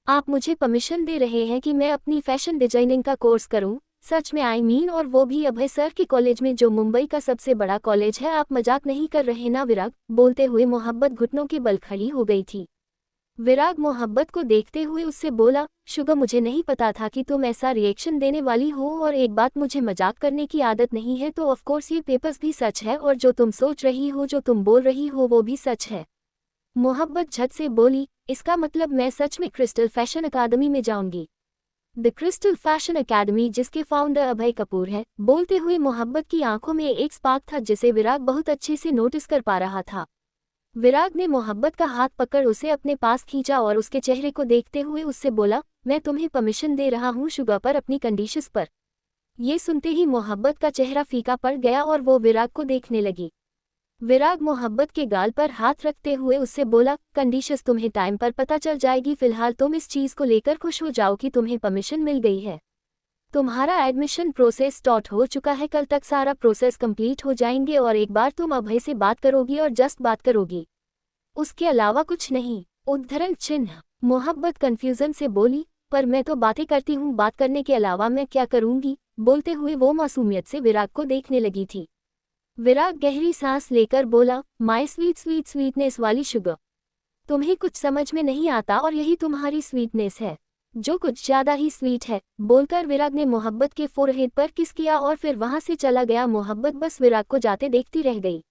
आप मुझे परमिशन दे रहे हैं कि मैं अपनी फैशन डिजाइनिंग का कोर्स करूं? सच में आई मीन, और वो भी अभय सर के कॉलेज में, जो मुंबई का सबसे बड़ा कॉलेज है। आप मजाक नहीं कर रहे ना विराग, बोलते हुए मोहब्बत घुटनों के बल खड़ी हो गई थी। विराग मोहब्बत को देखते हुए उससे बोला, शुगर मुझे नहीं पता था कि तुम ऐसा रिएक्शन देने वाली हो, और एक बात, मुझे मजाक करने की आदत नहीं है, तो ऑफकोर्स ये पेपर्स भी सच है और जो तुम सोच रही हो, जो तुम बोल रही हो वो भी सच है। मोहब्बत झट से बोली, इसका मतलब मैं सच में क्रिस्टल फैशन अकादमी में जाऊंगी? द क्रिस्टल फैशन अकेडमी, जिसके फाउंडर अभय कपूर है। बोलते हुए मोहब्बत की आंखों में एक स्पार्क था जिसे विराग बहुत अच्छे से नोटिस कर पा रहा था। विराग ने मोहब्बत का हाथ पकड़ उसे अपने पास खींचा और उसके चेहरे को देखते हुए उससे बोला, मैं तुम्हें परमिशन दे रहा हूँ शुगर, पर अपनी कंडीशंस पर। ये सुनते ही मोहब्बत का चेहरा फीका पड़ गया और वो विराग को देखने लगी। विराग मोहब्बत के गाल पर हाथ रखते हुए उससे बोला, कंडीशंस तुम्हें टाइम पर पता चल जाएगी, फिलहाल तुम इस चीज़ को लेकर खुश हो जाओ कि तुम्हें परमिशन मिल गई है। तुम्हारा एडमिशन प्रोसेस स्टार्ट हो चुका है, कल तक सारा प्रोसेस कंप्लीट हो जाएंगे और एक बार तुम अभय से बात करोगी और जस्ट बात करोगी, उसके अलावा कुछ नहीं। उद्धरण चिन्ह। मोहब्बत कंफ्यूजन से बोली, पर मैं तो बातें करती हूँ, बात करने के अलावा मैं क्या करूँगी? बोलते हुए वो मासूमियत से विराग को देखने लगी थी। विराग गहरी सांस लेकर बोला, माय स्वीट स्वीट स्वीटनेस वाली शुगर, तुम्हें कुछ समझ में नहीं आता और यही तुम्हारी स्वीटनेस है, जो कुछ ज्यादा ही स्वीट है, बोलकर विराग ने मोहब्बत के फोरहेड पर किस किया और फिर वहां से चला गया। मोहब्बत बस विराग को जाते देखती रह गई।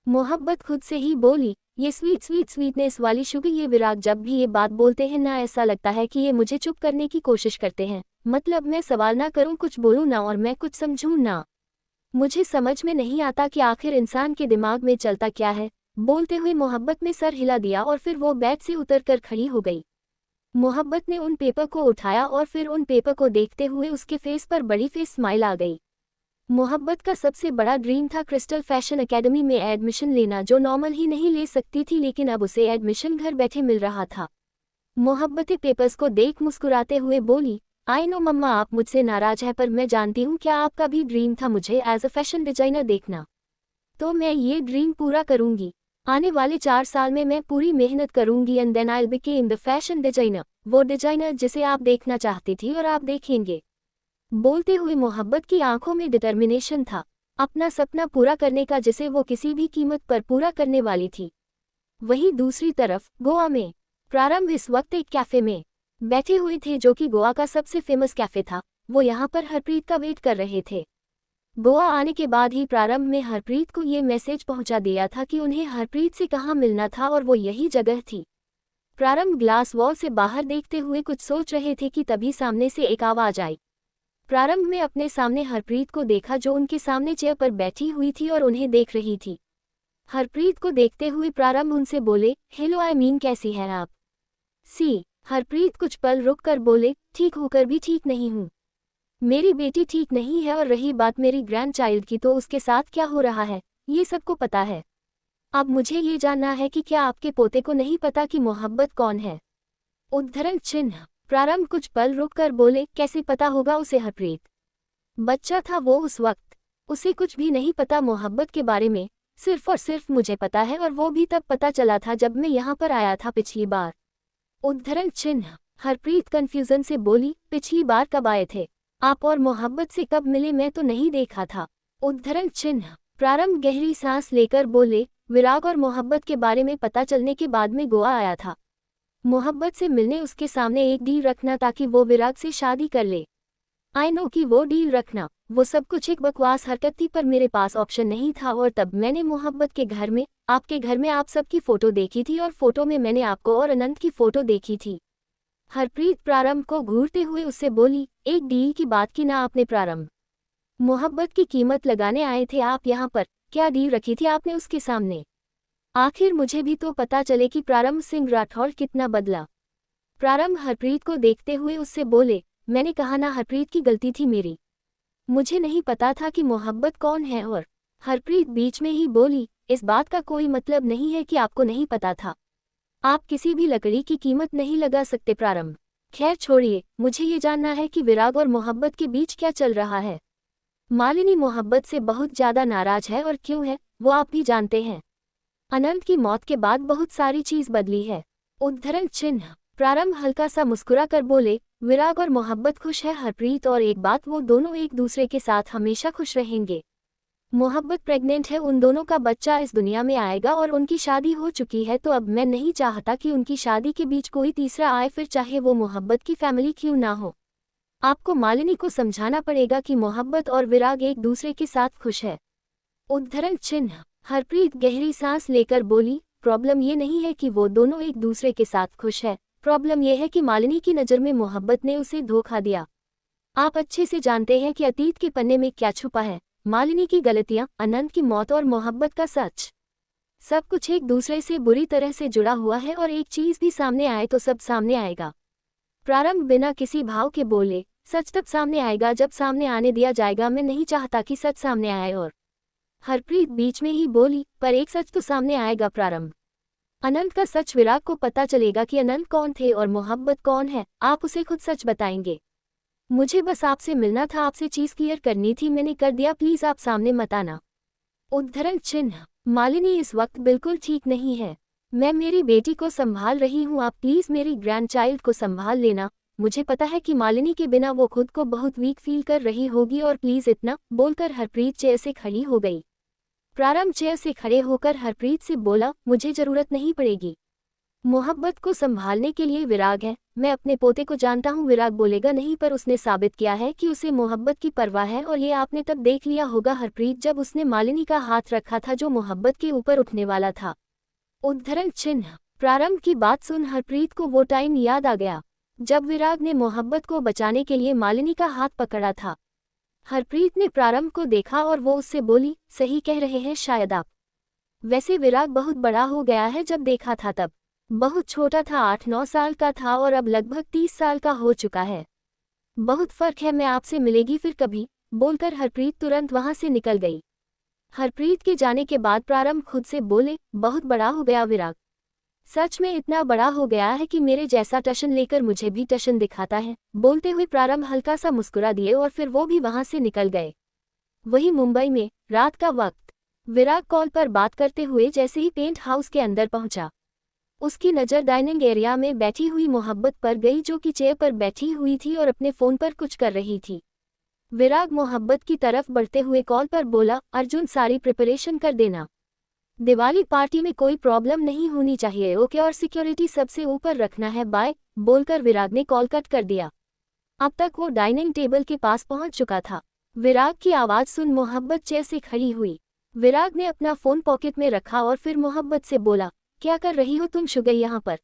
मोहब्बत खुद से ही बोली, ये स्वीट स्वीट स्वीटनेस वाली शुगर, ये विराग जब भी ये बात बोलते हैं ना, ऐसा लगता है कि ये मुझे चुप करने की कोशिश करते हैं, मतलब मैं सवाल ना करूं, कुछ बोलूं ना और मैं कुछ समझूं ना। मुझे समझ में नहीं आता कि आखिर इंसान के दिमाग में चलता क्या है। बोलते हुए मोहब्बत ने सर हिला दिया और फिर वो बेड से उतरकर खड़ी हो गई। मोहब्बत ने उन पेपर को उठाया और फिर उन पेपर को देखते हुए उसके फेस पर बड़ी फेस स्माइल आ गई। मोहब्बत का सबसे बड़ा ड्रीम था क्रिस्टल फैशन एकेडमी में एडमिशन लेना, जो नॉर्मल ही नहीं ले सकती थी, लेकिन अब उसे एडमिशन घर बैठे मिल रहा था। मोहब्बत पेपर्स को देख मुस्कुराते हुए बोली, आई नो मम्मा, आप मुझसे नाराज है, पर मैं जानती हूँ क्या आपका भी ड्रीम था मुझे एज अ फैशन डिजाइनर देखना, तो मैं ये ड्रीम पूरा करूँगी। आने वाले 4 साल में मैं पूरी मेहनत करूँगी and then I will became the fashion designer, वो डिजाइनर जिसे आप देखना चाहती थी और आप देखेंगे। बोलते हुए मोहब्बत की आंखों में डिटर्मिनेशन था, अपना सपना पूरा करने का, जिसे वो किसी भी कीमत पर पूरा करने वाली थी। वहीं दूसरी तरफ गोवा में प्रारंभ इस वक्त एक कैफे में बैठे हुए थे जो कि गोवा का सबसे फेमस कैफे था। वो यहाँ पर हरप्रीत का वेट कर रहे थे। गोवा आने के बाद ही प्रारंभ में हरप्रीत को ये मैसेज पहुंचा दिया था कि उन्हें हरप्रीत से कहाँ मिलना था और वो यही जगह थी। प्रारंभ ग्लास वॉल से बाहर देखते हुए कुछ सोच रहे थे कि तभी सामने से एक आवाज आई। प्रारंभ में अपने सामने हरप्रीत को देखा जो उनके सामने चेयर पर बैठी हुई थी और उन्हें देख रही थी। हरप्रीत को देखते हुए प्रारंभ उनसे बोले, हेलो आई मीन कैसी हैं आप? हरप्रीत कुछ पल रुक कर बोले, ठीक होकर भी ठीक नहीं हूँ। मेरी बेटी ठीक नहीं है और रही बात मेरी ग्रैंड चाइल्ड की तो उसके साथ क्या हो रहा है ये सबको पता है। अब मुझे ये जानना है कि क्या आपके पोते को नहीं पता कि मोहब्बत कौन है? उद्धरण चिन्ह। प्रारंभ कुछ पल रुक कर बोले, कैसे पता होगा उसे हरप्रीत? बच्चा था वो उस वक्त, उसे कुछ भी नहीं पता मोहब्बत के बारे में। सिर्फ और सिर्फ मुझे पता है और वो भी तब पता चला था जब मैं यहाँ पर आया था पिछली बार। उद्धरण चिन्ह। हरप्रीत कंफ्यूजन से बोली, पिछली बार कब आए थे आप और मोहब्बत से कब मिले? मैं तो नहीं देखा था। उद्धरण चिन्ह। प्रारंभ गहरी सांस लेकर बोले, विराग और मोहब्बत के बारे में पता चलने के बाद में गोवा आया था। मोहब्बत से मिलने उसके सामने एक डील रखना ताकि वो विराग से शादी कर ले। आई नो कि वो डील रखना वो सब कुछ एक बकवास हरकत थी पर मेरे पास ऑप्शन नहीं था और तब मैंने मोहब्बत के घर में, आपके घर में आप सबकी फोटो देखी थी और फोटो में मैंने आपको और अनंत की फोटो देखी थी। हरप्रीत प्रारंभ को घूरते हुए उससे बोली, एक डील की बात की ना आपने प्रारंभ? मोहब्बत की कीमत लगाने आए थे आप यहाँ पर, क्या डील रखी थी आपने उसके सामने? आखिर मुझे भी तो पता चले कि प्रारंभ सिंह राठौड़ कितना बदला। प्रारंभ हरप्रीत को देखते हुए उससे बोले, मैंने कहा ना हरप्रीत की गलती थी मेरी, मुझे नहीं पता था कि मोहब्बत कौन है। और हरप्रीत बीच में ही बोली, इस बात का कोई मतलब नहीं है कि आपको नहीं पता था। आप किसी भी लकड़ी की कीमत नहीं लगा सकते प्रारंभ। खैर छोड़िए, मुझे ये जानना है कि विराग और मोहब्बत के बीच क्या चल रहा है। मालिनी मोहब्बत से बहुत ज्यादा नाराज है और क्यों है वो आप भी जानते हैं। अनंत की मौत के बाद बहुत सारी चीज बदली है। उद्धरण चिन्ह। प्रारंभ हल्का सा मुस्कुरा कर बोले, विराग और मोहब्बत खुश है हरप्रीत, और एक बात, वो दोनों एक दूसरे के साथ हमेशा खुश रहेंगे। मोहब्बत प्रेग्नेंट है, उन दोनों का बच्चा इस दुनिया में आएगा और उनकी शादी हो चुकी है, तो अब मैं नहीं चाहता कि उनकी शादी के बीच कोई तीसरा आए, फिर चाहे वो मोहब्बत की फैमिली क्यों ना हो। आपको मालिनी को समझाना पड़ेगा कि मोहब्बत और विराग एक दूसरे के साथ खुश है। उद्धरण चिन्ह। हरप्रीत गहरी सांस लेकर बोली, प्रॉब्लम ये नहीं है कि वो दोनों एक दूसरे के साथ खुश है, प्रॉब्लम यह है कि मालिनी की नज़र में मोहब्बत ने उसे धोखा दिया। आप अच्छे से जानते हैं कि अतीत के पन्ने में क्या छुपा है, मालिनी की गलतियां, अनंत की मौत और मोहब्बत का सच। सब कुछ एक दूसरे से बुरी तरह से जुड़ा हुआ है और एक चीज भी सामने आए तो सब सामने आएगा। प्रारंभ बिना किसी भाव के बोले, सच तब सामने आएगा जब सामने आने दिया जाएगा, मैं नहीं चाहता कि सच सामने आए। और हरप्रीत बीच में ही बोली, पर एक सच तो सामने आएगा प्रारंभ। अनंत का सच, विराग को पता चलेगा कि अनंत कौन थे और मोहब्बत कौन है, आप उसे खुद सच बताएंगे। मुझे बस आपसे मिलना था, आपसे चीज क्लियर करनी थी, मैंने कर दिया, प्लीज आप सामने मत आना। उद्धरण चिन्ह। मालिनी इस वक्त बिल्कुल ठीक नहीं है, मैं मेरी बेटी को संभाल रही हूँ, आप प्लीज मेरी ग्रैंड चाइल्ड को संभाल लेना। मुझे पता है कि मालिनी के बिना वो खुद को बहुत वीक फील कर रही होगी, और प्लीज इतना बोलकर हरप्रीत चेयर से खड़ी हो गई। प्रारंभ चेयर से खड़े होकर हरप्रीत से बोला, मुझे जरूरत नहीं पड़ेगी, मोहब्बत को संभालने के लिए विराग है, मैं अपने पोते को जानता हूँ। विराग बोलेगा नहीं, पर उसने साबित किया है कि उसे मोहब्बत की परवाह है, और ये आपने तब देख लिया होगा हरप्रीत, जब उसने मालिनी का हाथ रखा था जो मोहब्बत के ऊपर उठने वाला था। उद्धरण चिन्ह। प्रारंभ की बात सुन हरप्रीत को वो टाइम याद आ गया जब विराग ने मोहब्बत को बचाने के लिए मालिनी का हाथ पकड़ा था। हरप्रीत ने प्रारंभ को देखा और वो उससे बोली, सही कह रहे हैं शायद आप। वैसे विराग बहुत बड़ा हो गया है, जब देखा था तब बहुत छोटा था, 8-9 साल का था, और अब लगभग 30 साल का हो चुका है। बहुत फर्क है, मैं आपसे मिलेगी फिर कभी, बोलकर हरप्रीत तुरंत वहां से निकल गई। हरप्रीत के जाने के बाद प्रारंभ खुद से बोले, बहुत बड़ा हो गया विराग, सच में इतना बड़ा हो गया है कि मेरे जैसा टशन लेकर मुझे भी टशन दिखाता है। बोलते हुए प्रारंभ हल्का सा मुस्कुरा दिए और फिर वो भी वहां से निकल गए। वही मुंबई में रात का वक्त। विराग कॉल पर बात करते हुए जैसे ही पेंट हाउस के अंदर पहुंचा, उसकी नज़र डाइनिंग एरिया में बैठी हुई मोहब्बत पर गई, जो कि चेयर पर बैठी हुई थी और अपने फ़ोन पर कुछ कर रही थी। विराग मोहब्बत की तरफ बढ़ते हुए कॉल पर बोला, अर्जुन सारी प्रिपरेशन कर देना, दिवाली पार्टी में कोई प्रॉब्लम नहीं होनी चाहिए, ओके, और सिक्योरिटी सबसे ऊपर रखना है, बाय, बोलकर विराग ने कॉल कट कर दिया। अब तक वो डाइनिंग टेबल के पास पहुंच चुका था। विराग की आवाज़ सुन मोहब्बत चेयर से खड़ी हुई। विराग ने अपना फ़ोन पॉकेट में रखा और फिर मोहब्बत से बोला, क्या कर रही हो तुम शुगर यहाँ पर?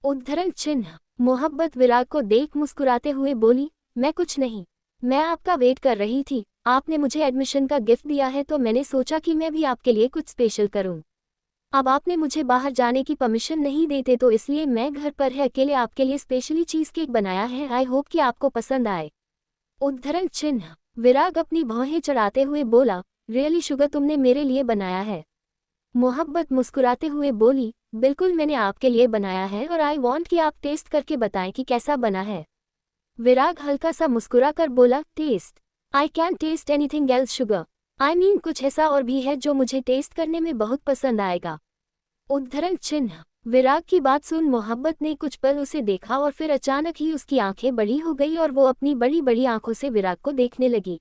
उद्धरण चिन्ह। मोहब्बत विराग को देख मुस्कुराते हुए बोली, मैं कुछ नहीं, मैं आपका वेट कर रही थी। आपने मुझे एडमिशन का गिफ्ट दिया है तो मैंने सोचा कि मैं भी आपके लिए कुछ स्पेशल करूं। अब आपने मुझे बाहर जाने की परमिशन नहीं देते तो इसलिए मैं घर पर है अकेले आपके लिए स्पेशली चीज़ केक बनाया है। आई होप कि आपको पसंद आए। उद्धरण चिन्ह। विराग अपनी भौहें चढ़ाते हुए बोला, रियली शुगर तुमने मेरे लिए बनाया है? मोहब्बत मुस्कुराते हुए बोली, बिल्कुल मैंने आपके लिए बनाया है और आई वॉन्ट कि आप टेस्ट करके बताएं कि कैसा बना है। विराग हल्का सा मुस्कुरा कर बोला, taste? I can taste anything else sugar. I mean कुछ ऐसा और भी है जो मुझे टेस्ट करने में बहुत पसंद आएगा। उद्धरण चिन्ह। विराग की बात सुन मोहब्बत ने कुछ पल उसे देखा और फिर अचानक ही उसकी आंखें बड़ी हो गई और वो अपनी बड़ी बड़ी आंखों से विराग को देखने लगी।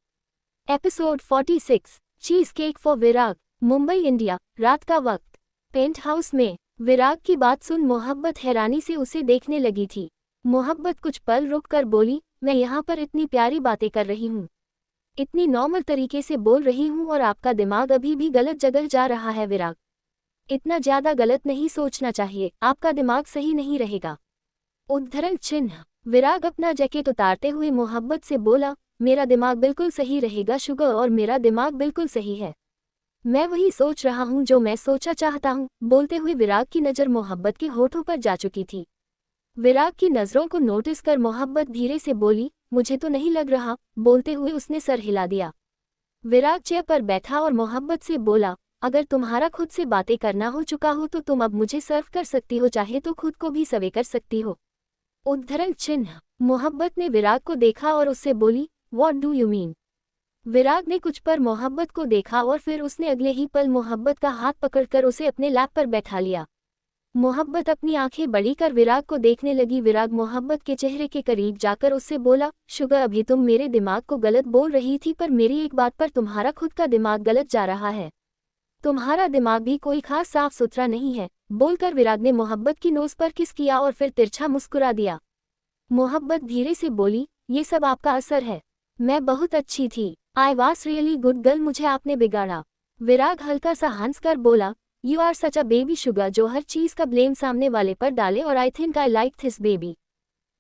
Episode 46, cheese cake for Virag. Mumbai India, रात का वक्त। पेंट हाउस में। विराग की बात सुन मोहब्बत हैरानी से उसे देखने लगी थी। मोहब्बत कुछ पल रुक कर बोली, मैं यहाँ पर इतनी प्यारी बातें कर रही हूँ, इतनी नॉर्मल तरीके से बोल रही हूँ और आपका दिमाग अभी भी गलत जगह जा रहा है विराग। इतना ज्यादा गलत नहीं सोचना चाहिए, आपका दिमाग सही नहीं रहेगा। उद्धरण चिन्ह। विराग अपना जैकेट उतारते हुए मोहब्बत से बोला, मेरा दिमाग बिल्कुल सही रहेगा शुगर, और मेरा दिमाग बिल्कुल सही है। मैं वही सोच रहा हूँ जो मैं सोचा चाहता हूँ। बोलते हुए विराग की नज़र मोहब्बत के होठों पर जा चुकी थी। विराग की नज़रों को नोटिस कर मोहब्बत धीरे से बोली, मुझे तो नहीं लग रहा। बोलते हुए उसने सर हिला दिया। विराग चेयर पर बैठा और मोहब्बत से बोला, अगर तुम्हारा खुद से बातें करना हो चुका हो तो तुम अब मुझे सर्व कर सकती हो, चाहे तो खुद को भी सर्व कर सकती हो। उद्धरण चिन्ह। मोहब्बत ने विराग को देखा और उससे बोली, व्हाट डू यू मीन? विराग ने कुछ पर मोहब्बत को देखा और फिर उसने अगले ही पल मोहब्बत का हाथ पकड़कर उसे अपने लैप पर बैठा लिया। मोहब्बत अपनी आंखें बड़ी कर विराग को देखने लगी। विराग मोहब्बत के चेहरे के करीब जाकर उससे बोला, शुगर अभी तुम मेरे दिमाग को गलत बोल रही थी, पर मेरी एक बात पर तुम्हारा खुद का दिमाग गलत जा रहा है। तुम्हारा दिमाग भी कोई खास साफ सुथरा नहीं है। बोलकर विराग ने मोहब्बत की नोज पर किस किया और फिर तिरछा मुस्कुरा दिया। मोहब्बत धीरे से बोली, ये सब आपका असर है। मैं बहुत अच्छी थी, I was really good girl, मुझे आपने बिगाड़ा। विराग हल्का सा हंसकर बोला, you are such a baby sugar, जो हर चीज का ब्लेम सामने वाले पर डाले, और I think I like this baby.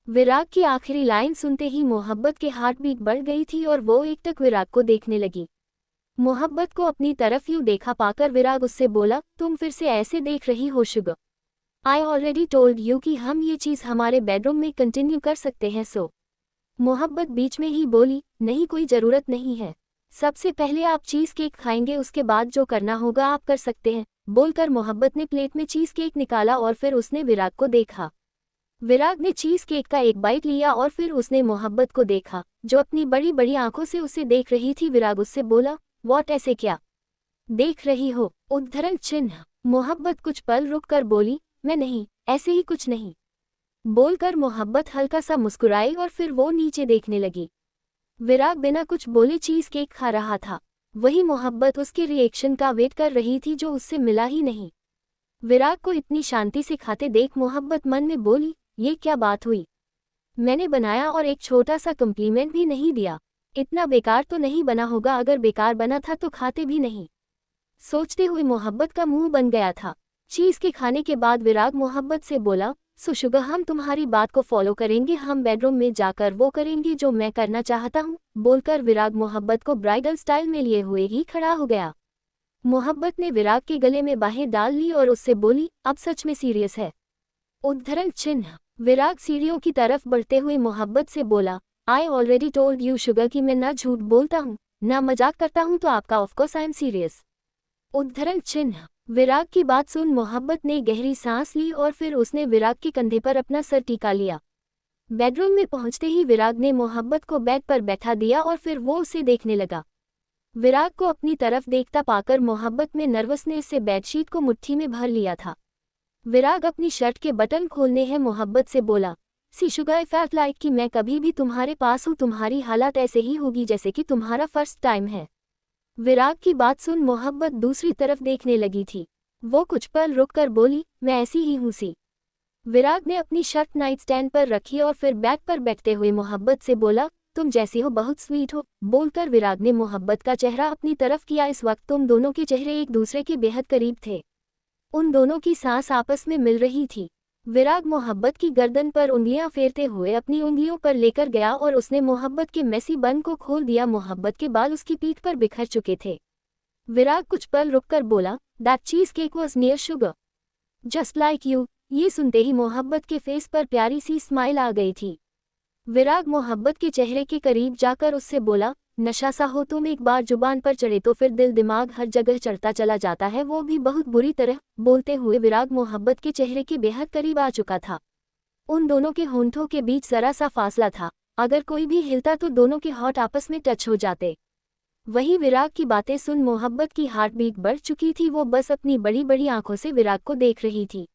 Virag की आखिरी लाइन सुनते ही मोहब्बत के हार्ट बीट बढ़ गई थी और वो एकटक विराग को देखने लगी। मोहब्बत को अपनी तरफ यूं देखा पाकर विराग उससे बोला, तुम फिर से ऐसे देख रही हो sugar? I already told you कि हम ये चीज़ हमारे बेडरूम में कंटिन्यू कर सकते हैं। सो मोहब्बत बीच में ही बोली, नहीं, कोई ज़रूरत नहीं है। सबसे पहले आप चीज़ केक खाएंगे, उसके बाद जो करना होगा आप कर सकते हैं। बोलकर मोहब्बत ने प्लेट में चीज़ केक निकाला और फिर उसने विराग को देखा। विराग ने चीज़ केक का एक बाइट लिया और फिर उसने मोहब्बत को देखा, जो अपनी बड़ी बड़ी आंखों से उसे देख रही थी। विराग उससे बोला, वॉट, ऐसे क्या देख रही हो? उद्धरण चिन्ह। मोहब्बत कुछ पल रुक कर बोली, मैं नहीं, ऐसे ही कुछ नहीं। बोलकर मोहब्बत हल्का सा मुस्कुराई और फिर वो नीचे देखने लगी। विराग बिना कुछ बोले चीज़ केक खा रहा था। वही मोहब्बत उसके रिएक्शन का वेट कर रही थी जो उससे मिला ही नहीं। विराग को इतनी शांति से खाते देख मोहब्बत मन में बोली, ये क्या बात हुई? मैंने बनाया और एक छोटा सा कम्प्लीमेंट भी नहीं दिया। इतना बेकार तो नहीं बना होगा, अगर बेकार बना था तो खाते भी नहीं। सोचते हुए मोहब्बत का मुंह बन गया था। चीज़ के खाने के बाद विराग मोहब्बत से बोला, सो शुगर, हम तुम्हारी बात को फॉलो करेंगे, हम बेडरूम में जाकर वो करेंगे जो मैं करना चाहता हूँ। बोलकर विराग मोहब्बत को ब्राइडल स्टाइल में लिए हुए ही खड़ा हो गया। मोहब्बत ने विराग के गले में बाहें डाल ली और उससे बोली, अब सच में सीरियस है? उद्धरण चिन्ह। विराग सीढ़ियों की तरफ बढ़ते हुए मोहब्बत से बोला, I already told you sugar कि मैं ना झूठ बोलता हूँ ना मजाक करता हूँ, तो आपका ऑफकोर्स आई एम सीरियस। उद्धरण चिन्ह। विराग की बात सुन मोहब्बत ने गहरी सांस ली और फिर उसने विराग के कंधे पर अपना सर टिका लिया। बेडरूम में पहुंचते ही विराग ने मोहब्बत को बेड पर बैठा दिया और फिर वो उसे देखने लगा। विराग को अपनी तरफ देखता पाकर मोहब्बत में नर्वसनेस से बेडशीट को मुट्ठी में भर लिया था। विराग अपनी शर्ट के बटन खोलने हैं मोहब्बत से बोला, सी शुगर, आई फेल्ट लाइक कि मैं कभी भी तुम्हारे पास हूँ, तुम्हारी हालत ऐसे ही होगी जैसे कि तुम्हारा फर्स्ट टाइम है। विराग की बात सुन मोहब्बत दूसरी तरफ देखने लगी थी। वो कुछ पल रुक कर बोली, मैं ऐसी ही हूँ सी। विराग ने अपनी शर्ट नाइट स्टैंड पर रखी और फिर बैग पर बैठते हुए मोहब्बत से बोला, तुम जैसी हो बहुत स्वीट हो। बोलकर विराग ने मोहब्बत का चेहरा अपनी तरफ किया। इस वक्त तुम दोनों के चेहरे एक दूसरे के बेहद करीब थे। उन दोनों की सांस आपस में मिल रही थी। विराग मोहब्बत की गर्दन पर उंगलियां फेरते हुए अपनी उंगलियों पर लेकर गया और उसने मोहब्बत के मेसी बन को खोल दिया। मोहब्बत के बाल उसकी पीठ पर बिखर चुके थे। विराग कुछ पल रुककर बोला, that cheese cake was near sugar just like you. ये सुनते ही मोहब्बत के फेस पर प्यारी सी स्माइल आ गई थी। विराग मोहब्बत के चेहरे के करीब जाकर उससे बोला, नशा सा हो तुम, एक बार जुबान पर चढ़े तो फिर दिल दिमाग हर जगह चढ़ता चला जाता है, वो भी बहुत बुरी तरह। बोलते हुए विराग मोहब्बत के चेहरे के बेहद करीब आ चुका था। उन दोनों के होंठों के बीच जरा सा फासला था। अगर कोई भी हिलता तो दोनों के होंठ आपस में टच हो जाते। वही विराग की बातें सुन मोहब्बत की हार्ट बीट बढ़ चुकी थी। वो बस अपनी बड़ी बड़ी आंखों से विराग को देख रही थी।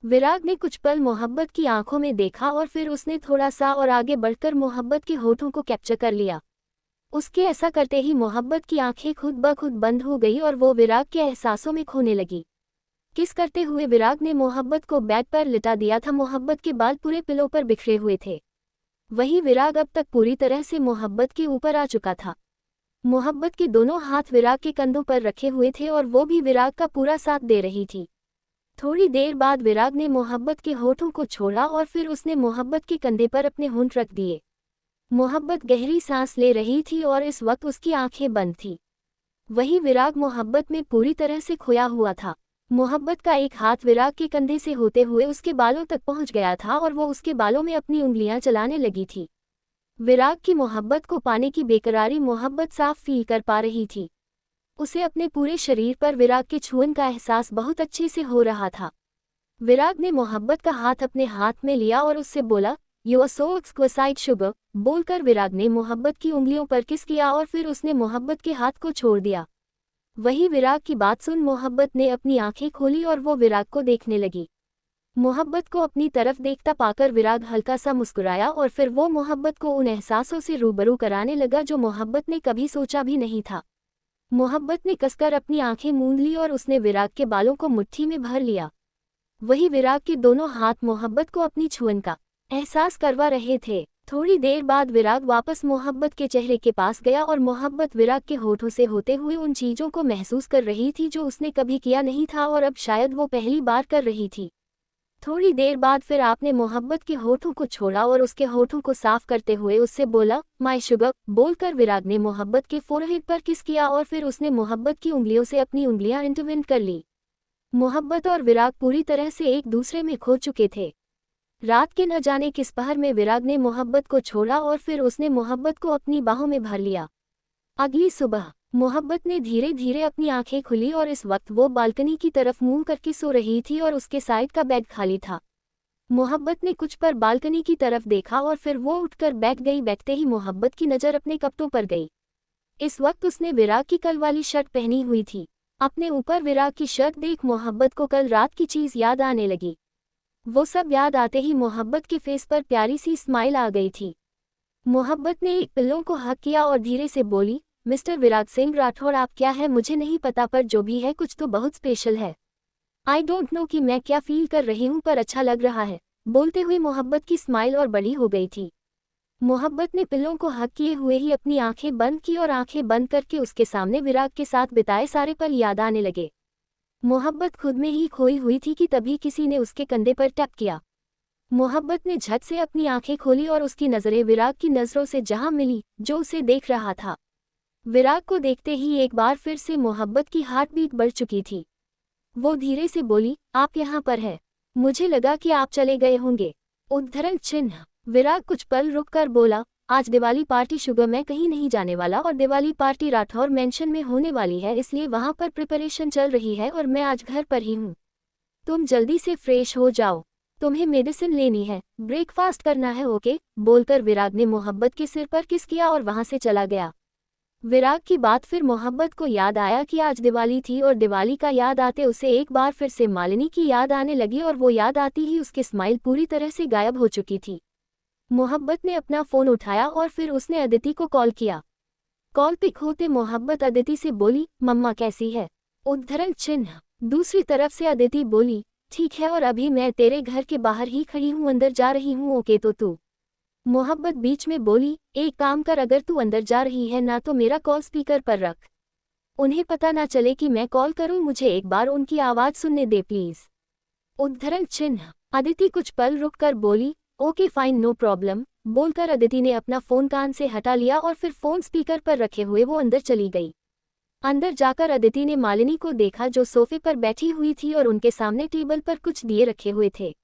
विराग ने कुछ पल मोहब्बत की आंखों में देखा और फिर उसने थोड़ा सा और आगे बढ़कर मोहब्बत के होठों को कैप्चर कर लिया। उसके ऐसा करते ही मोहब्बत की आंखें खुद ब खुद बंद हो गई और वो विराग के एहसासों में खोने लगी। किस करते हुए विराग ने मोहब्बत को बेड पर लिटा दिया था। मोहब्बत के बाल पूरे पिलो पर बिखरे हुए थे। वही विराग अब तक पूरी तरह से मोहब्बत के ऊपर आ चुका था। मोहब्बत के दोनों हाथ विराग के कंधों पर रखे हुए थे और वो भी विराग का पूरा साथ दे रही थी। थोड़ी देर बाद विराग ने मोहब्बत के होठों को छोड़ा और फिर उसने मोहब्बत के कंधे पर अपने होंठ रख दिए। मोहब्बत गहरी सांस ले रही थी और इस वक्त उसकी आंखें बंद थी। वही विराग मोहब्बत में पूरी तरह से खोया हुआ था। मोहब्बत का एक हाथ विराग के कंधे से होते हुए उसके बालों तक पहुंच गया था और वो उसके बालों में अपनी उंगलियां चलाने लगी थी। विराग की मोहब्बत को पाने की बेकरारी मोहब्बत साफ फील कर पा रही थी। उसे अपने पूरे शरीर पर विराग के छुअन का एहसास बहुत अच्छे से हो रहा था। विराग ने मोहब्बत का हाथ अपने हाथ में लिया और उससे बोला, यू आर सो एक्सक्विसाइट शुगर। बोलकर विराग ने मोहब्बत की उंगलियों पर किस किया और फिर उसने मोहब्बत के हाथ को छोड़ दिया। वही विराग की बात सुन मोहब्बत ने अपनी आंखें खोली और वो विराग को देखने लगी। मोहब्बत को अपनी तरफ देखता पाकर विराग हल्का सा मुस्कुराया और फिर वो मोहब्बत को उन एहसासों से रूबरू कराने लगा जो मोहब्बत ने कभी सोचा भी नहीं था। मोहब्बत ने कसकर अपनी आंखें मूंद ली और उसने विराग के बालों को मुट्ठी में भर लिया। वही विराग के दोनों हाथ मोहब्बत को अपनी छुअन का एहसास करवा रहे थे। थोड़ी देर बाद विराग वापस मोहब्बत के चेहरे के पास गया और मोहब्बत विराग के होठों से होते हुए उन चीजों को महसूस कर रही थी जो उसने कभी किया नहीं था और अब शायद वो पहली बार कर रही थी। थोड़ी देर बाद फिर आपने मोहब्बत के होठों को छोड़ा और उसके होठों को साफ करते हुए उससे बोला, माय शुगर। बोलकर विराग ने मोहब्बत के फोरहेड पर किस किया और फिर उसने मोहब्बत की उंगलियों से अपनी उंगलियां इंटरविन कर ली। मोहब्बत और विराग पूरी तरह से एक दूसरे में खो चुके थे। रात के न जाने किस पहर में विराग ने मोहब्बत को छोड़ा और फिर उसने मोहब्बत को अपनी बाहों में भर लिया। अगली सुबह मोहब्बत ने धीरे धीरे अपनी आंखें खुली और इस वक्त वो बालकनी की तरफ मुंह करके सो रही थी और उसके साइड का बेड खाली था। मोहब्बत ने कुछ पर बालकनी की तरफ देखा और फिर वो उठकर बैठ गई। बैठते ही मोहब्बत की नज़र अपने कपड़ों पर गई। इस वक्त उसने विराग की कल वाली शर्ट पहनी हुई थी। अपने ऊपर विराग की शर्ट देख मोहब्बत को कल रात की चीज़ याद आने लगी। वो सब याद आते ही मोहब्बत के फेस पर प्यारी सी स्माइल आ गई थी। मोहब्बत ने एक पिल्लों को हक किया और धीरे से बोली, मिस्टर विराग सिंह राठौर, आप क्या है मुझे नहीं पता, पर जो भी है कुछ तो बहुत स्पेशल है। आई डोंट नो कि मैं क्या फील कर रही हूँ, पर अच्छा लग रहा है। बोलते हुए मोहब्बत की स्माइल और बड़ी हो गई थी। मोहब्बत ने पिल्लों को हक किए हुए ही अपनी आंखें बंद की और आंखें बंद करके उसके सामने विराग के साथ बिताए सारे पल याद आने लगे। मोहब्बत खुद में ही खोई हुई थी कि तभी किसी ने उसके कंधे पर टैप किया। मोहब्बत ने झट से अपनी आंखें खोली और उसकी नज़रें विराग की नज़रों से जहां मिली जो उसे देख रहा था। विराग को देखते ही एक बार फिर से मोहब्बत की हार्ट बीट बढ़ चुकी थी। वो धीरे से बोली, आप यहाँ पर हैं? मुझे लगा कि आप चले गए होंगे। उद्धरण चिन्ह। विराग कुछ पल रुककर बोला, आज दिवाली पार्टी शुगर, मैं कहीं नहीं जाने वाला और दिवाली पार्टी राठौर मेंशन में होने वाली है, इसलिए वहाँ पर प्रिपरेशन चल रही है और मैं आज घर पर ही हूँ। तुम जल्दी से फ्रेश हो जाओ, तुम्हें मेडिसिन लेनी है, ब्रेकफास्ट करना है, ओके? बोलकर विराग ने मोहब्बत के सिर पर किस किया और वहाँ से चला गया। विराग की बात फिर मोहब्बत को याद आया कि आज दिवाली थी और दिवाली का याद आते उसे एक बार फिर से मालिनी की याद आने लगी और वो याद आती ही उसकी स्माइल पूरी तरह से गायब हो चुकी थी। मोहब्बत ने अपना फ़ोन उठाया और फिर उसने अदिति को कॉल किया। कॉल पिक होते मोहब्बत अदिति से बोली, मम्मा कैसी है? उद्धरण चिन्ह। दूसरी तरफ से अदिति बोली, ठीक है, और अभी मैं तेरे घर के बाहर ही खड़ी हूँ, अंदर जा रही हूँ। ओके तो तू। मोहब्बत बीच में बोली, एक काम कर, अगर तू अंदर जा रही है ना तो मेरा कॉल स्पीकर पर रख, उन्हें पता ना चले कि मैं कॉल करूं, मुझे एक बार उनकी आवाज सुनने दे प्लीज। उद्धरण चिन्ह। अदिति कुछ पल रुक कर बोली, ओके फाइन नो प्रॉब्लम। बोलकर अदिति ने अपना फोन कान से हटा लिया और फिर फोन स्पीकर पर रखे हुए वो अंदर चली गई। अंदर जाकर अदिति ने मालिनी को देखा जो सोफे पर बैठी हुई थी और उनके सामने टेबल पर कुछ दिए रखे हुए थे।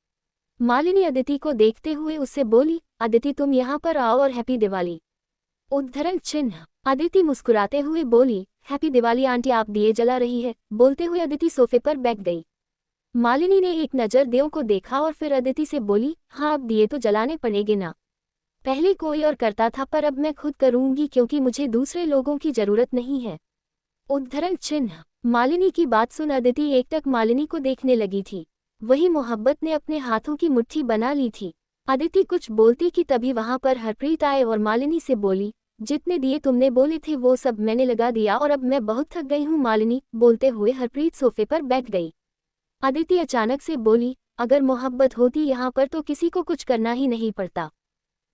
मालिनी अदिति को देखते हुए उससे बोली, अदिति तुम यहाँ पर आओ और हैप्पी दिवाली। उद्धरण चिन्ह। अदिति मुस्कुराते हुए बोली, हैप्पी दिवाली आंटी, आप दिए जला रही है। बोलते हुए अदिति सोफे पर बैठ गई। मालिनी ने एक नज़र दियों को देखा और फिर अदिति से बोली, हाँ अब दिए तो जलाने पड़ेंगे ना, पहले कोई और करता था पर अब मैं खुद करूंगी क्योंकि मुझे दूसरे लोगों की जरूरत नहीं है। उद्धरण चिन्ह। मालिनी की बात सुन अदिति एकटक मालिनी को देखने लगी थी। वही मोहब्बत ने अपने हाथों की मुट्ठी बना ली थी। अदिति कुछ बोलती कि तभी वहां पर हरप्रीत आए और मालिनी से बोली, जितने दिए तुमने बोले थे वो सब मैंने लगा दिया और अब मैं बहुत थक गई हूँ मालिनी। बोलते हुए हरप्रीत सोफे पर बैठ गई। अदिति अचानक से बोली, अगर मोहब्बत होती यहाँ पर तो किसी को कुछ करना ही नहीं पड़ता,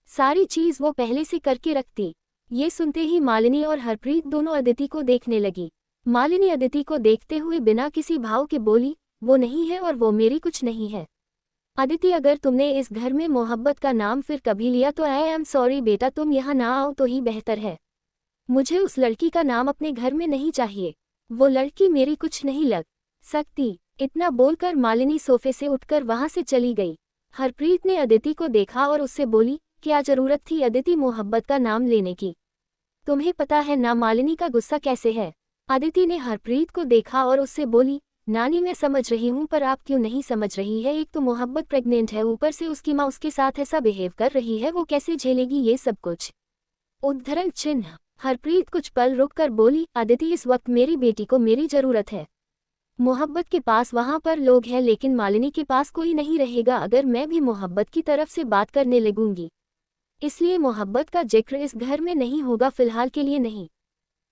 सारी चीज वो पहले से करके रखती। ये सुनते ही मालिनी और हरप्रीत दोनों अदिति को देखने लगी। मालिनी अदिति को देखते हुए बिना किसी भाव के बोली, वो नहीं है और वो मेरी कुछ नहीं है। अदिति अगर तुमने इस घर में मोहब्बत का नाम फिर कभी लिया तो आई एम सॉरी बेटा, तुम यहाँ ना आओ तो ही बेहतर है। मुझे उस लड़की का नाम अपने घर में नहीं चाहिए, वो लड़की मेरी कुछ नहीं लग सकती। इतना बोलकर मालिनी सोफे से उठकर वहां से चली गई। हरप्रीत ने अदिति को देखा और उससे बोली, क्या जरूरत थी अदिति मोहब्बत का नाम लेने की, तुम्हें पता है ना मालिनी का गुस्सा कैसे है। अदिति ने हरप्रीत को देखा और उससे बोली, नानी मैं समझ रही हूँ पर आप क्यों नहीं समझ रही है, एक तो मोहब्बत प्रेग्नेंट है, ऊपर से उसकी माँ उसके साथ ऐसा बिहेव कर रही है, वो कैसे झेलेगी ये सब कुछ। उद्धरण चिन्ह। हरप्रीत कुछ पल रुककर बोली, अदिति इस वक्त मेरी बेटी को मेरी जरूरत है। मोहब्बत के पास वहां पर लोग हैं लेकिन मालिनी के पास कोई नहीं रहेगा अगर मैं भी मोहब्बत की तरफ से बात करने लगूंगी, इसलिए मोहब्बत का जिक्र इस घर में नहीं होगा, फिलहाल के लिए नहीं।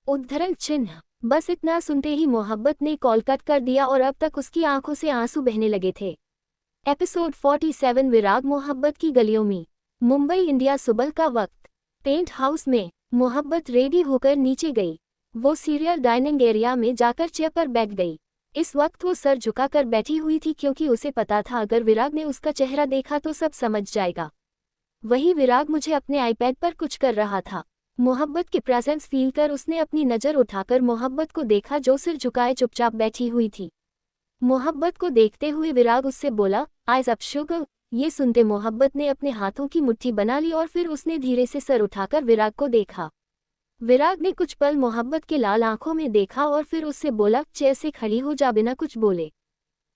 उद्धरण चिन्ह। बस इतना सुनते ही मोहब्बत ने कॉल कट कर दिया और अब तक उसकी आंखों से आंसू बहने लगे थे। एपिसोड 47 विराग मोहब्बत की गलियों में। मुंबई इंडिया। सुबह का वक्त। पेंट हाउस में मोहब्बत रेडी होकर नीचे गई। वो सीरियल डाइनिंग एरिया में जाकर चेयर पर बैठ गई। इस वक्त वो सर झुकाकर बैठी हुई थी क्योंकि उसे पता था अगर विराग ने उसका चेहरा देखा तो सब समझ जाएगा। वही विराग मुझे अपने आईपैड पर कुछ कर रहा था। मोहब्बत की प्रेजेंस फील कर उसने अपनी नज़र उठाकर मोहब्बत को देखा जो सिर झुकाए चुपचाप बैठी हुई थी। मोहब्बत को देखते हुए विराग उससे बोला, आइज अप शुगर। ये सुनते मोहब्बत ने अपने हाथों की मुट्ठी बना ली और फिर उसने धीरे से सर उठाकर विराग को देखा। विराग ने कुछ पल मोहब्बत के लाल आंखों में देखा और फिर उससे बोला, चेयर से खड़ी हो जा बिना कुछ बोले।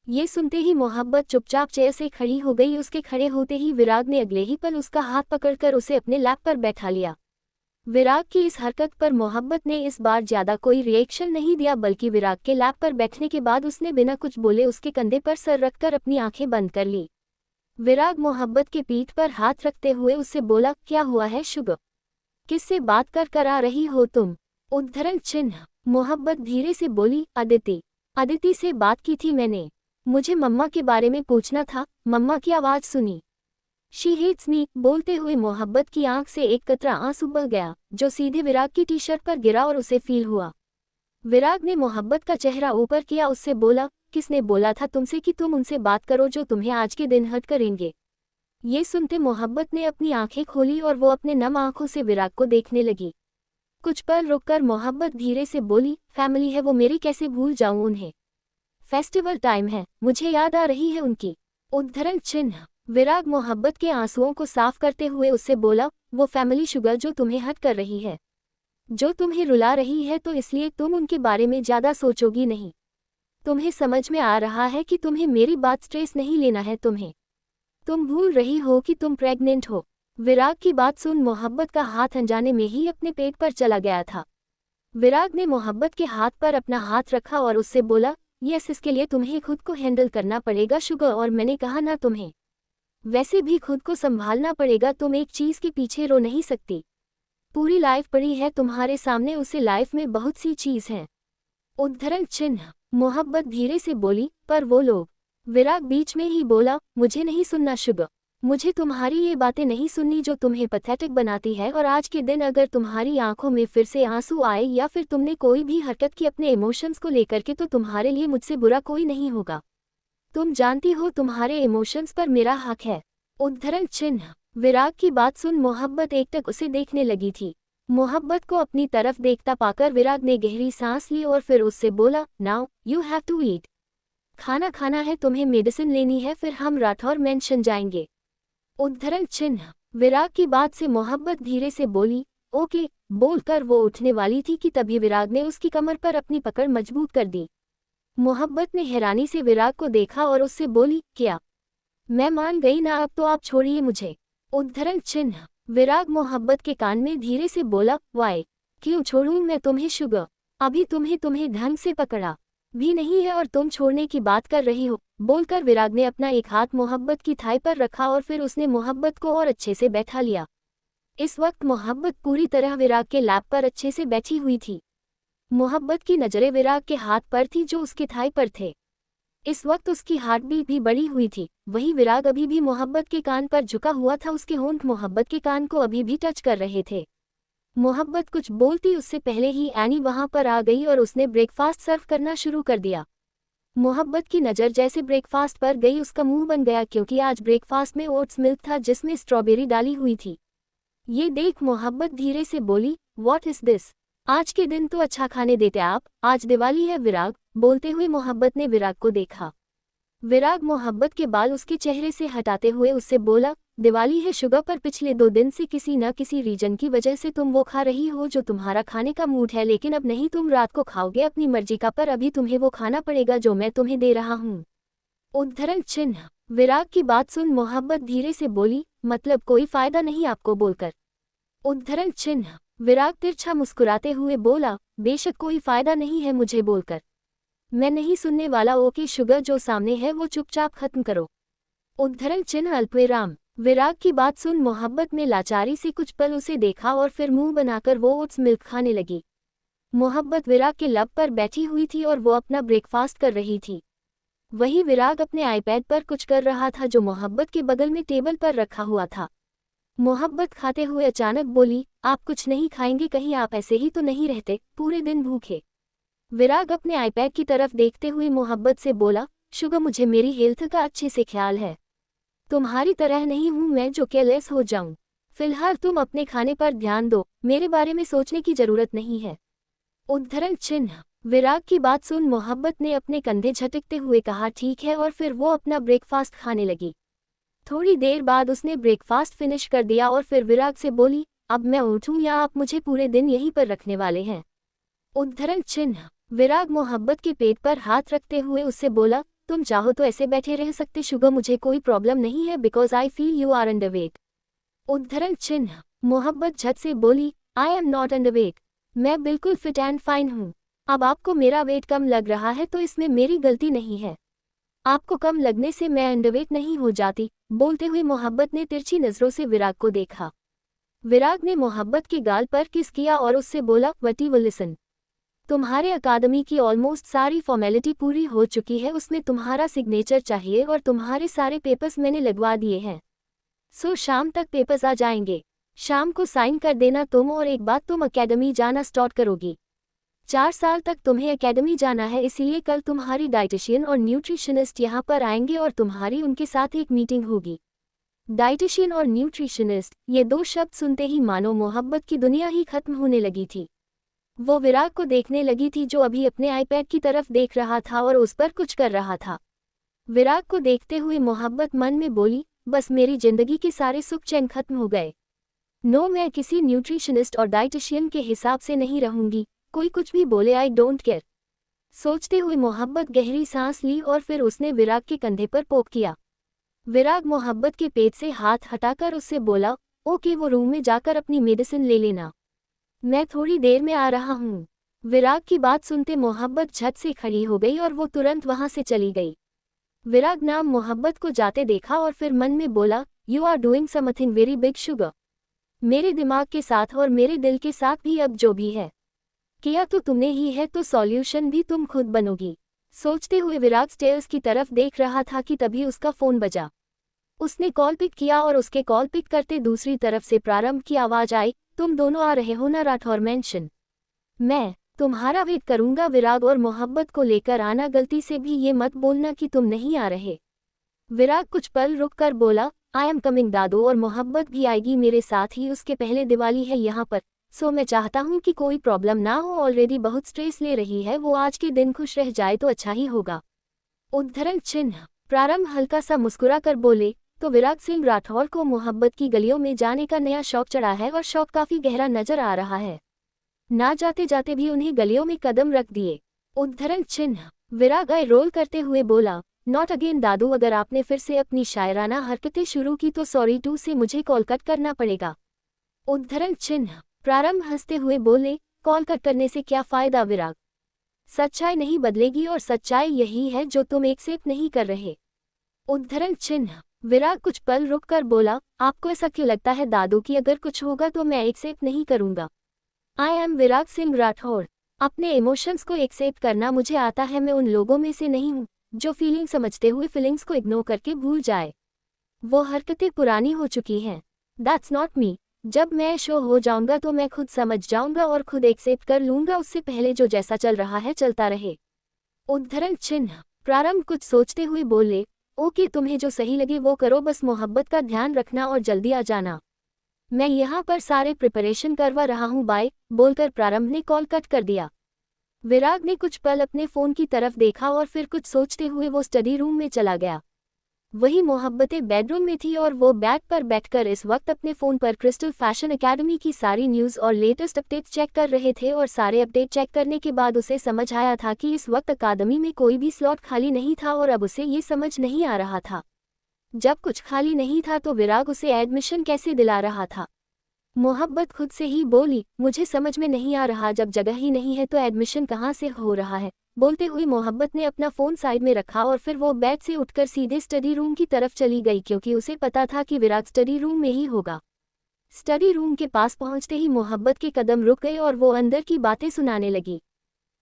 ये सुनते ही मोहब्बत चुपचाप चेयर से खड़ी हो गई। उसके खड़े होते ही विराग ने अगले ही पल उसका हाथ पकड़कर उसे अपने लैप पर बैठा लिया। विराग की इस हरकत पर मोहब्बत ने इस बार ज्यादा कोई रिएक्शन नहीं दिया, बल्कि विराग के लैप पर बैठने के बाद उसने बिना कुछ बोले उसके कंधे पर सर रखकर अपनी आंखें बंद कर ली। विराग मोहब्बत के पीठ पर हाथ रखते हुए उससे बोला, क्या हुआ है शुगर, किससे बात कर आ रही हो तुम। उद्धरण चिन्ह। मोहब्बत धीरे से बोली, अदिति से बात की थी मैंने, मुझे मम्मा के बारे में पूछना था। मम्मा की आवाज सुनी। She hates me. बोलते हुए मोहब्बत की आंख से एक कतरा आंसू बह गया जो सीधे विराग की टी शर्ट पर गिरा और उसे फील हुआ। विराग ने मोहब्बत का चेहरा ऊपर किया, उससे बोला, किसने बोला था तुमसे कि तुम उनसे बात करो जो तुम्हें आज के दिन हर्ट करेंगे। ये सुनते मोहब्बत ने अपनी आंखें खोली और वो अपने नम आंखों से विराग को देखने लगी। कुछ पल रुककर मोहब्बत धीरे से बोली, फैमिली है वो मेरी, कैसे भूल जाऊं उन्हें, फेस्टिवल टाइम है, मुझे याद आ रही है उनकी। उद्धरण चिन्ह। विराग मोहब्बत के आंसुओं को साफ करते हुए उससे बोला, वो फैमिली शुगर जो तुम्हें हर्ट कर रही है, जो तुम्हें रुला रही है, तो इसलिए तुम उनके बारे में ज्यादा सोचोगी नहीं। तुम्हें समझ में आ रहा है कि तुम्हें मेरी बात स्ट्रेस नहीं लेना है, तुम भूल रही हो कि तुम प्रेग्नेंट हो। विराग की बात सुन मोहब्बत का हाथ अनजाने में ही अपने पेट पर चला गया था। विराग ने मोहब्बत के हाथ पर अपना हाथ रखा और उससे बोला, यस, इसके लिए तुम्हें खुद को हैंडल करना पड़ेगा शुगर, और मैंने कहा ना तुम्हें वैसे भी खुद को संभालना पड़ेगा। तुम एक चीज के पीछे रो नहीं सकती, पूरी लाइफ पड़ी है तुम्हारे सामने, उसे लाइफ में बहुत सी चीज हैं, उद्धरण चिन्ह। मोहब्बत धीरे से बोली, पर वो लोग। विराग बीच में ही बोला, मुझे नहीं सुनना शुग। मुझे तुम्हारी ये बातें नहीं सुननी जो तुम्हें पैथेटिक बनाती है, और आज के दिन अगर तुम्हारी आंखों में फिर से आंसू आए या फिर तुमने कोई भी हरकत की अपने इमोशंस को लेकर के, तो तुम्हारे लिए मुझसे बुरा कोई नहीं होगा। तुम जानती हो तुम्हारे इमोशंस पर मेरा हक है। उद्धरण चिन्ह। विराग की बात सुन मोहब्बत एकटक उसे देखने लगी थी। मोहब्बत को अपनी तरफ देखता पाकर विराग ने गहरी सांस ली और फिर उससे बोला, now you have to eat. खाना खाना है, तुम्हें मेडिसिन लेनी है, फिर हम राठौर मेंशन जाएंगे। उद्धरण चिन्ह। विराग की बात से मोहब्बत धीरे से बोली, ओके, बोलकर वो उठने वाली थी कि तभी विराग ने उसकी कमर पर अपनी पकड़ मजबूत कर दी। मोहब्बत ने हैरानी से विराग को देखा और उससे बोली, क्या मैं मान गई ना, अब तो आप छोड़िए मुझे। उद्धरण चिन्ह। विराग मोहब्बत के कान में धीरे से बोला, वाई, क्यों छोड़ूं मैं तुम्हें शुगर? अभी तुम्हें ढंग से पकड़ा भी नहीं है और तुम छोड़ने की बात कर रही हो। बोलकर विराग ने अपना एक हाथ मोहब्बत की थाई पर रखा और फिर उसने मोहब्बत को और अच्छे से बैठा लिया। इस वक्त मोहब्बत पूरी तरह विराग के लैप पर अच्छे से बैठी हुई थी। मोहब्बत की नजरें विराग के हाथ पर थी जो उसके थाई पर थे। इस वक्त उसकी हार्ट बीट भी बढ़ी हुई थी। वही विराग अभी भी मोहब्बत के कान पर झुका हुआ था, उसके होंठ मोहब्बत के कान को अभी भी टच कर रहे थे। मोहब्बत कुछ बोलती उससे पहले ही एनी वहां पर आ गई और उसने ब्रेकफास्ट सर्व करना शुरू कर दिया। मोहब्बत की नज़र जैसे ब्रेकफास्ट पर गई, उसका मुंह बन गया क्योंकि आज ब्रेकफास्ट में ओट्स मिल्क था जिसमें स्ट्रॉबेरी डाली हुई थी। ये देख मोहब्बत धीरे से बोली, व्हाट इज दिस? आज के दिन तो अच्छा खाने देते आप, आज दिवाली है विराग। बोलते हुए मोहब्बत ने विराग को देखा। विराग मोहब्बत के बाल उसके चेहरे से हटाते हुए उससे बोला, दिवाली है शुगर, पर पिछले 2 दिन से किसी न किसी रीजन की वजह से तुम वो खा रही हो जो तुम्हारा खाने का मूड है, लेकिन अब नहीं, तुम रात को खाओगे अपनी मर्जी का, पर अभी तुम्हें वो खाना पड़ेगा जो मैं तुम्हें दे रहा हूँ। उद्धरण चिन्ह। विराग की बात सुन मोहब्बत धीरे से बोली, मतलब कोई फायदा नहीं आपको? बोलकर। उद्धरण चिन्ह। विराग तिरछा मुस्कुराते हुए बोला, बेशक कोई फायदा नहीं है मुझे। बोलकर। मैं नहीं सुनने वाला। ओके शुगर, जो सामने है वो चुपचाप खत्म करो। उद्धरण चिन्ह अल्पविराम। विराग की बात सुन मोहब्बत में लाचारी से कुछ पल उसे देखा और फिर मुंह बनाकर वो ओट्स मिल्क खाने लगी। मोहब्बत विराग के लब पर बैठी हुई थी और वो अपना ब्रेकफास्ट कर रही थी। वही विराग अपने आईपैड पर कुछ कर रहा था जो मोहब्बत के बगल में टेबल पर रखा हुआ था। मोहब्बत खाते हुए अचानक बोली, आप कुछ नहीं खाएंगे? कहीं आप ऐसे ही तो नहीं रहते पूरे दिन भूखे? विराग अपने आईपैड की तरफ देखते हुए मोहब्बत से बोला, शुगर, मुझे मेरी हेल्थ का अच्छे से ख्याल है। तुम्हारी तरह नहीं हूं मैं जो केयरलेस हो जाऊं। फिलहाल तुम अपने खाने पर ध्यान दो, मेरे बारे में सोचने की जरूरत नहीं है। उद्धरण चिन्ह। विराग की बात सुन मोहब्बत ने अपने कंधे झटकते हुए कहा, ठीक है, और फिर वो अपना ब्रेकफास्ट खाने लगी। थोड़ी देर बाद उसने ब्रेकफास्ट फिनिश कर दिया और फिर विराग से बोली, अब मैं उठूं या आप मुझे पूरे दिन यहीं पर रखने वाले हैं? उद्धरण चिन्ह। विराग मोहब्बत के पेट पर हाथ रखते हुए उससे बोला, तुम चाहो तो ऐसे बैठे रह सकते शुगर, मुझे कोई प्रॉब्लम नहीं है, because I feel you are underweight. उद्धरण चिन्ह। मोहब्बत झट से बोली, आई एम नॉट अंडरवेट, मैं बिल्कुल फिट एंड फाइन हूँ। अब आपको मेरा वेट कम लग रहा है तो इसमें मेरी गलती नहीं है। आपको कम लगने से मैं अंडरवेट नहीं हो जाती। बोलते हुए मोहब्बत ने तिरछी नजरों से विराग को देखा। विराग ने मोहब्बत के गाल पर किस किया और उससे बोला, वटी विल लिसन, तुम्हारे अकादमी की ऑलमोस्ट सारी फॉर्मेलिटी पूरी हो चुकी है, उसमें तुम्हारा सिग्नेचर चाहिए और तुम्हारे सारे पेपर्स मैंने लगवा दिए हैं। सो शाम तक पेपर्स आ जाएंगे, शाम को साइन कर देना तुम। और एक बात, तुम अकेडमी जाना स्टार्ट करोगी। 4 साल तक तुम्हें एकेडमी जाना है, इसलिए कल तुम्हारी डाइटिशियन और न्यूट्रिशनिस्ट यहाँ पर आएंगे और तुम्हारी उनके साथ एक मीटिंग होगी। डाइटिशियन और न्यूट्रिशनिस्ट, ये 2 शब्द सुनते ही मानो मोहब्बत की दुनिया ही खत्म होने लगी थी। वो विराग को देखने लगी थी जो अभी अपने आईपैड की तरफ देख रहा था और उस पर कुछ कर रहा था। विराग को देखते हुए मोहब्बत मन में बोली, बस मेरी जिंदगी के सारे सुख चैन खत्म हो गए। नो, मैं किसी न्यूट्रिशनिस्ट और डाइटिशियन के हिसाब से नहीं रहूंगी, कोई कुछ भी बोले, आई डोंट केयर। सोचते हुए मोहब्बत गहरी सांस ली और फिर उसने विराग के कंधे पर पोक किया। विराग मोहब्बत के पेट से हाथ हटाकर उससे बोला, ओके, वो रूम में जाकर अपनी मेडिसिन ले लेना, मैं थोड़ी देर में आ रहा हूँ। विराग की बात सुनते मोहब्बत झट से खड़ी हो गई और वो तुरंत वहां से चली गई। विराग नाम मोहब्बत को जाते देखा और फिर मन में बोला, you are doing something very big sugar. मेरे दिमाग के साथ और मेरे दिल के साथ भी अब जो भी है किया तो तुमने ही है तो सॉल्यूशन भी तुम खुद बनोगी। सोचते हुए विराग स्टेयर्स की तरफ देख रहा था कि तभी उसका फोन बजा। उसने कॉल पिक किया और उसके कॉल पिक करते दूसरी तरफ से प्रारंभ की आवाज आई, तुम दोनों आ रहे हो ना राठौर मेंशन? मैं तुम्हारा वेट करूंगा विराग, और मोहब्बत को लेकर आना, गलती से भी ये मत बोलना कि तुम नहीं आ रहे। विराग कुछ पल रुक कर बोला, आई एम कमिंग दादू, और मोहब्बत भी आएगी मेरे साथ ही। उसके पहले दिवाली है यहाँ पर, सो मैं चाहता हूँ कि कोई प्रॉब्लम ना हो। ऑलरेडी बहुत स्ट्रेस ले रही है वो, आज के दिन खुश रह जाए तो अच्छा ही होगा। उद्धरण चिन्ह। प्रारंभ हल्का सा मुस्कुरा कर बोले, तो विराग सिंह राठौर को मोहब्बत की गलियों में जाने का नया शौक चढ़ा है, और शौक काफी गहरा नजर आ रहा है। ना जाते जाते भी उन्हें गलियों में कदम रख दिए। उद्धरण चिन्ह। विराग आई रोल करते हुए बोला, नॉट अगेन दादू, अगर आपने फिर से अपनी शायराना हरकतें शुरू की तो सॉरी टू से मुझे कॉल कट करना पड़ेगा। उद्धरण चिन्ह। प्रारंभ हंसते हुए बोले, कॉल कट करने से क्या फायदा विराग? सच्चाई नहीं बदलेगी, और सच्चाई यही है जो तुम एक्सेप्ट नहीं कर रहे। उद्धरण चिन्ह। विराग कुछ पल रुक कर बोला, आपको ऐसा क्यों लगता है दादू कि अगर कुछ होगा तो मैं एक्सेप्ट नहीं करूंगा? आई एम विराग सिंह राठौर। अपने इमोशंस को एक्सेप्ट करना मुझे आता है। मैं उन लोगों में से नहीं हूँ जो फीलिंग समझते हुए फीलिंग्स को इग्नोर करके भूल जाए। वो हरकतें पुरानी हो चुकी हैं। That's not me. जब मैं शो हो जाऊंगा तो मैं खुद समझ जाऊंगा और खुद एक्सेप्ट कर लूंगा, उससे पहले जो जैसा चल रहा है चलता रहे। उद्धरण चिन्ह। प्रारंभ कुछ सोचते हुए बोले, ओके, तुम्हें जो सही लगे वो करो, बस मोहब्बत का ध्यान रखना और जल्दी आ जाना। मैं यहाँ पर सारे प्रिपरेशन करवा रहा हूँ, बाय, बोलकर प्रारंभ ने कॉल कट कर दिया। विराग ने कुछ पल अपने फोन की तरफ देखा और फिर कुछ सोचते हुए वो स्टडी रूम में चला गया। वही मोहब्बतें बेडरूम में थी और वो बेड पर बैठकर इस वक्त अपने फ़ोन पर क्रिस्टल फैशन एकेडमी की सारी न्यूज़ और लेटेस्ट अपडेट्स चेक कर रहे थे। और सारे अपडेट चेक करने के बाद उसे समझ आया था कि इस वक्त अकादमी में कोई भी स्लॉट खाली नहीं था, और अब उसे ये समझ नहीं आ रहा था, जब कुछ खाली नहीं था तो विराग उसे एडमिशन कैसे दिला रहा था। मोहब्बत खुद से ही बोली, मुझे समझ में नहीं आ रहा, जब जगह ही नहीं है तो एडमिशन कहाँ से हो रहा है। बोलते हुए मोहब्बत ने अपना फ़ोन साइड में रखा और फिर वो बेड से उठकर सीधे स्टडी रूम की तरफ चली गई, क्योंकि उसे पता था कि विराग स्टडी रूम में ही होगा। स्टडी रूम के पास पहुंचते ही मोहब्बत के कदम रुक गए और वो अंदर की बातें सुनाने लगी।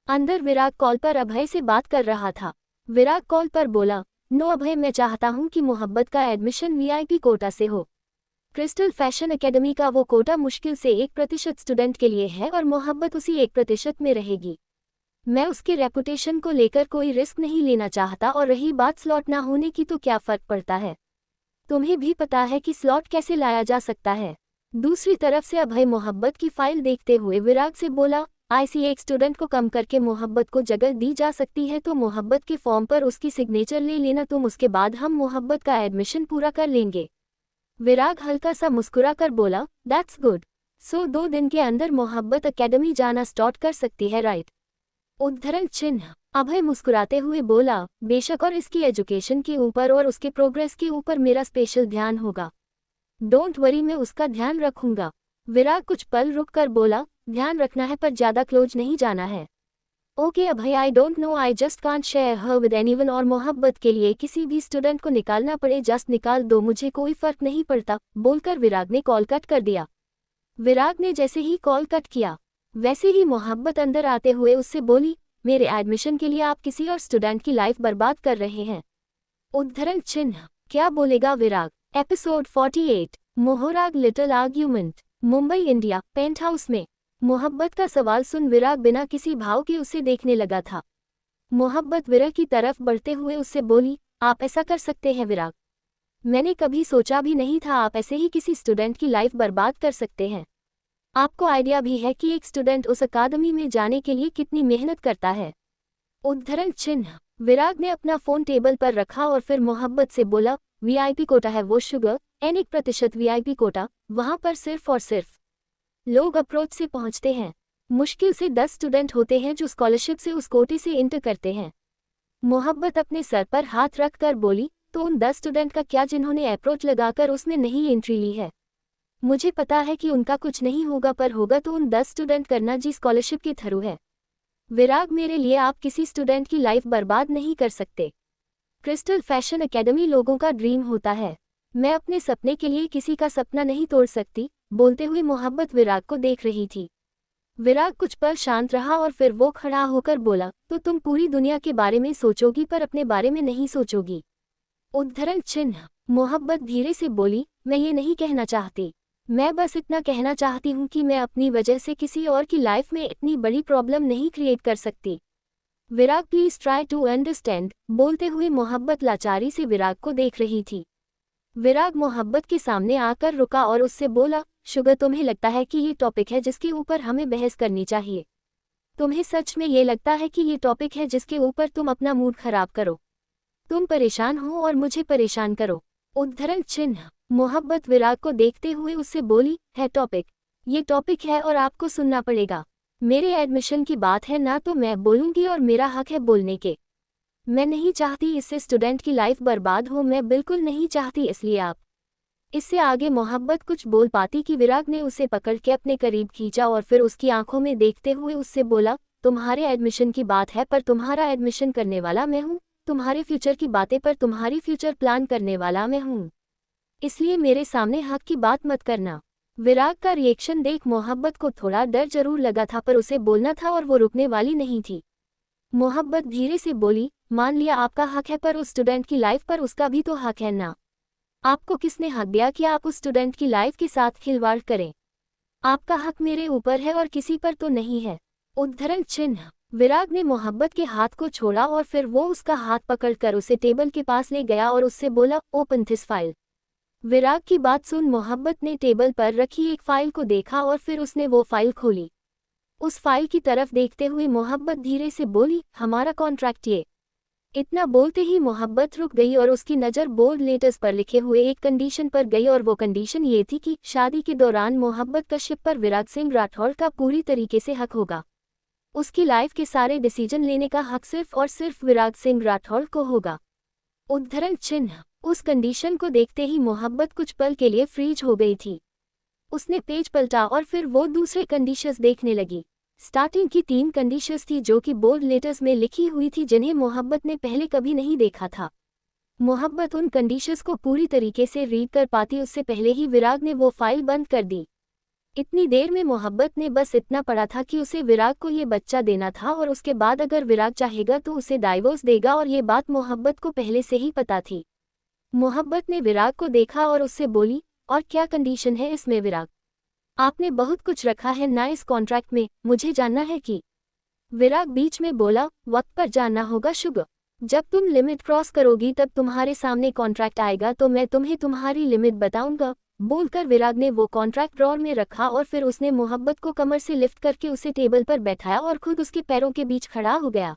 अंदर विराग कॉल पर अभय से बात कर रहा था। विराग कॉल पर बोला, नो अभय, मैं चाहता हूं कि मोहब्बत का एडमिशन वीआईपी कोटा से हो। क्रिस्टल फैशन एकेडमी का वो कोटा मुश्किल से 1% स्टूडेंट के लिए है और मोहब्बत उसी 1% में रहेगी। मैं उसके रेपुटेशन को लेकर कोई रिस्क नहीं लेना चाहता, और रही बात स्लॉट ना होने की तो क्या फ़र्क पड़ता है, तुम्हें भी पता है कि स्लॉट कैसे लाया जा सकता है। दूसरी तरफ से अभय मोहब्बत की फाइल देखते हुए विराग से बोला, आईसी एक स्टूडेंट को कम करके मोहब्बत को जगह दी जा सकती है, तो मोहब्बत के फॉर्म पर उसकी सिग्नेचर ले लेना तुम, उसके बाद हम मोहब्बत का एडमिशन पूरा कर लेंगे। विराग हल्का सा मुस्कुरा कर बोला, दैट्स गुड, सो 2 दिन के अंदर मोहब्बत एकेडमी जाना स्टार्ट कर सकती है, राइट? उद्धरण चिन्ह। अभय मुस्कुराते हुए बोला, बेशक, और इसकी एजुकेशन के ऊपर और उसके प्रोग्रेस के ऊपर मेरा स्पेशल ध्यान होगा। डोंट वरी, मैं उसका ध्यान रखूंगा। विराग कुछ पल रुक कर बोला, ध्यान रखना है पर ज्यादा क्लोज नहीं जाना है। Okay Abhay, I don't know, I just can't share her with anyone, और मोहब्बत के लिए किसी भी स्टूडेंट को निकालना पड़े जस्ट निकाल दो, मुझे कोई फर्क नहीं पड़ता, बोलकर विराग ने कॉल कट कर दिया। विराग ने जैसे ही कॉल कट किया वैसे ही मोहब्बत अंदर आते हुए उससे बोली, मेरे एडमिशन के लिए आप किसी और स्टूडेंट की लाइफ बर्बाद कर रहे हैं। उद्धरण चिन्ह। क्या बोलेगा Virag? Episode 48। Moharag little argument. Mumbai India, penthouse में। मोहब्बत का सवाल सुन विराग बिना किसी भाव के उसे देखने लगा था। मोहब्बत विराग की तरफ बढ़ते हुए उससे बोली, आप ऐसा कर सकते हैं विराग? मैंने कभी सोचा भी नहीं था आप ऐसे ही किसी स्टूडेंट की लाइफ बर्बाद कर सकते हैं। आपको आइडिया भी है कि एक स्टूडेंट उस अकादमी में जाने के लिए कितनी मेहनत करता है। उद्धरण चिन्ह। विराग ने अपना फोन टेबल पर रखा और फिर मोहब्बत से बोला, वीआईपी कोटा है वो शुगर, 1% वीआईपी कोटा, वहां पर सिर्फ और सिर्फ लोग अप्रोच से पहुंचते हैं। मुश्किल से 10 स्टूडेंट होते हैं जो स्कॉलरशिप से उस कोटे से इंटर करते हैं। मोहब्बत अपने सर पर हाथ रख कर बोली, तो उन 10 स्टूडेंट का क्या जिन्होंने अप्रोच लगाकर उसमें नहीं एंट्री ली है? मुझे पता है कि उनका कुछ नहीं होगा, पर होगा तो उन 10 स्टूडेंट करना जी स्कॉलरशिप के थ्रू है। विराग, मेरे लिए आप किसी स्टूडेंट की लाइफ बर्बाद नहीं कर सकते। क्रिस्टल फैशन एकेडमी लोगों का ड्रीम होता है, मैं अपने सपने के लिए किसी का सपना नहीं तोड़ सकती, बोलते हुए मोहब्बत विराग को देख रही थी। विराग कुछ पल शांत रहा और फिर वो खड़ा होकर बोला, तो तुम पूरी दुनिया के बारे में सोचोगी पर अपने बारे में नहीं सोचोगी। उद्धरण चिन्ह। मोहब्बत धीरे से बोली, मैं ये नहीं कहना चाहती। मैं बस इतना कहना चाहती हूँ कि मैं अपनी वजह से किसी और की लाइफ में इतनी बड़ी प्रॉब्लम नहीं क्रिएट कर सकती। विराग प्लीज ट्राई टू अंडरस्टैंड। बोलते हुए मोहब्बत लाचारी से विराग को देख रही थी। विराग मोहब्बत के सामने आकर रुका और उससे बोला, शुगर तुम्हें लगता है कि ये टॉपिक है जिसके ऊपर हमें बहस करनी चाहिए? तुम्हें सच में ये लगता है कि ये टॉपिक है जिसके ऊपर तुम अपना मूड खराब करो? तुम परेशान हो और मुझे परेशान करो। उद्धरण चिन्ह। मोहब्बत विराग को देखते हुए उससे बोली, है टॉपिक। ये टॉपिक है और आपको सुनना पड़ेगा। मेरे एडमिशन की बात है ना, तो मैं बोलूंगी और मेरा हक है बोलने के। मैं नहीं चाहती इससे स्टूडेंट की लाइफ बर्बाद हो, मैं बिल्कुल नहीं चाहती, इसलिए आप। इससे आगे मोहब्बत कुछ बोल पाती कि विराग ने उसे पकड़ के अपने करीब खींचा और फिर उसकी आंखों में देखते हुए उससे बोला, तुम्हारे एडमिशन की बात है पर तुम्हारा एडमिशन करने वाला मैं हूँ। तुम्हारे फ्यूचर की बातें पर तुम्हारी फ्यूचर प्लान करने वाला मैं हूँ। इसलिए मेरे सामने हक की बात मत करना। विराग का रिएक्शन देख मोहब्बत को थोड़ा डर जरूर लगा था पर उसे बोलना था और वो रुकने वाली नहीं थी। मोहब्बत धीरे से बोली, मान लिया आपका हक है पर उस स्टूडेंट की लाइफ पर उसका भी तो हक है ना। आपको किसने हक दिया कि आप उस स्टूडेंट की लाइफ के साथ खिलवाड़ करें? आपका हक मेरे ऊपर है और किसी पर तो नहीं है। उद्धरण चिन्ह। विराग ने मोहब्बत के हाथ को छोड़ा और फिर वो उसका हाथ पकड़कर उसे टेबल के पास ले गया और उससे बोला, ओपन दिस फाइल। विराग की बात सुन मोहब्बत ने टेबल पर रखी एक फाइल को देखा और फिर उसने वो फाइल खोली। उस फाइल की तरफ देखते हुए मोहब्बत धीरे से बोली, हमारा कॉन्ट्रैक्ट ये। इतना बोलते ही मोहब्बत रुक गई और उसकी नज़र बोर्ड लेटर्स पर लिखे हुए एक कंडीशन पर गई और वो कंडीशन ये थी कि शादी के दौरान मोहब्बत कश्यप पर विराग सिंह राठौड़ का पूरी तरीके से हक होगा। उसकी लाइफ के सारे डिसीजन लेने का हक सिर्फ और सिर्फ विराग सिंह राठौड़ को होगा। उद्धरण चिन्ह। उस कंडीशन को देखते ही मोहब्बत कुछ पल के लिए फ्रीज हो गई थी। उसने पेज पलटा और फिर वो दूसरे कंडीशंस देखने लगी। स्टार्टिंग की 3 कंडीशंस थी जो कि बोर्ड लेटर्स में लिखी हुई थी जिन्हें मोहब्बत ने पहले कभी नहीं देखा था। मोहब्बत उन कंडीशंस को पूरी तरीके से रीड कर पाती उससे पहले ही विराग ने वो फाइल बंद कर दी। इतनी देर में मोहब्बत ने बस इतना पढ़ा था कि उसे विराग को ये बच्चा देना था और उसके बाद अगर विराग चाहेगा तो उसे डाइवोर्स देगा और ये बात मोहब्बत को पहले से ही पता थी। मोहब्बत ने विराग को देखा और उससे बोली, और क्या कंडीशन है इसमें विराग? आपने बहुत कुछ रखा है ना इस कॉन्ट्रैक्ट में, मुझे जानना है कि। विराग बीच में बोला, वक्त पर जानना होगा शुगर। जब तुम लिमिट क्रॉस करोगी तब तुम्हारे सामने कॉन्ट्रैक्ट आएगा तो मैं तुम्हें तुम्हारी लिमिट बताऊंगा। बोलकर विराग ने वो कॉन्ट्रैक्ट ड्रॉर में रखा और फिर उसने मोहब्बत को कमर से लिफ्ट करके उसे टेबल पर बैठाया और खुद उसके पैरों के बीच खड़ा हो गया।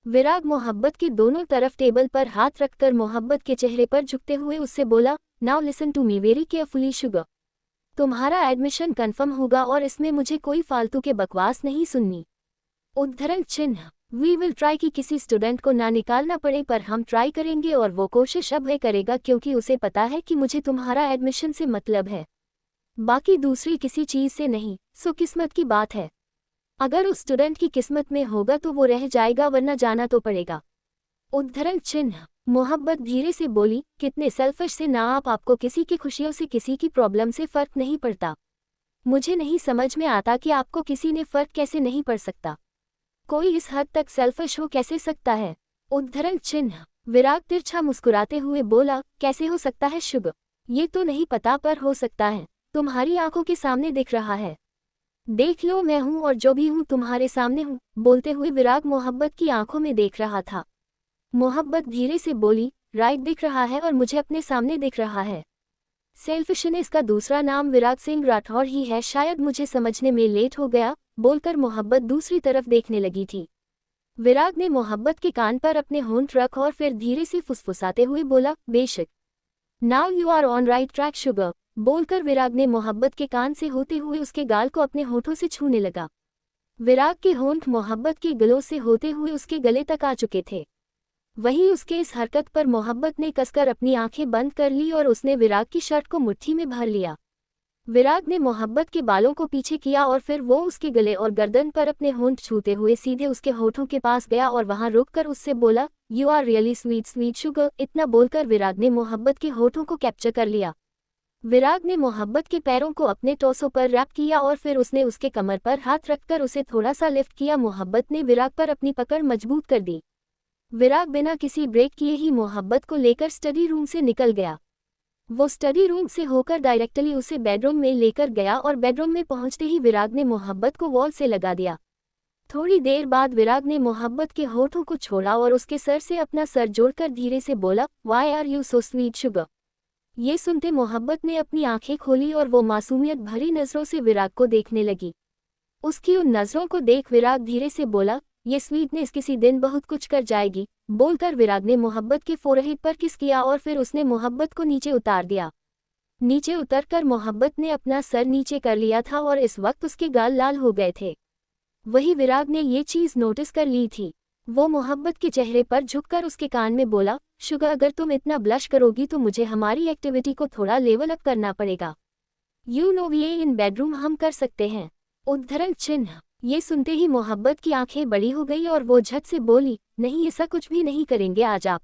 विराग मोहब्बत के दोनों तरफ टेबल पर हाथ रखकर मोहब्बत के चेहरे पर झुकते हुए उससे बोला, now listen to me very carefully sugar. तुम्हारा एडमिशन कंफर्म होगा और इसमें मुझे कोई फालतू के बकवास नहीं सुननी। उद्धरण चिन्ह। वी विल ट्राई कि किसी स्टूडेंट को ना निकालना पड़े पर हम ट्राई करेंगे और वो कोशिश अब वह करेगा क्योंकि उसे पता है कि मुझे तुम्हारा एडमिशन से मतलब है, बाकी दूसरी किसी चीज़ से नहीं। सो किस्मत की बात है, अगर उस स्टूडेंट की किस्मत में होगा तो वो रह जाएगा वरना जाना तो पड़ेगा। उद्धरण चिन्ह। मोहब्बत धीरे से बोली, कितने सेल्फिश से ना आप, आपको किसी की खुशियों से किसी की प्रॉब्लम से फर्क नहीं पड़ता। मुझे नहीं समझ में आता कि आपको किसी ने फर्क कैसे नहीं पड़ सकता। कोई इस हद तक सेल्फिश हो कैसे सकता है? उद्धरण चिन्ह। विराग तिरछा मुस्कुराते हुए बोला, कैसे हो सकता है शुभ? ये तो नहीं पता पर हो सकता है। तुम्हारी आंखों के सामने दिख रहा है। देख लो, मैं हूँ और जो भी हूँ तुम्हारे सामने हूँ। बोलते हुए विराग मोहब्बत की आंखों में देख रहा था। मोहब्बत धीरे से बोली, राइट दिख रहा है और मुझे अपने सामने दिख रहा है। सेल्फिशनेस का दूसरा नाम विराग सिंह राठौड़ ही है, शायद मुझे समझने में लेट हो गया। बोलकर मोहब्बत दूसरी तरफ देखने लगी थी। विराग ने मोहब्बत के कान पर अपने होंठ रख और फिर धीरे से फुसफुसाते हुए बोला, बेशक। Now you are on right track sugar. बोलकर विराग ने मोहब्बत के कान से होते हुए उसके गाल को अपने होठों से छूने लगा। विराग के होंठ मोहब्बत के गलों से होते हुए उसके गले तक आ चुके थे। वहीं उसके इस हरकत पर मोहब्बत ने कसकर अपनी आंखें बंद कर ली और उसने विराग की शर्ट को मुट्ठी में भर लिया। विराग ने मोहब्बत के बालों को पीछे किया और फिर वो उसके गले और गर्दन पर अपने होंठ छूते हुए सीधे उसके होठों के पास गया और वहां रुककर उससे बोला, you are really sweet sweet sugar. इतना बोलकर विराग ने मोहब्बत के होठों को कैप्चर कर लिया। विराग ने मोहब्बत के पैरों को अपने टॉर्सो पर रैप किया और फिर उसने उसके कमर पर हाथ रखकर उसे थोड़ा सा लिफ्ट किया। मोहब्बत ने विराग पर अपनी पकड़ मजबूत कर दी। विराग बिना किसी ब्रेक किए ही मोहब्बत को लेकर स्टडी रूम से निकल गया। वो स्टडी रूम से होकर डायरेक्टली उसे बेडरूम में लेकर गया और बेडरूम में पहुंचते ही विराग ने मोहब्बत को वॉल से लगा दिया। थोड़ी देर बाद विराग ने मोहब्बत के होठों को छोड़ा और उसके सर से अपना सर जोड़कर धीरे से बोला, why are you so sweet sugar. ये सुनते मोहब्बत ने अपनी आंखें खोली और वो मासूमियत भरी नज़रों से विराग को देखने लगी। उसकी उन नज़रों को देख विराग धीरे से बोला, ये स्वीटनेस किसी दिन बहुत कुछ कर जाएगी। बोलकर विराग ने मोहब्बत के फोरहेड पर किस किया और फिर उसने मोहब्बत को नीचे उतार दिया। नीचे उतरकर मोहब्बत ने अपना सर नीचे कर लिया था और इस वक्त उसके गाल लाल हो गए थे। वही विराग ने ये चीज़ नोटिस कर ली थी। वो मोहब्बत के चेहरे पर झुककर उसके कान में बोला, शुगर अगर तुम इतना ब्लश करोगी तो मुझे हमारी एक्टिविटी को थोड़ा लेवल अप करना पड़ेगा। यू नो ये इन बेडरूम हम कर सकते हैं। उद्धरण चिन्ह। ये सुनते ही मोहब्बत की आंखें बड़ी हो गई और वो झट से बोली, नहीं ऐसा कुछ भी नहीं करेंगे आज आप।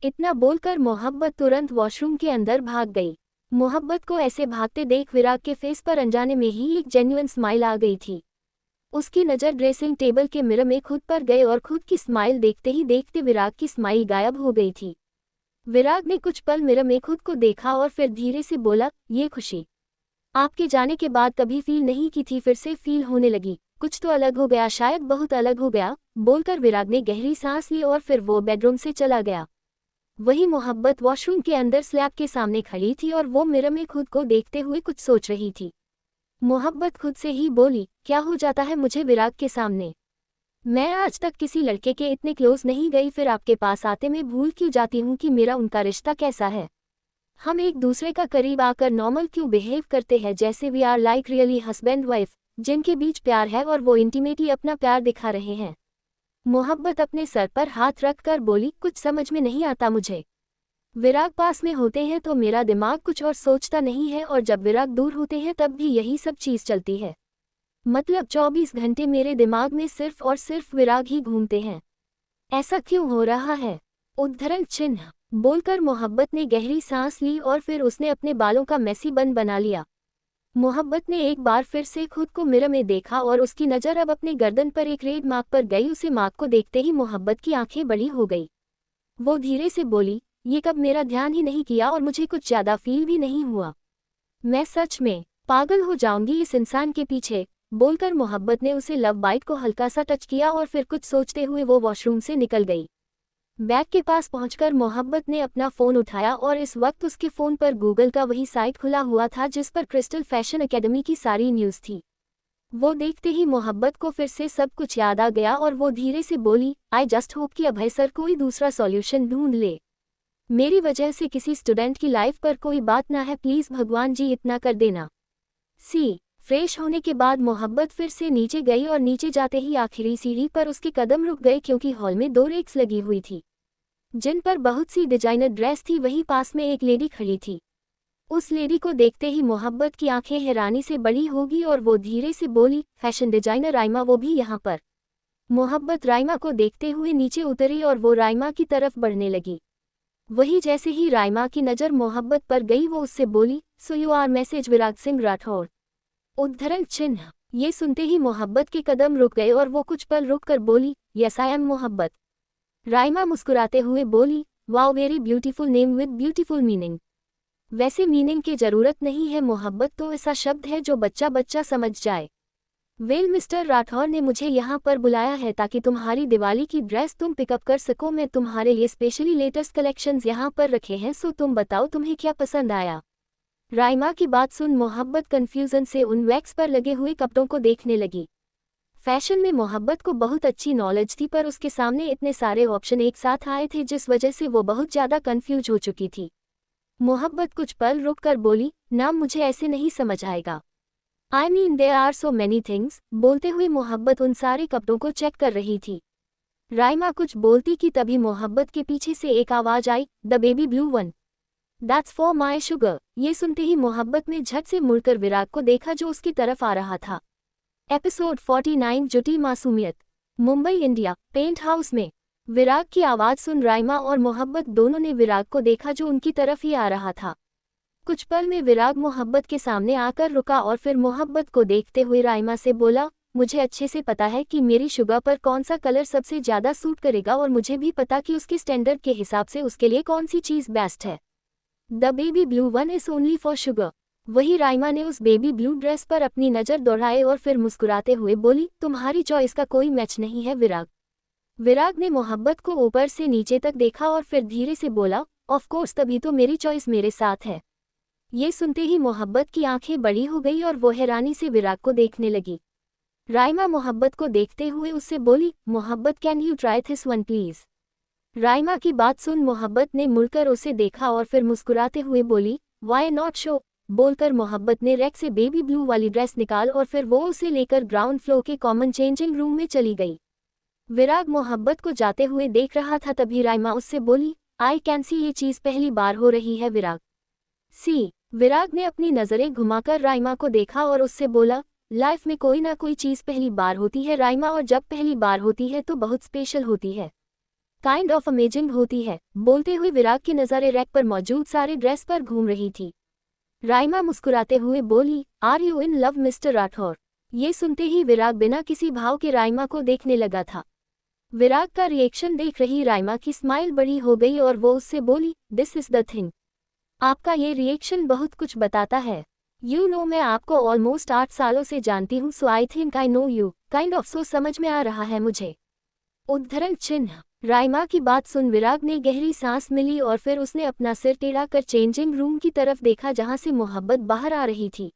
इतना बोलकर मोहब्बत तुरंत वॉशरूम के अंदर भाग गई। मोहब्बत को ऐसे भागते देख विराग के फेस पर अनजाने में ही एक जेन्युइन स्माइल आ गई थी। उसकी नज़र ड्रेसिंग टेबल के मिरर में खुद पर गए और खुद की स्माइल देखते ही देखते विराग की स्माइल गायब हो गई थी। विराग ने कुछ पल मिरर में खुद को देखा और फिर धीरे से बोला, ये खुशी आपके जाने के बाद कभी फील नहीं की थी, फिर से फील होने लगी। कुछ तो अलग हो गया, शायद बहुत अलग हो गया। बोलकर विराग ने गहरी सांस ली और फिर वो बेडरूम से चला गया। वही मोहब्बत वॉशरूम के अंदर स्लैब के सामने खड़ी थी और वो मिरर में खुद को देखते हुए कुछ सोच रही थी। मोहब्बत खुद से ही बोली, क्या हो जाता है मुझे विराग के सामने। मैं आज तक किसी लड़के के इतने क्लोज नहीं गई, फिर आपके पास आते मैं भूल क्यों जाती हूँ कि मेरा उनका रिश्ता कैसा है। हम एक दूसरे का करीब आकर नॉर्मल क्यों बिहेव करते हैं, जैसे we are like really husband wife जिनके बीच प्यार है और वो इंटीमेटली अपना प्यार दिखा रहे हैं। मोहब्बत अपने सर पर हाथ रख कर बोली, कुछ समझ में नहीं आता मुझे। विराग पास में होते हैं तो मेरा दिमाग कुछ और सोचता नहीं है और जब विराग दूर होते हैं तब भी यही सब चीज़ चलती है। मतलब 24 घंटे मेरे दिमाग में सिर्फ और सिर्फ विराग ही घूमते हैं। ऐसा क्यों हो रहा है। उद्धरण चिन्ह। बोलकर मोहब्बत ने गहरी सांस ली और फिर उसने अपने बालों का मेसी बन बना लिया। मोहब्बत ने एक बार फिर से खुद को मिरर में देखा और उसकी नज़र अब अपने गर्दन पर एक रेड मार्क पर गई। उसे मार्क को देखते ही मोहब्बत की आंखें बड़ी हो गई। वो धीरे से बोली, ये कब मेरा ध्यान ही नहीं किया और मुझे कुछ ज़्यादा फील भी नहीं हुआ। मैं सच में पागल हो जाऊंगी इस इंसान के पीछे। बोलकर मोहब्बत ने उसे लव बाइट को हल्का सा टच किया और फिर कुछ सोचते हुए वो वॉशरूम से निकल गई। बैग के पास पहुंचकर मोहब्बत ने अपना फ़ोन उठाया और इस वक्त उसके फ़ोन पर गूगल का वही साइट खुला हुआ था जिस पर क्रिस्टल फैशन एकेडमी की सारी न्यूज़ थी। वो देखते ही मोहब्बत को फिर से सब कुछ याद आ गया और वो धीरे से बोली, आई जस्ट होप कि अभय सर कोई दूसरा सॉल्यूशन ढूंढ ले। मेरी वजह से किसी स्टूडेंट की लाइफ पर कोई बात ना है, प्लीज़ भगवान जी इतना कर देना। फ्रेश होने के बाद मोहब्बत फिर से नीचे गई और नीचे जाते ही आखिरी सीढ़ी पर उसके कदम रुक गए क्योंकि हॉल में 2 रेक्स लगी हुई थी जिन पर बहुत सी डिजाइनर ड्रेस थी। वहीं पास में एक लेडी खड़ी थी। उस लेडी को देखते ही मोहब्बत की आंखें हैरानी से बड़ी होगी और वो धीरे से बोली, फैशन डिजाइनर राइमा, वो भी यहाँ पर। मोहब्बत राइमा को देखते हुए नीचे उतरी और वो राइमा की तरफ बढ़ने लगी। वही जैसे ही राइमा की नज़र मोहब्बत पर गई वो उससे बोली, सो यू आर मैसेज विराग सिंह राठौर। उद्धरण चिन्ह। ये सुनते ही मोहब्बत के कदम रुक गए और वो कुछ पल रुक कर बोली, यस आई एम मोहब्बत। राइमा मुस्कुराते हुए बोली, wow very beautiful name with beautiful meaning. वैसे मीनिंग की ज़रूरत नहीं है, मोहब्बत तो ऐसा शब्द है जो बच्चा बच्चा समझ जाए। वेल मिस्टर राठौर ने मुझे यहाँ पर बुलाया है ताकि तुम्हारी दिवाली की ड्रेस तुम पिकअप कर सको। मैं तुम्हारे लिए स्पेशली लेटेस्ट कलेक्शंस यहाँ पर रखे हैं, सो तुम बताओ तुम्हें क्या पसंद आया। राइमा की बात सुन मोहब्बत कन्फ्यूजन से उन वैक्स पर लगे हुए कपड़ों को देखने लगी। फैशन में मोहब्बत को बहुत अच्छी नॉलेज थी पर उसके सामने इतने सारे ऑप्शन एक साथ आए थे जिस वजह से वो बहुत ज़्यादा कन्फ्यूज हो चुकी थी। मोहब्बत कुछ पल रुक कर बोली, ना मुझे ऐसे नहीं समझ आएगा। I mean there are so many things. बोलते हुए मोहब्बत उन सारे कपड़ों को चेक कर रही थी। राइमा कुछ बोलती कि तभी मोहब्बत के पीछे से एक आवाज़ आई, the baby blue one, that's for my sugar. ये सुनते ही मोहब्बत ने झट से मुड़कर विराग को देखा जो उसकी तरफ आ रहा था। एपिसोड 49 जुटी मासूमियत। मुंबई इंडिया पेंट हाउस में विराग की आवाज़ सुन राइमा और मोहब्बत दोनों ने विराग को देखा जो उनकी तरफ ही आ रहा था। कुछ पल में विराग मोहब्बत के सामने आकर रुका और फिर मोहब्बत को देखते हुए राइमा से बोला, मुझे अच्छे से पता है कि मेरी शुगा पर कौन सा कलर सबसे ज़्यादा सूट करेगा और मुझे भी पता कि उसके स्टैंडर्ड के हिसाब से उसके लिए कौन सी चीज़ बेस्ट है। The baby blue one is only for sugar. वही राइमा ने उस बेबी ब्लू ड्रेस पर अपनी नज़र दौड़ाई और फिर मुस्कुराते हुए बोली, तुम्हारी चॉइस का कोई मैच नहीं है विराग। विराग ने मोहब्बत को ऊपर से नीचे तक देखा और फिर धीरे से बोला, ऑफ कोर्स तभी तो मेरी चॉइस मेरे साथ है। ये सुनते ही मोहब्बत की आंखें बड़ी हो गई और वो हैरानी से विराग को देखने लगी। राइमा मोहब्बत को देखते हुए उससे बोली, मोहब्बत can you try this one please. Raima की बात सुन मोहब्बत ने मुड़कर उसे देखा और फिर मुस्कुराते हुए बोली, वाई नॉट शो। बोलकर मोहब्बत ने रैक से बेबी ब्लू वाली ड्रेस निकाल और फिर वो उसे लेकर ग्राउंड फ्लोर के कॉमन चेंजिंग रूम में चली गई। विराग मोहब्बत को जाते हुए देख रहा था, तभी राइमा उससे बोली, आई कैन सी ये चीज़ पहली बार हो रही है विराग। सी। विराग ने अपनी नज़रें घुमाकर राइमा को देखा और उससे बोला, लाइफ में कोई ना कोई चीज़ पहली बार होती है राइमा, और जब पहली बार होती है तो बहुत स्पेशल होती है, काइंड ऑफ अमेजिंग होती है। बोलते हुए विराग की नज़रें रैक पर मौजूद सारे ड्रेस पर घूम रही थी। राइमा मुस्कुराते हुए बोली, are you in love mister Rathore. ये सुनते ही विराग बिना किसी भाव के राइमा को देखने लगा था। विराग का रिएक्शन देख रही राइमा की स्माइल बड़ी हो गई और वो उससे बोली, दिस इज द थिंग। आपका ये रिएक्शन बहुत कुछ बताता है। यू नो मैं आपको ऑलमोस्ट 8 सालों से जानती हूँ, so I think I know you kind of, so समझ में आ रहा है मुझे। उद्धरण चिन्ह। राइमा की बात सुन विराग ने गहरी सांस मिली और फिर उसने अपना सिर टेढ़ा कर चेंजिंग रूम की तरफ देखा जहाँ से मोहब्बत बाहर आ रही थी।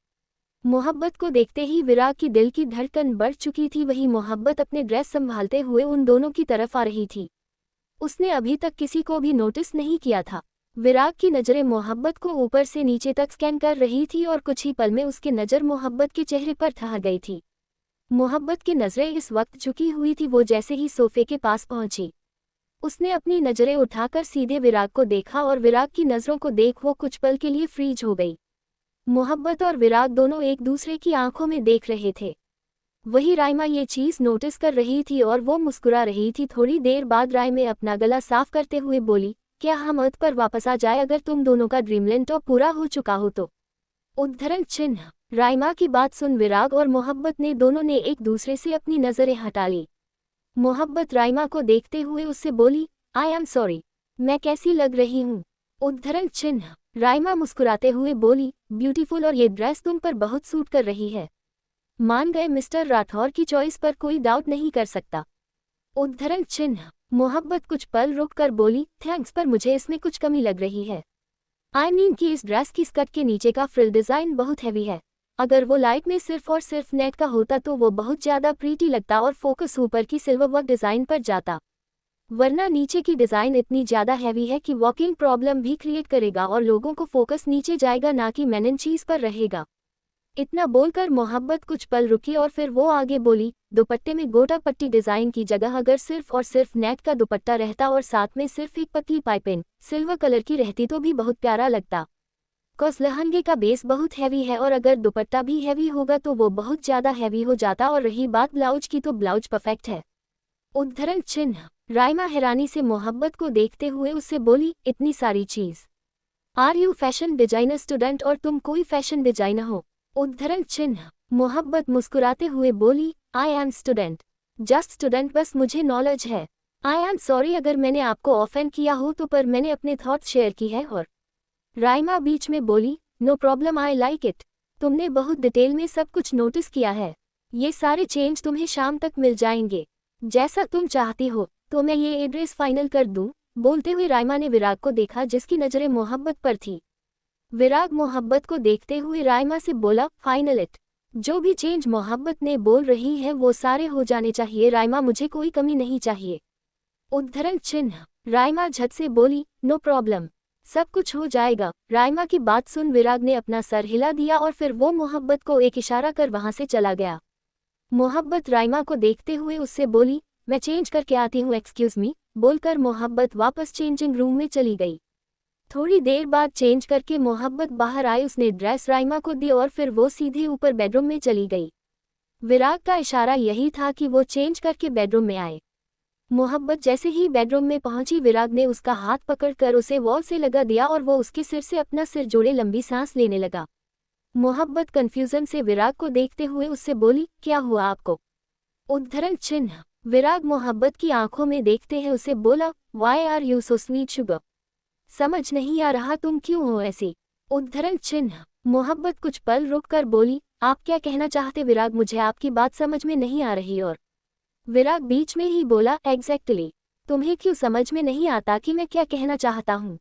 मोहब्बत को देखते ही विराग की दिल की धड़कन बढ़ चुकी थी। वही मोहब्बत अपने ड्रेस संभालते हुए उन दोनों की तरफ आ रही थी। उसने अभी तक किसी को भी नोटिस नहीं किया था। विराग की नज़रें मोहब्बत को ऊपर से नीचे तक स्कैन कर रही थी और कुछ ही पल में उसकी नज़र मोहब्बत के चेहरे पर ठहर गई थी। मोहब्बत की नज़रें इस वक्त झुकी हुई थी। वो जैसे ही सोफे के पास पहुंची, उसने अपनी नज़रें उठाकर सीधे विराग को देखा और विराग की नज़रों को देख वो कुछ पल के लिए फ्रीज हो गई। मोहब्बत और विराग दोनों एक दूसरे की आंखों में देख रहे थे। वही राइमा ये चीज़ नोटिस कर रही थी और वो मुस्कुरा रही थी। थोड़ी देर बाद राइमा अपना गला साफ करते हुए बोली, क्या हम अर्थ पर वापस आ जाए अगर तुम दोनों का ड्रीमलैंड टॉप पूरा हो चुका हो तो। उद्धरण चिन्ह। राइमा की बात सुन विराग और मोहब्बत ने दोनों ने एक दूसरे से अपनी नज़रें हटा ली। मोहब्बत राइमा को देखते हुए उससे बोली, आई एम सॉरी, मैं कैसी लग रही हूँ। उद्धरण चिन्ह। राइमा मुस्कुराते हुए बोली, ब्यूटीफुल, और ये ड्रेस तुम पर बहुत सूट कर रही है। मान गए मिस्टर राठौर की चॉइस पर कोई डाउट नहीं कर सकता। उद्धरण चिन्ह। मोहब्बत कुछ पल रुक कर बोली, थैंक्स, पर मुझे इसमें कुछ कमी लग रही है। आई मीन कि इस ड्रेस की स्कर्ट के नीचे का फ्रिल डिज़ाइन बहुत हैवी है। अगर वो लाइट में सिर्फ और सिर्फ नेट का होता तो वो बहुत ज़्यादा प्रीटी लगता और फोकस ऊपर की सिल्वर वर्क डिज़ाइन पर जाता, वरना नीचे की डिज़ाइन इतनी ज़्यादा हैवी है कि वॉकिंग प्रॉब्लम भी क्रिएट करेगा और लोगों को फोकस नीचे जाएगा ना कि मेन चीज़ पर रहेगा। इतना बोलकर मोहब्बत कुछ पल रुकी और फिर वो आगे बोली, दुपट्टे में गोटा पट्टी डिज़ाइन की जगह अगर सिर्फ और सिर्फ नेट का दुपट्टा रहता और साथ में सिर्फ एक पतली पाइपिंग सिल्वर कलर की रहती तो भी बहुत प्यारा लगता। कॉस लहंगे का बेस बहुत हैवी है और अगर दुपट्टा भी हैवी होगा तो वो बहुत ज़्यादा हैवी हो जाता। और रही बात ब्लाउज की, तो ब्लाउज परफेक्ट है। उद्धरण चिन्ह। राइमा हैरानी से मोहब्बत को देखते हुए उससे बोली, इतनी सारी चीज़। Are you fashion designer student, और तुम कोई फैशन डिजाइनर हो। उद्धरण चिन्ह। मोहब्बत मुस्कुराते हुए बोली, I am student, just student, बस मुझे नॉलेज है। आई एम सॉरी अगर मैंने आपको ऑफेंड किया हो तो, पर मैंने अपने थॉट्स शेयर की है। और राइमा बीच में बोली, no problem, I like it. तुमने बहुत डिटेल में सब कुछ नोटिस किया है। ये सारे चेंज तुम्हें शाम तक मिल जाएंगे, जैसा तुम चाहती हो। तो मैं ये एड्रेस फाइनल कर दूं। बोलते हुए राइमा ने विराग को देखा जिसकी नज़रें मोहब्बत पर थी। विराग मोहब्बत को देखते हुए राइमा से बोला, फाइनल इट। जो भी चेंज मोहब्बत ने बोल रही है वो सारे हो जाने चाहिए राइमा, मुझे कोई कमी नहीं चाहिए। उद्धरण चिन्ह। राइमा झट से बोली, नो प्रॉब्लम, सब कुछ हो जाएगा। राइमा की बात सुन विराग ने अपना सर हिला दिया और फिर वो मोहब्बत को एक इशारा कर वहां से चला गया। मोहब्बत राइमा को देखते हुए उससे बोली, मैं चेंज करके आती हूँ, एक्सक्यूज मी। बोलकर मोहब्बत वापस चेंजिंग रूम में चली गई। थोड़ी देर बाद चेंज करके मोहब्बत बाहर आई। उसने ड्रेस राइमा को दी और फिर वो सीधे ऊपर बेडरूम में चली गई। विराग का इशारा यही था कि वो चेंज करके बेडरूम में आए। मोहब्बत जैसे ही बेडरूम में पहुंची, विराग ने उसका हाथ पकड़कर उसे वॉल से लगा दिया और वो उसके सिर से अपना सिर जोड़े लंबी सांस लेने लगा। मोहब्बत कंफ्यूजन से विराग को देखते हुए उससे बोली, क्या हुआ आपको? उद्धरण चिन्ह। विराग मोहब्बत की आंखों में देखते हैं उसे बोला, why are you so sweet sugar? समझ नहीं आ रहा तुम क्यों हो ऐसी? उद्धरण चिन्ह। मोहब्बत कुछ पल रुक कर बोली, आप क्या कहना चाहते विराग? मुझे आपकी बात समझ में नहीं आ रही। और विराग बीच में ही बोला, एग्जैक्टली। तुम्हें क्यों समझ में नहीं आता कि मैं क्या कहना चाहता हूँ?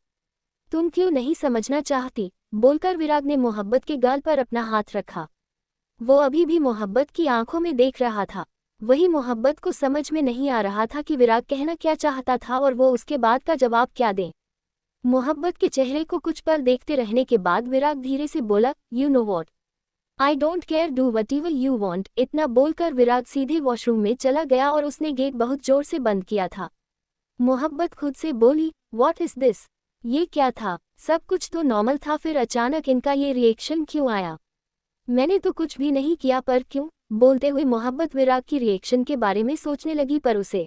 तुम क्यों नहीं समझना चाहती? बोलकर विराग ने मोहब्बत के गाल पर अपना हाथ रखा। वो अभी भी मोहब्बत की आंखों में देख रहा था। वही मोहब्बत को समझ में नहीं आ रहा था कि विराग कहना क्या चाहता था और वो उसके बाद का जवाब क्या दे। मोहब्बत के चेहरे को कुछ पल देखते रहने के बाद विराग धीरे से बोला, you know what, I don't care, do whatever you want. इतना बोलकर विराग सीधे वॉशरूम में चला गया और उसने गेट बहुत जोर से बंद किया था। मोहब्बत खुद से बोली, व्हाट इज दिस? ये क्या था? सब कुछ तो नॉर्मल था, फिर अचानक इनका ये रिएक्शन क्यों आया? मैंने तो कुछ भी नहीं किया, पर क्यों? बोलते हुए मोहब्बत विराग की रिएक्शन के बारे में सोचने लगी, पर उसे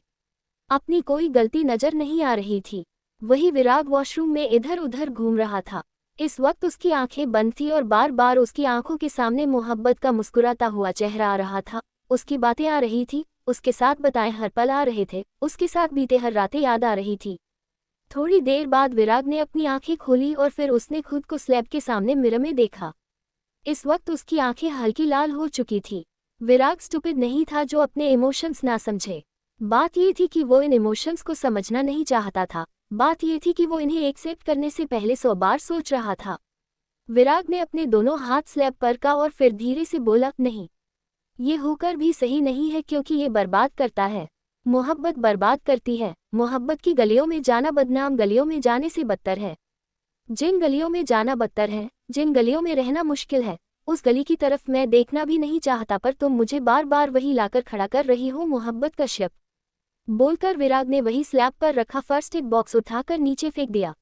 अपनी कोई गलती नजर नहीं आ रही थी। वही विराग वॉशरूम में इधर उधर घूम रहा था। इस वक्त उसकी आंखें बंद थी और बार बार उसकी आंखों के सामने मोहब्बत का मुस्कुराता हुआ चेहरा आ रहा था। उसकी बातें आ रही थी, उसके साथ बताए हर पल आ रहे थे, उसके साथ बीते हर रातें याद आ रही थी। थोड़ी देर बाद विराग ने अपनी आंखें खोली और फिर उसने खुद को स्लैब के सामने मिरर में देखा। इस वक्त उसकी आंखें हल्की लाल हो चुकी थी। विराग स्टूपिड नहीं था जो अपने इमोशंस ना समझे। बात ये थी कि वो इन इमोशंस को समझना नहीं चाहता था। बात ये थी कि वो इन्हें एक्सेप्ट करने से पहले 100 बार सोच रहा था। विराग ने अपने दोनों हाथ स्लैब पर का और फिर धीरे से बोला, नहीं, ये होकर भी सही नहीं है क्योंकि ये बर्बाद करता है। मोहब्बत बर्बाद करती है। मोहब्बत की गलियों में जाना बदनाम गलियों में जाने से बदतर है। जिन गलियों में जाना बदतर है, जिन गलियों में रहना मुश्किल है, उस गली की तरफ मैं देखना भी नहीं चाहता, पर तुम मुझे बार बार वही लाकर खड़ा कर रही हो। मोहब्बत का शब्द बोलकर विराग ने वही स्लैब पर रखा फर्स्ट एड बॉक्स उठाकर नीचे फेंक दिया।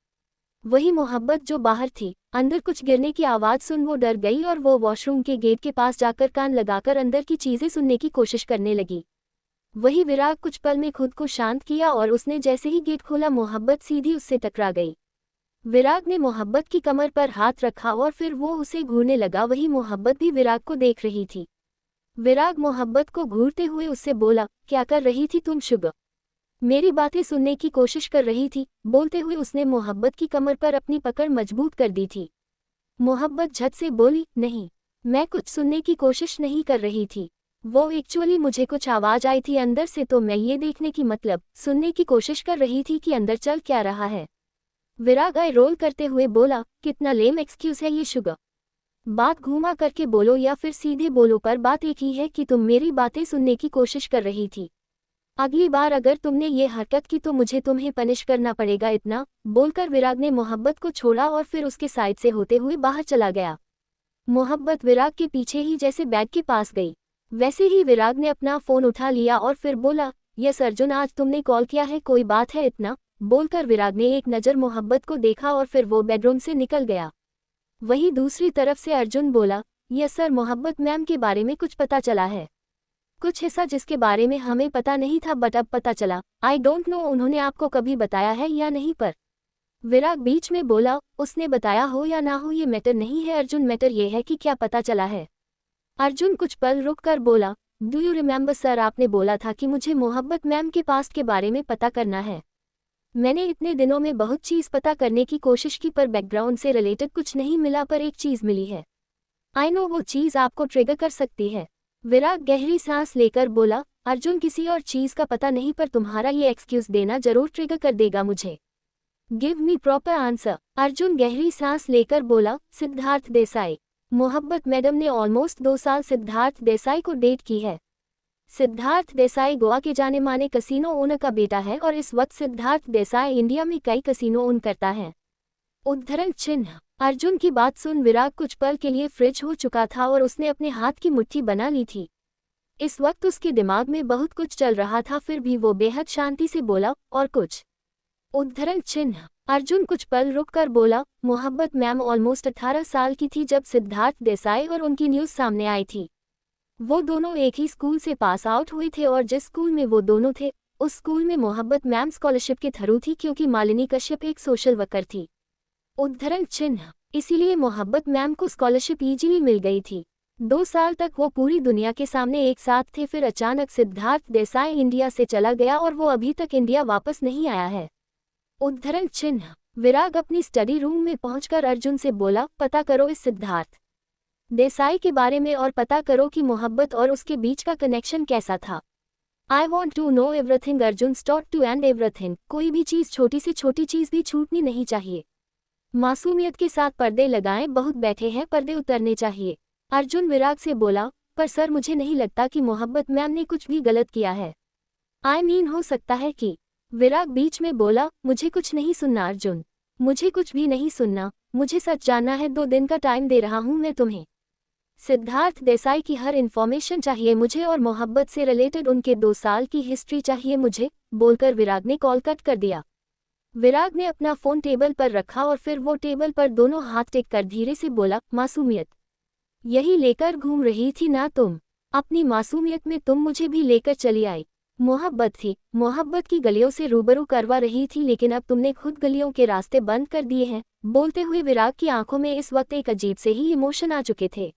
वही मोहब्बत जो बाहर थी, अंदर कुछ गिरने की आवाज सुन वो डर गई और वो वॉशरूम के गेट के पास जाकर कान लगाकर अंदर की चीजें सुनने की कोशिश करने लगी। वही विराग कुछ पल में खुद को शांत किया और उसने जैसे ही गेट खोला, मोहब्बत सीधी उससे टकरा गई। विराग ने मोहब्बत की कमर पर हाथ रखा और फिर वो उसे घूरने लगा। वही मोहब्बत भी विराग को देख रही थी। विराग मोहब्बत को घूरते हुए उससे बोला, क्या कर रही थी तुम शुगर? मेरी बातें सुनने की कोशिश कर रही थी। बोलते हुए उसने मोहब्बत की कमर पर अपनी पकड़ मजबूत कर दी थी। मोहब्बत झट से बोली, नहीं, मैं कुछ सुनने की कोशिश नहीं कर रही थी। वो एक्चुअली मुझे कुछ आवाज आई थी अंदर से, तो मैं ये देखने की मतलब सुनने की कोशिश कर रही थी कि अंदर चल क्या रहा है। विराग आई रोल करते हुए बोला, कितना लेम एक्सक्यूज है ये शुगर। बात घुमा करके बोलो या फिर सीधे बोलो, पर बात एक ही है कि तुम मेरी बातें सुनने की कोशिश कर रही थी। अगली बार अगर तुमने ये हरकत की तो मुझे तुम्हें पनिश करना पड़ेगा। इतना बोलकर विराग ने मोहब्बत को छोड़ा और फिर उसके साइड से होते हुए बाहर चला गया। मोहब्बत विराग के पीछे ही जैसे बेड के पास गई, वैसे ही विराग ने अपना फोन उठा लिया और फिर बोला, यस अर्जुन, आज तुमने कॉल किया है, कोई बात है? इतना बोलकर विराग ने एक नज़र मोहब्बत को देखा और फिर वो बेडरूम से निकल गया। वहीं दूसरी तरफ से अर्जुन बोला, यस सर, मोहब्बत मैम के बारे में कुछ पता चला है। कुछ ऐसा जिसके बारे में हमें पता नहीं था, बट अब पता चला। आई डोंट नो उन्होंने आपको कभी बताया है या नहीं, पर विराग बीच में बोला, उसने बताया हो या ना हो ये मैटर नहीं है अर्जुन, मैटर ये है कि क्या पता चला है। अर्जुन कुछ पल रुक कर बोला, डू यू रिमेंबर सर, आपने बोला था कि मुझे मोहब्बत मैम के पास्ट के बारे में पता करना है। मैंने इतने दिनों में बहुत चीज़ पता करने की कोशिश की, पर बैकग्राउंड से रिलेटेड कुछ नहीं मिला, पर एक चीज़ मिली है। आई नो वो चीज़ आपको ट्रिगर कर सकती है। विराग गहरी सांस लेकर बोला, अर्जुन, किसी और चीज़ का पता नहीं, पर तुम्हारा ये एक्सक्यूज देना जरूर ट्रिगर कर देगा मुझे। Give me proper answer. Arjun गहरी सांस लेकर बोला, सिद्धार्थ देसाई। मोहब्बत मैडम ने ऑलमोस्ट 2 साल सिद्धार्थ देसाई को डेट की है। सिद्धार्थ देसाई गोवा के जाने माने कसिनो ओनर का बेटा है और इस वक्त सिद्धार्थ देसाई इंडिया में कई कसिनो ओन करता है। उद्धरण चिन्ह। अर्जुन की बात सुन विराग कुछ पल के लिए फ्रिज हो चुका था और उसने अपने हाथ की मुट्ठी बना ली थी। इस वक्त उसके दिमाग में बहुत कुछ चल रहा था, फिर भी वो बेहद शांति से बोला, और कुछ? उद्धरण चिन्ह। अर्जुन कुछ पल रुक कर बोला, मोहब्बत मैम ऑलमोस्ट 18 साल की थी जब सिद्धार्थ देसाई और उनकी न्यूज़ सामने आई थी। वो दोनों एक ही स्कूल से पास आउट हुए थे और जिस स्कूल में वो दोनों थे उस स्कूल में मोहब्बत मैम स्कॉलरशिप के थ्रू थी क्योंकि मालिनी कश्यप एक सोशल वर्कर थी। उद्धरण चिन्ह, इसीलिए मोहब्बत मैम को स्कॉलरशिप इजीली मिल गई थी। 2 साल तक वो पूरी दुनिया के सामने एक साथ थे, फिर अचानक सिद्धार्थ देसाई इंडिया से चला गया और वो अभी तक इंडिया वापस नहीं आया है। उद्धरण चिन्ह, विराग अपनी स्टडी रूम में पहुंचकर अर्जुन से बोला, पता करो इस सिद्धार्थ देसाई के बारे में और पता करो कि मोहब्बत और उसके बीच का कनेक्शन कैसा था। I want to know everything Arjun stop to end everything. कोई भी चीज़, छोटी से छोटी चीज़ भी छूटनी नहीं चाहिए। मासूमियत के साथ पर्दे लगाएं, बहुत बैठे हैं, पर्दे उतरने चाहिए। अर्जुन विराग से बोला, पर सर मुझे नहीं लगता कि मोहब्बत मैम ने कुछ भी गलत किया है। आई मीन हो सकता है कि। विराग बीच में बोला, मुझे कुछ नहीं सुनना अर्जुन, मुझे कुछ भी नहीं सुनना, मुझे सच जानना है। 2 दिन का टाइम दे रहा हूं मैं तुम्हें। सिद्धार्थ देसाई की हर इन्फॉर्मेशन चाहिए मुझे और मोहब्बत से रिलेटेड उनके 2 साल की हिस्ट्री चाहिए मुझे, बोलकर विराग ने कॉल कट कर दिया। विराग ने अपना फ़ोन टेबल पर रखा और फिर वो टेबल पर दोनों हाथ टेक कर धीरे से बोला, मासूमियत यही लेकर घूम रही थी ना तुम? अपनी मासूमियत में तुम मुझे भी लेकर चली आई। मोहब्बत थी, मोहब्बत की गलियों से रूबरू करवा रही थी, लेकिन अब तुमने खुद गलियों के रास्ते बंद कर दिए हैं। बोलते हुए विराग की आंखों में इस वक्त एक अजीब से ही इमोशन आ चुके थे।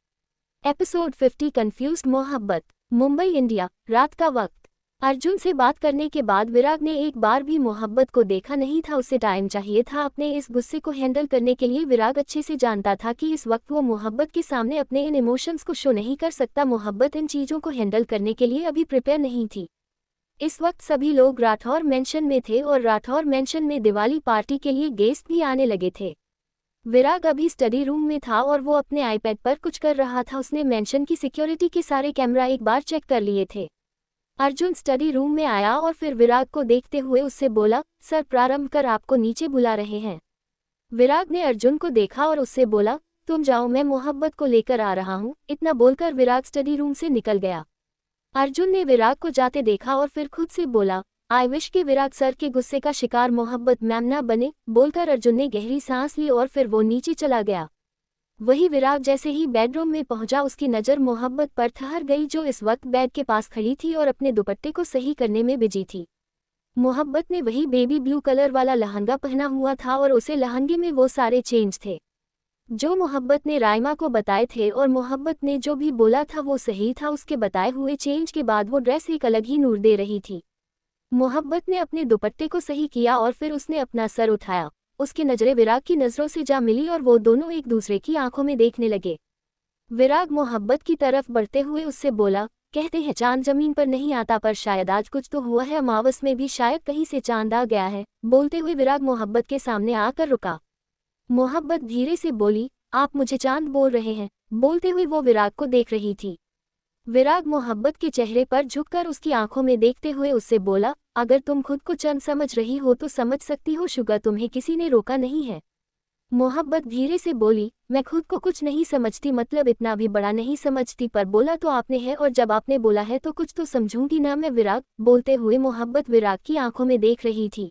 एपिसोड 50 कंफ्यूज्ड मोहब्बत। मुंबई इंडिया, रात का वक्त। अर्जुन से बात करने के बाद विराग ने एक बार भी मोहब्बत को देखा नहीं था। उसे टाइम चाहिए था अपने इस गुस्से को हैंडल करने के लिए। विराग अच्छे से जानता था कि इस वक्त वो मोहब्बत के सामने अपने इन इमोशंस को शो नहीं कर सकता। मोहब्बत इन चीज़ों को हैंडल करने के लिए अभी प्रिपेयर नहीं थी। इस वक्त सभी लोग राठौर मेंशन में थे और राठौर मेंशन में दिवाली पार्टी के लिए गेस्ट भी आने लगे थे। विराग अभी स्टडी रूम में था और वो अपने आईपैड पर कुछ कर रहा था। उसने मेंशन की सिक्योरिटी के सारे कैमरा एक बार चेक कर लिए थे। अर्जुन स्टडी रूम में आया और फिर विराग को देखते हुए उससे बोला, सर प्रारंभ कर, आपको नीचे बुला रहे हैं। विराग ने अर्जुन को देखा और उससे बोला, तुम जाओ, मैं मोहब्बत को लेकर आ रहा हूँ। इतना बोलकर विराग स्टडी रूम से निकल गया। अर्जुन ने विराग को जाते देखा और फिर खुद से बोला, आई विश के विराग सर के गुस्से का शिकार मोहब्बत मैम ना बने। बोलकर अर्जुन ने गहरी सांस ली और फिर वो नीचे चला गया। वही विराग जैसे ही बेडरूम में पहुंचा, उसकी नज़र मोहब्बत पर ठहर गई, जो इस वक्त बेड के पास खड़ी थी और अपने दुपट्टे को सही करने में बिजी थी। मोहब्बत ने वही बेबी ब्लू कलर वाला लहंगा पहना हुआ था और उसे लहंगे में वो सारे चेंज थे जो मोहब्बत ने राइमा को बताए थे, और मोहब्बत ने जो भी बोला था वो सही था। उसके बताए हुए चेंज के बाद वो ड्रेस एक अलग ही नूर दे रही थी। मोहब्बत ने अपने दुपट्टे को सही किया और फिर उसने अपना सर उठाया। उसकी नज़रें विराग की नज़रों से जा मिली और वो दोनों एक दूसरे की आंखों में देखने लगे। विराग मोहब्बत की तरफ बढ़ते हुए उससे बोला, कहते हैं चांद जमीन पर नहीं आता, पर शायद आज कुछ तो हुआ है। अमावस में भी शायद कहीं से चांद आ गया है। बोलते हुए विराग मोहब्बत के सामने आकर रुका। मोहब्बत धीरे से बोली, आप मुझे चांद बोल रहे हैं? बोलते हुए वो विराग को देख रही थी। विराग मोहब्बत के चेहरे पर झुककर उसकी आंखों में देखते हुए उससे बोला, अगर तुम खुद को चंद समझ रही हो तो समझ सकती हो शुगर, तुम्हें किसी ने रोका नहीं है। मोहब्बत धीरे से बोली, मैं खुद को कुछ नहीं समझती, मतलब इतना भी बड़ा नहीं समझती, पर बोला तो आपने है और जब आपने बोला है तो कुछ तो समझूंगी ना मैं। विराग बोलते हुए मोहब्बत विराग की आंखों में देख रही थी।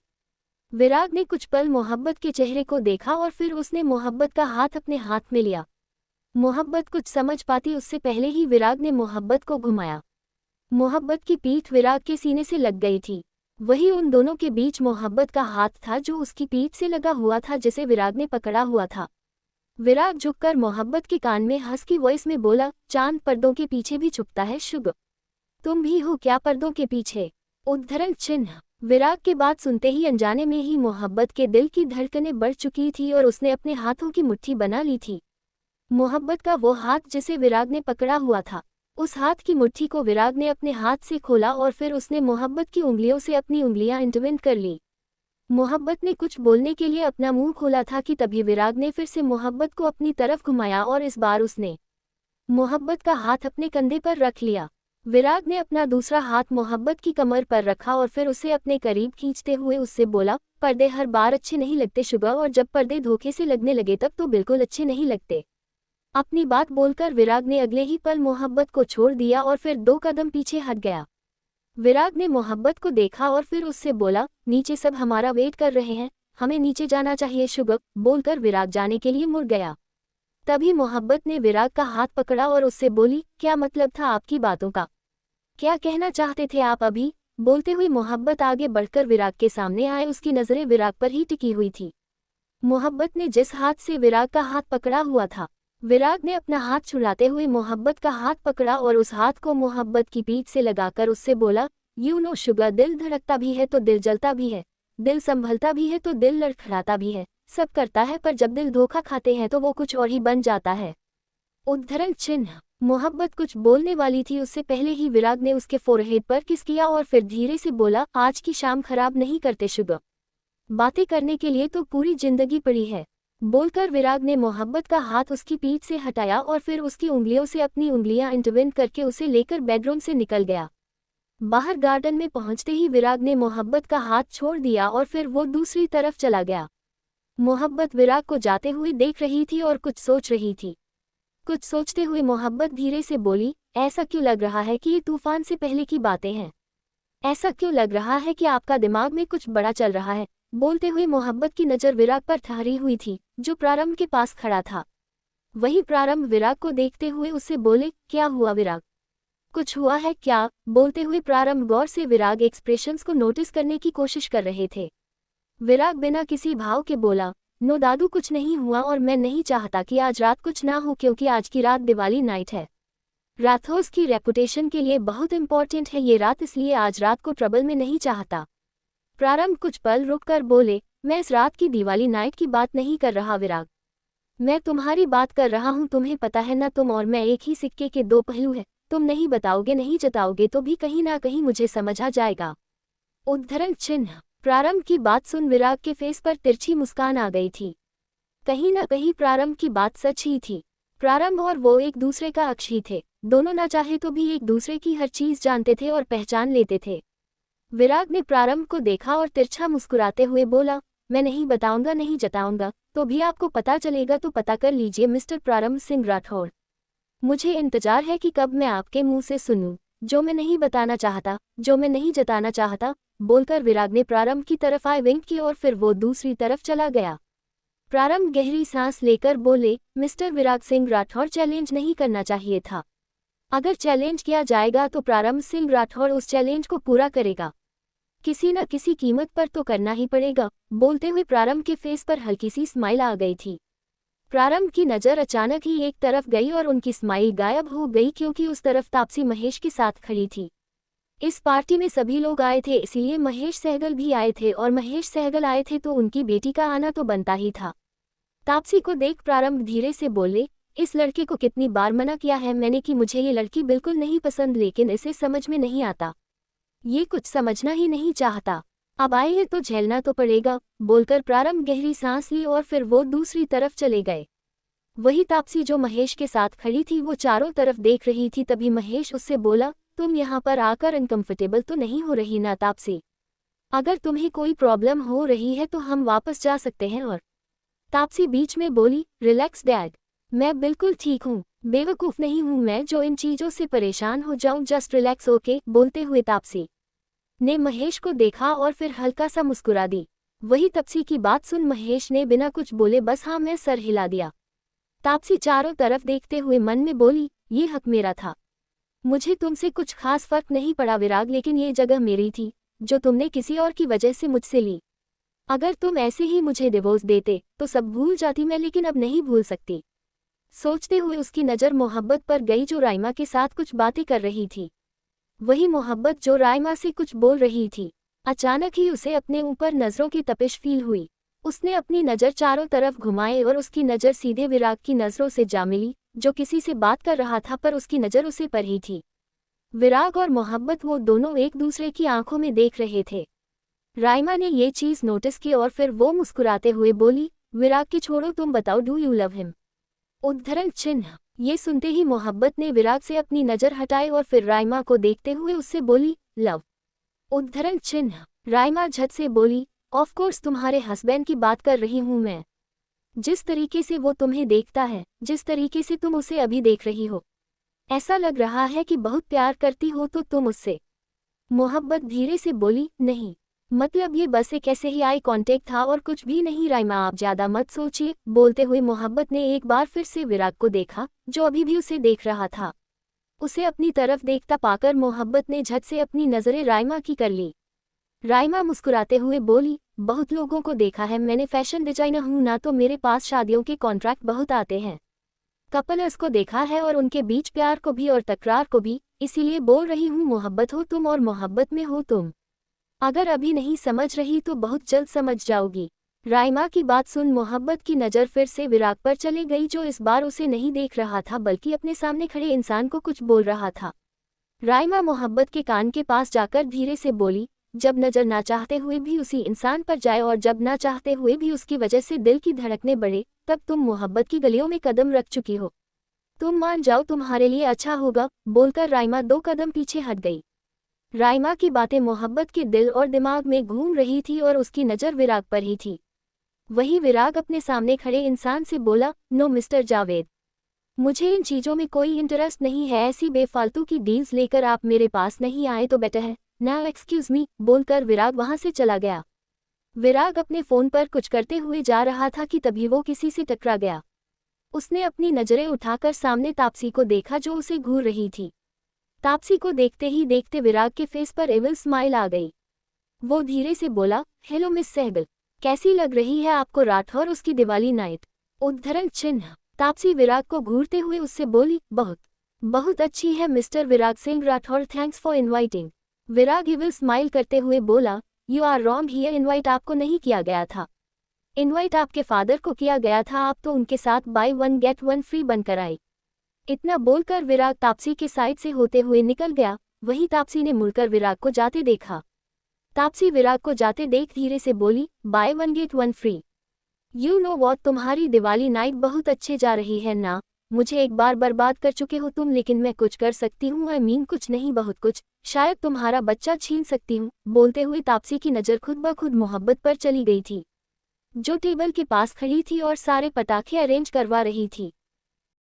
विराग ने कुछ पल मोहब्बत के चेहरे को देखा और फिर उसने मोहब्बत का हाथ अपने हाथ में लिया। मोहब्बत कुछ समझ पाती उससे पहले ही विराग ने मोहब्बत को घुमाया। मोहब्बत की पीठ विराग के सीने से लग गई थी। वही उन दोनों के बीच मोहब्बत का हाथ था जो उसकी पीठ से लगा हुआ था, जिसे विराग ने पकड़ा हुआ था। विराग झुककर मोहब्बत के कान में हंसकी वॉइस में बोला, चांद पर्दों के पीछे भी छुपता है शुग, तुम भी हो क्या पर्दों के पीछे? उद्धरण चिन्ह। विराग के बात सुनते ही अनजाने में ही मोहब्बत के दिल की धड़कनें बढ़ चुकी थी और उसने अपने हाथों की मुट्ठी बना ली थी। मोहब्बत का वो हाथ जिसे विराग ने पकड़ा हुआ था, उस हाथ की मुट्ठी को विराग ने अपने हाथ से खोला और फिर उसने मोहब्बत की उंगलियों से अपनी उंगलियां इंटरविन कर ली। मोहब्बत ने कुछ बोलने के लिए अपना मुंह खोला था कि तभी विराग ने फिर से मोहब्बत को अपनी तरफ घुमाया और इस बार उसने मोहब्बत का हाथ अपने कंधे पर रख लिया। विराग ने अपना दूसरा हाथ मोहब्बत की कमर पर रखा और फिर उसे अपने करीब खींचते हुए उससे बोला, पर्दे हर बार अच्छे नहीं लगते शुगर, और जब पर्दे धोखे से लगने लगे तब तो बिल्कुल अच्छे नहीं लगते। अपनी बात बोलकर विराग ने अगले ही पल मोहब्बत को छोड़ दिया और फिर 2 कदम पीछे हट गया। विराग ने मोहब्बत को देखा और फिर उससे बोला, नीचे सब हमारा वेट कर रहे हैं, हमें नीचे जाना चाहिए शुगर। बोलकर विराग जाने के लिए मुड़ गया। तभी मोहब्बत ने विराग का हाथ पकड़ा और उससे बोली, क्या मतलब था आपकी बातों का? क्या कहना चाहते थे आप अभी? बोलते हुए मोहब्बत आगे बढ़कर विराग के सामने आए। उसकी नजरें विराग पर ही टिकी हुई थी। मोहब्बत ने जिस हाथ से विराग का हाथ पकड़ा हुआ था, विराग ने अपना हाथ छुड़ाते हुए मोहब्बत का हाथ पकड़ा और उस हाथ को मोहब्बत की पीठ से लगाकर उससे बोला, यू नो शुगर, दिल धड़कता भी है तो दिल जलता भी है, दिल संभलता भी है तो दिल लड़खड़ाता भी है, सब करता है, पर जब दिल धोखा खाते हैं तो वो कुछ और ही बन जाता है। उद्धरण चिन्ह। मोहब्बत कुछ बोलने वाली थी, उससे पहले ही विराग ने उसके फोरहेड पर किस किया और फिर धीरे से बोला, आज की शाम खराब नहीं करते शुगर, बातें करने के लिए तो पूरी जिंदगी पड़ी है। बोलकर विराग ने मोहब्बत का हाथ उसकी पीठ से हटाया और फिर उसकी उंगलियों से अपनी उंगलियां इंटरविन करके उसे लेकर बेडरूम से निकल गया। बाहर गार्डन में पहुंचते ही विराग ने मोहब्बत का हाथ छोड़ दिया और फिर वो दूसरी तरफ चला गया। मोहब्बत विराग को जाते हुए देख रही थी और कुछ सोच रही थी। कुछ सोचते हुए मोहब्बत धीरे से बोली, ऐसा क्यों लग रहा है कि ये तूफान से पहले की बातें हैं? ऐसा क्यों लग रहा है कि आपका दिमाग में कुछ बड़ा चल रहा है? बोलते हुए मोहब्बत की नज़र विराग पर ठहरी हुई थी, जो प्रारंभ के पास खड़ा था। वही प्रारंभ विराग को देखते हुए उससे बोले, क्या हुआ विराग, कुछ हुआ है क्या? बोलते हुए प्रारंभ गौर से विराग एक्सप्रेशंस को नोटिस करने की कोशिश कर रहे थे। विराग बिना किसी भाव के बोला, नो दादू, कुछ नहीं हुआ और मैं नहीं चाहता कि आज रात कुछ ना हो, क्योंकि आज की रात दिवाली नाइट है। राथोस की रेपुटेशन के लिए बहुत इंपॉर्टेंट है ये रात, इसलिए आज रात को ट्रबल में नहीं चाहता। प्रारंभ कुछ पल रुककर बोले, मैं इस रात की दिवाली नाइट की बात नहीं कर रहा विराग, मैं तुम्हारी बात कर रहा हूँ। तुम्हें पता है ना, तुम और मैं एक ही सिक्के के दो पहलू हैं। तुम नहीं बताओगे, नहीं जताओगे तो भी कहीं ना कहीं मुझे समझ आ जाएगा। उद्धरण चिन्ह। प्रारंभ की बात सुन विराग के फेस पर तिरछी मुस्कान आ गई थी। कहीं ना कहीं प्रारंभ की बात सच ही थी। प्रारंभ और वो एक दूसरे का अक्ष ही थे, दोनों ना चाहे तो भी एक दूसरे की हर चीज जानते थे और पहचान लेते थे। विराग ने प्रारंभ को देखा और तिरछा मुस्कुराते हुए बोला, मैं नहीं बताऊंगा, नहीं जताऊंगा, तो भी आपको पता चलेगा तो पता कर लीजिए मिस्टर प्रारंभ सिंह राठौड़। मुझे इंतजार है कि कब मैं आपके मुंह से सुनूं, जो मैं नहीं बताना चाहता, जो मैं नहीं जताना चाहता। बोलकर विराग ने प्रारंभ की तरफ आई विंक की और फिर वो दूसरी तरफ चला गया। प्रारंभ गहरी सांस लेकर बोले, मिस्टर विराग सिंह राठौड़, चैलेंज नहीं करना चाहिए था। अगर चैलेंज किया जाएगा तो प्रारंभ सिंह राठौड़ उस चैलेंज को पूरा करेगा, किसी न किसी कीमत पर तो करना ही पड़ेगा। बोलते हुए प्रारंभ के फेस पर हल्की सी स्माइल आ गई थी। प्रारंभ की नज़र अचानक ही एक तरफ गई और उनकी स्माइल गायब हो गई, क्योंकि उस तरफ तापसी महेश के साथ खड़ी थी। इस पार्टी में सभी लोग आए थे, इसलिए महेश सहगल भी आए थे, और महेश सहगल आए थे तो उनकी बेटी का आना तो बनता ही था। तापसी को देख प्रारंभ धीरे से बोले, इस लड़के को कितनी बार मना किया है मैंने कि मुझे ये लड़की बिल्कुल नहीं पसंद, लेकिन इसे समझ में नहीं आता, ये कुछ समझना ही नहीं चाहता। अब आए हैं तो झेलना तो पड़ेगा। बोलकर प्रारंभ गहरी सांस ली और फिर वो दूसरी तरफ चले गए। वही तापसी जो महेश के साथ खड़ी थी वो चारों तरफ देख रही थी। तभी महेश उससे बोला, तुम यहाँ पर आकर अनकंफर्टेबल तो नहीं हो रही ना तापसी? अगर तुम्हें कोई प्रॉब्लम हो रही है तो हम वापस जा सकते हैं। और तापसी बीच में बोली, रिलैक्स डैड, मैं बिल्कुल ठीक हूँ, बेवकूफ़ नहीं हूँ मैं जो इन चीज़ों से परेशान हो जाऊँ, जस्ट रिलैक्स ओके। बोलते हुए तापसी ने महेश को देखा और फिर हल्का सा मुस्कुरा दी। वही तापसी की बात सुन महेश ने बिना कुछ बोले बस हाँ में सर हिला दिया। तापसी चारों तरफ देखते हुए मन में बोली, ये हक मेरा था, मुझे तुमसे कुछ खास फर्क नहीं पड़ा विराग, लेकिन ये जगह मेरी थी जो तुमने किसी और की वजह से मुझसे ली। अगर तुम ऐसे ही मुझे डिवोर्स देते तो सब भूल जाती मैं, लेकिन अब नहीं भूल सकती। सोचते हुए उसकी नज़र मोहब्बत पर गई जो राइमा के साथ कुछ बातें कर रही थी। वही मोहब्बत जो राइमा से कुछ बोल रही थी। अचानक ही उसे अपने ऊपर नज़रों की तपिश फील हुई। उसने अपनी नज़र चारों तरफ घुमाए और उसकी नज़र सीधे विराग की नज़रों से जा मिली, जो किसी से बात कर रहा था पर उसकी नज़र उसे पर ही थी। विराग और मोहब्बत वो दोनों एक दूसरे की आंखों में देख रहे थे। राइमा ने ये चीज़ नोटिस की और फिर वो मुस्कुराते हुए बोली, विराग की छोड़ो, तुम बताओ, डू यू लव हिम? उद्धरण चिन्ह। ये सुनते ही मोहब्बत ने विराग से अपनी नज़र हटाई और फिर राइमा को देखते हुए उससे बोली, लव। उद्धरण चिन्ह। राइमा झट से बोली, ऑफ कोर्स तुम्हारे हस्बैंड की बात कर रही हूँ मैं। जिस तरीके से वो तुम्हें देखता है, जिस तरीके से तुम उसे अभी देख रही हो, ऐसा लग रहा है कि बहुत प्यार करती हो तो तुम उससे। मोहब्बत धीरे से बोली, नहीं, मतलब ये बस एक ऐसे ही आई कांटेक्ट था और कुछ भी नहीं। राइमा आप ज़्यादा मत सोचिए। बोलते हुए मोहब्बत ने एक बार फिर से विराग को देखा, जो अभी भी उसे देख रहा था। उसे अपनी तरफ देखता पाकर मोहब्बत ने झट से अपनी नज़रें राइमा की कर ली। राइमा मुस्कुराते हुए बोली, बहुत लोगों को देखा है, मैंने फैशन डिजाइनर हूँ ना, तो मेरे पास शादियों के कॉन्ट्रैक्ट बहुत आते हैं। कपल्स को देखा है और उनके बीच प्यार को भी और तकरार को भी, इसीलिए बोल रही हूँ, मोहब्बत हो तुम और मोहब्बत में हो तुम। अगर अभी नहीं समझ रही तो बहुत जल्द समझ जाओगी। राइमा की बात सुन मोहब्बत की नज़र फिर से विराग पर चली गई, जो इस बार उसे नहीं देख रहा था बल्कि अपने सामने खड़े इंसान को कुछ बोल रहा था। राइमा मोहब्बत के कान के पास जाकर धीरे से बोली, जब नज़र ना चाहते हुए भी उसी इंसान पर जाए और जब ना चाहते हुए भी उसकी वजह से दिल की धड़कने बढ़े, तब तुम मोहब्बत की गलियों में कदम रख चुकी हो। तुम मान जाओ, तुम्हारे लिए अच्छा होगा। बोलकर राइमा 2 कदम पीछे हट गई। राइमा की बातें मोहब्बत के दिल और दिमाग में घूम रही थी और उसकी नज़र विराग पर ही थी। वही विराग अपने सामने खड़े इंसान से बोला, नो मिस्टर जावेद, मुझे इन चीज़ों में कोई इंटरेस्ट नहीं है, ऐसी बेफालतू की डील्स लेकर आप मेरे पास नहीं आए तो बेटर है। Now excuse me. बोलकर विराग वहां से चला गया। विराग अपने फ़ोन पर कुछ करते हुए जा रहा था कि तभी वो किसी से टकरा गया। उसने अपनी नज़रें उठाकर सामने तापसी को देखा, जो उसे घूर रही थी। तापसी को देखते ही देखते विराग के फेस पर एविल स्माइल आ गई। वो धीरे से बोला, हेलो मिस सहगल, कैसी लग रही है आपको राठौर उसकी दिवाली नाइट? उद्धरण चिन्ह। तापसी विराग को घूरते हुए उससे बोली, बहुत अच्छी है mister Virag Singh Rathore, thanks for inviting. Virag evil smile करते हुए बोला, you are wrong here, invite आपको नहीं किया गया था। इनवाइट आपके फादर को किया गया था, आप तो उनके साथ बाय 1 गेट 1 फ्री बनकर आई। इतना बोलकर विराग तापसी के साइड से होते हुए निकल गया। वहीं तापसी ने मुड़कर विराग को जाते देखा। तापसी विराग को जाते देख धीरे से बोली, buy 1 get 1 free. You know what, तुम्हारी दिवाली नाइट बहुत अच्छे जा रही है ना। मुझे एक बार बर्बाद कर चुके हो तुम, लेकिन मैं कुछ कर सकती हूँ। आई मीन कुछ नहीं, बहुत कुछ। शायद तुम्हारा बच्चा छीन सकती हूँ। बोलते हुए तापसी की नज़र खुद ब खुद मोहब्बत पर चली गई थी, जो टेबल के पास खड़ी थी और सारे पटाखे अरेंज करवा रही थी।